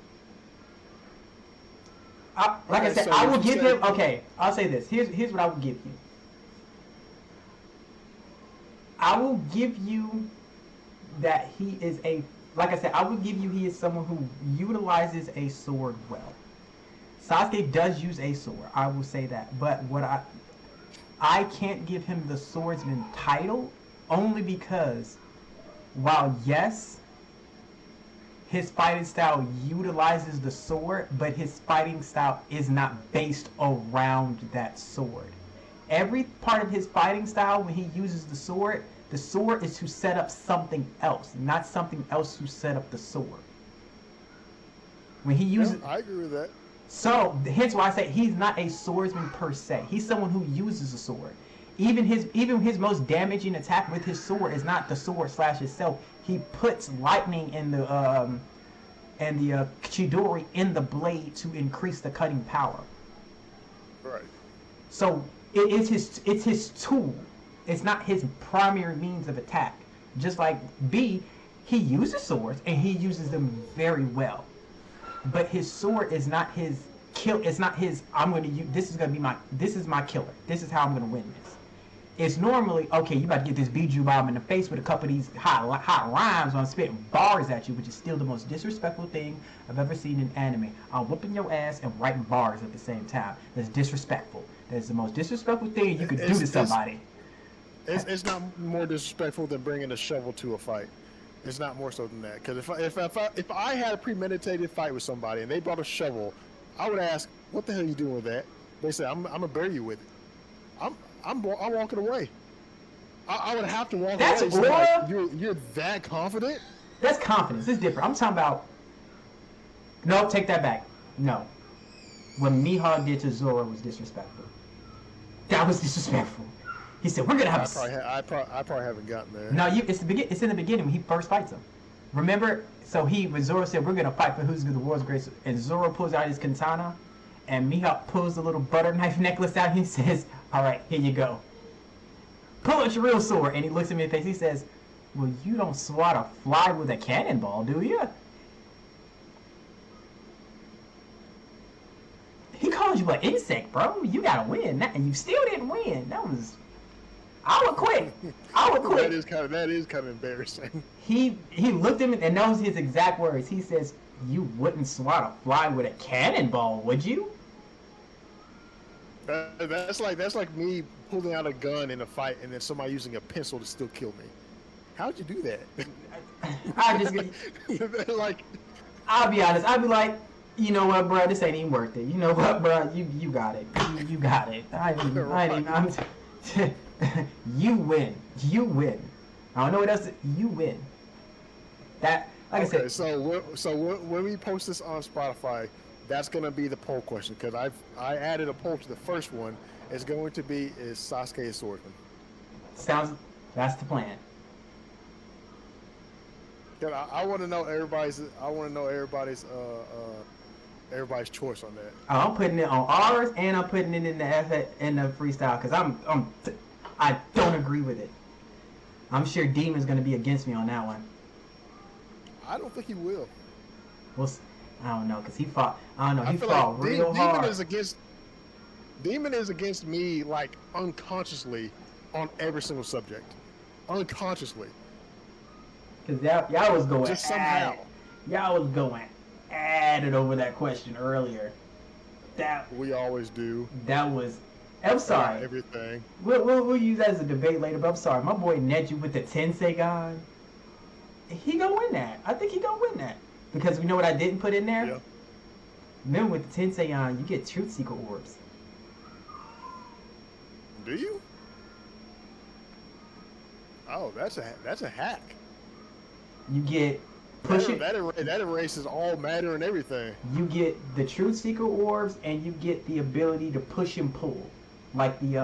Like I said, so I will you give said- him. Okay, I'll say this. Here's what I will give you. I will give you that he is a. Like I said, I will give you he is someone who utilizes a sword well. Sasuke does use a sword. I will say that, but I can't give him the swordsman title only because while yes, his fighting style utilizes the sword, but his fighting style is not based around that sword. Every part of his fighting style, when he uses the sword is to set up something else, not something else to set up the sword. When he uses, Yeah, I agree with that. so hence why I say he's not a swordsman per se. He's someone who uses a sword. Even his most damaging attack with his sword is not the sword slash itself. He puts lightning in the Chidori in the blade to increase the cutting power. Right. So it's his tool. It's not his primary means of attack. Just like B, he uses swords and he uses them very well. But his sword is not his kill. It's not his. I'm going to use. This is going to be my. This is my killer. This is how I'm going to win this. It's normally okay. You about to get this Biju bomb in the face with a couple of these hot rhymes on spitting bars at you, which is still the most disrespectful thing I've ever seen in anime. I'm whooping your ass and writing bars at the same time. That's disrespectful. That's the most disrespectful thing you could do to somebody. It's not more disrespectful than bringing a shovel to a fight. It's not more so than that. Because if I had a premeditated fight with somebody and they brought a shovel, I would ask, "What the hell are you doing with that?" They say, "I'm gonna bury you with it." I'm walking away. I would have to walk That's away. So aura? like, you're that confident? That's confidence. It's different. I'm talking about. No, take that back. No. What Mihawk did to Zoro was disrespectful. That was disrespectful. He said, "We're gonna have." I probably haven't gotten there. No, it's in the beginning when he first fights him. Remember? So when Zoro said, "We're gonna fight for who's the world's greatest," and Zoro pulls out his katana, and Mihawk pulls the little butter knife necklace out. And he says, "All right, here you go. Pull out your real sword." And he looks at me in the face. He says, "Well, you don't swat a fly with a cannonball, do you?" He called you an insect, bro. You gotta win, and you still didn't win. That was. I would quit. I would quit. That is kind of embarrassing. He looked at me and knows his exact words. He says, "You wouldn't swat a fly with a cannonball, would you?" That's like me pulling out a gun in a fight and then somebody using a pencil to still kill me. How'd you do that? Like, I'll be honest. I'll be like, you know what, bro? This ain't even worth it. You know what, bro? You got it. You got it. You win. You win. I don't know what else. You win. That, like okay, I said. so when we post this on Spotify, that's gonna be the poll question because I added a poll to the first one. It's going to be, is Sasuke a swordsman? That's the plan. I want to know everybody's. Everybody's choice on that. I'm putting it on ours, and I'm putting it in the freestyle because I don't agree with it. I'm sure Demon's gonna be against me on that one. I don't think he will. Well, I don't know because he fought. I don't know. He feel fought like real Demon hard. Demon is against me like unconsciously on every single subject, unconsciously. Cause y'all was going. Just somehow. Y'all was going added over that question earlier. That We always do. that was. I'm sorry. Everything. We'll use that as a debate later, but I'm sorry. My boy Neju with the Tensei gun. He gonna win that. I think he gonna win that. Because we know what I didn't put in there? Yeah. Remember with the Tensei on, you get Truth Seeker orbs. Do you? Oh, that's a hack. You get push it. That erases all matter and everything. You get the Truth Seeker orbs, and you get the ability to push and pull, like the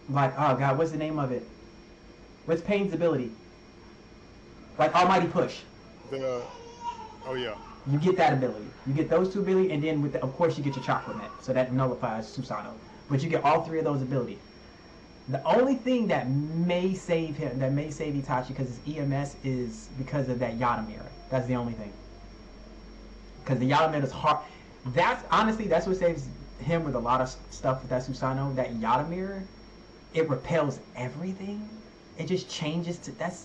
like oh god, what's the name of it? What's Payne's ability? Like Almighty Push. Oh yeah. You get that ability. You get those two abilities, and then of course you get your Chakra Net, so that nullifies Susanoo. But you get all three of those abilities. The only thing that may save him, that may save Itachi, because his EMS is because of that Yata mirror. That's the only thing. Because the Yata mirror is hard. That's honestly, that's what saves him with a lot of stuff with that Susanoo. That Yata mirror, it repels everything. It just changes to that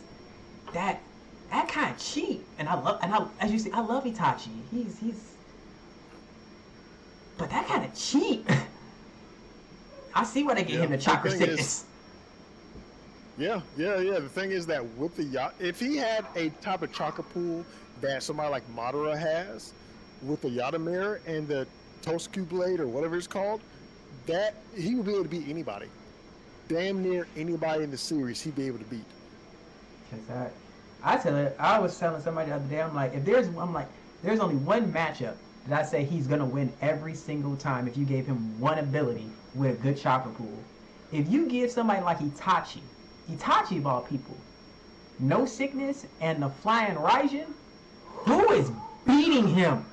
kind of cheap. And as you see, I love Itachi. He's, but that kind of cheap. I see why they get him the chakra sickness. Yeah. The thing is that with the if he had a type of chakra pool that somebody like Madara has, with the Yata mirror and the Tosuku blade or whatever it's called, that he would be able to beat anybody. Damn near anybody in the series he'd be able to beat. Cause I was telling somebody the other day, I'm like, there's only one matchup that I say he's gonna win every single time if you gave him one ability with a good chakra pool. If you give somebody like Itachi of all people, no sickness and the flying Raijin, who is beating him?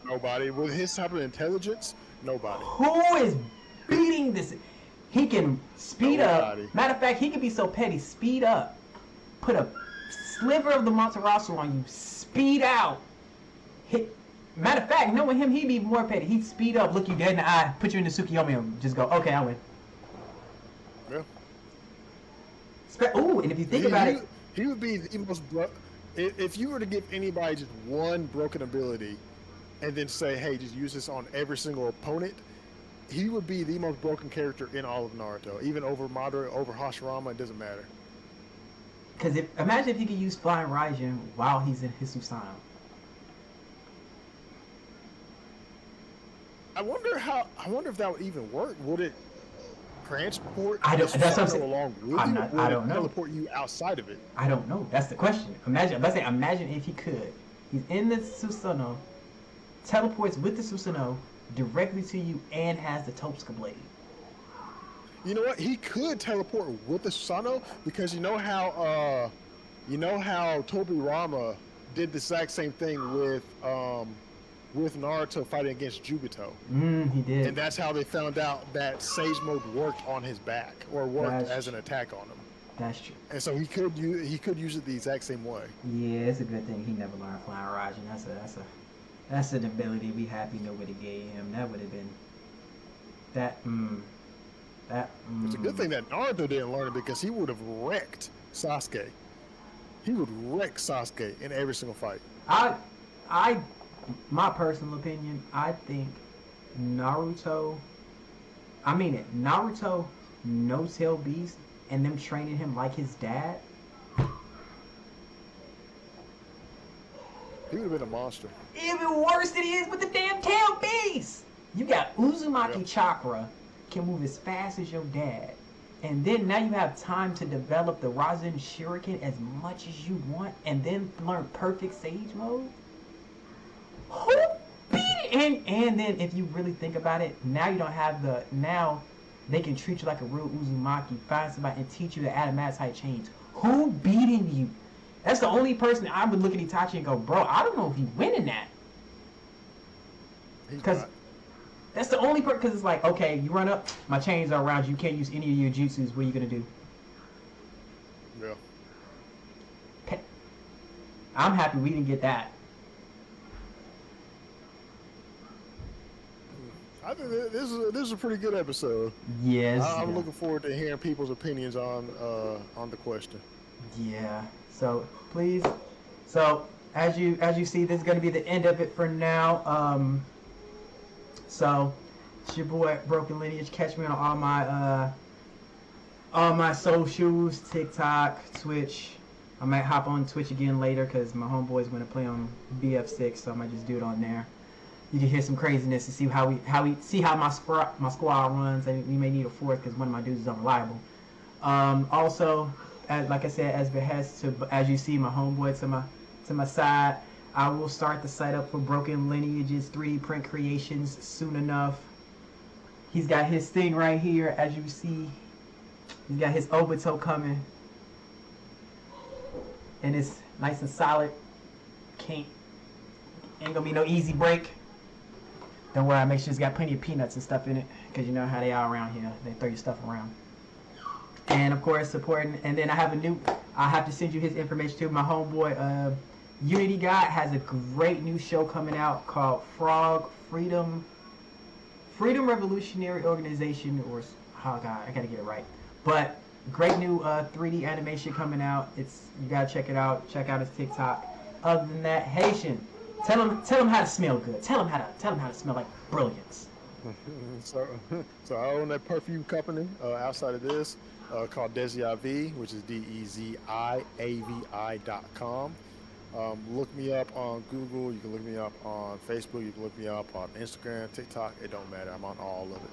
Nobody. With his type of intelligence, nobody. Who is beating this? He can speed up. Matter of fact, he can be so petty, speed up, put a sliver of the Monterosso on you, speed out, hit. Matter of fact, knowing him, he'd be more petty. He'd speed up, look you dead in the eye, put you in the Tsukiyomi, and just go, okay, I win. Yeah. Ooh, and if you think about it, he would be the most. If you were to give anybody just one broken ability, and then say, hey, just use this on every single opponent, he would be the most broken character in all of Naruto. Even over Madara, over Hashirama, it doesn't matter. Because imagine if he could use Flying Raijin while he's in his Susanoo. I wonder if that would even work. Would it transport that's what I'm saying. along with you? I don't know. Teleport you outside of it? I don't know. That's the question. Imagine if he could. He's in the Susanoo, teleports with the Susanoo directly to you, and has the Tosuke blade. You know what? He could teleport with the Susanoo, because you know how Tobirama did the exact same thing with Naruto fighting against Jubito. He did. And that's how they found out that Sage Mode worked on his back, or worked as an attack on him. That's true. And so he could use it the exact same way. Yeah, it's a good thing he never learned Flying Raijin. That's an ability we happy nobody gave him. That would have been It's a good thing that Naruto didn't learn it, because he would have wrecked Sasuke. He would wreck Sasuke in every single fight. My personal opinion, I think Naruto, No Tail Beast, and them training him like his dad. He would have been a monster. Even worse than he is with the damn Tail Beast. You got Uzumaki Chakra, can move as fast as your dad. And then now you have time to develop the Rasen Shuriken as much as you want, and then learn perfect Sage Mode. Who beat it? And then if you really think about it, now you don't have now they can treat you like a real Uzumaki, find somebody and teach you the Adamantium chains. Who beating you? That's the only person I would look at Itachi and go, bro, I don't know if he's winning that. Because that's the only part, because it's like, okay, you run up, my chains are around you, can't use any of your jutsus, what are you going to do? Yeah. I'm happy we didn't get that. I think this is a pretty good episode. Yes. I'm looking forward to hearing people's opinions on the question. Yeah. So please, so as you see, this is gonna be the end of it for now. So it's your boy Broken Lineage. Catch me on all my socials, TikTok, Twitch. I might hop on Twitch again later because my homeboy's gonna play on BF6, so I might just do it on there. You can hear some craziness and see how my squad runs, and we may need a fourth because one of my dudes is unreliable. Also, like I said, as you see my homeboy to my side, I will start the site up for Broken Lineage's 3D print creations soon enough. He's got his thing right here, as you see. He's got his Obito coming, and it's nice and solid. Ain't gonna be no easy break. Don't worry, I make sure it's got plenty of peanuts and stuff in it, because you know how they are around here. They throw your stuff around. And of course, supporting. And then I have to send you his information too. My homeboy, Unity God, has a great new show coming out called Frog Freedom Revolutionary Organization, or oh god, I gotta get it right. But great new 3D animation coming out. You gotta check it out. Check out his TikTok. Other than that, Haitian. Tell him how to smell good. Tell him how to smell like brilliance. So I own a perfume company outside of this called Desiav, which is DEZIAVI.com. Look me up on Google. You can look me up on Facebook. You can look me up on Instagram, TikTok. It don't matter. I'm on all of it.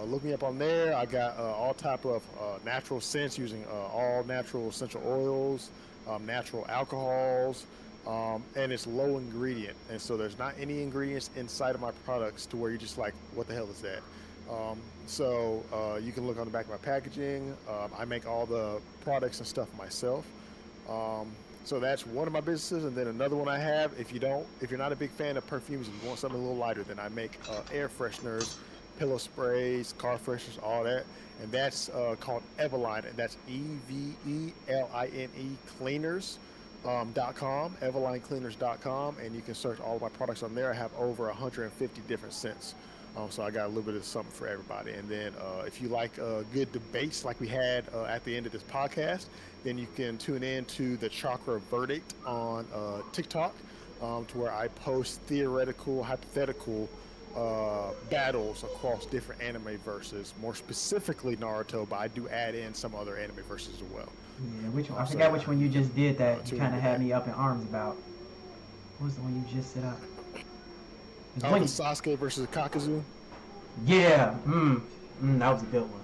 Look me up on there. I got all type of natural scents using all natural essential oils, natural alcohols. And it's low ingredient, and so there's not any ingredients inside of my products to where you're just like, what the hell is that? So you can look on the back of my packaging. I make all the products and stuff myself. So that's one of my businesses, and then another one I have. If you're not a big fan of perfumes, if you want something a little lighter, then I make air fresheners, pillow sprays, car fresheners, all that, and that's called Eveline, and that's EVELINE cleaners. .com, EvelineCleaners.com, and you can search all of my products on there. I have over 150 different scents, so I got a little bit of something for everybody. And then if you like good debates like we had at the end of this podcast, then you can tune in to the Chakra Verdict on TikTok, to where I post theoretical, hypothetical battles across different anime verses, more specifically Naruto, but I do add in some other anime verses as well. Yeah, which one? I forgot which one you just did that you kind of had me up in arms about. What was the one you just set up? Oh, the Sasuke versus Kakazu? Yeah, that was a good one.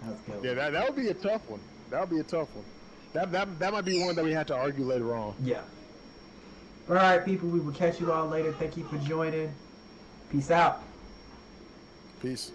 That was a good one. Yeah, that would be a tough one. That would be a tough one. That might be one that we have to argue later on. Yeah. All right, people, we will catch you all later. Thank you for joining. Peace out. Peace.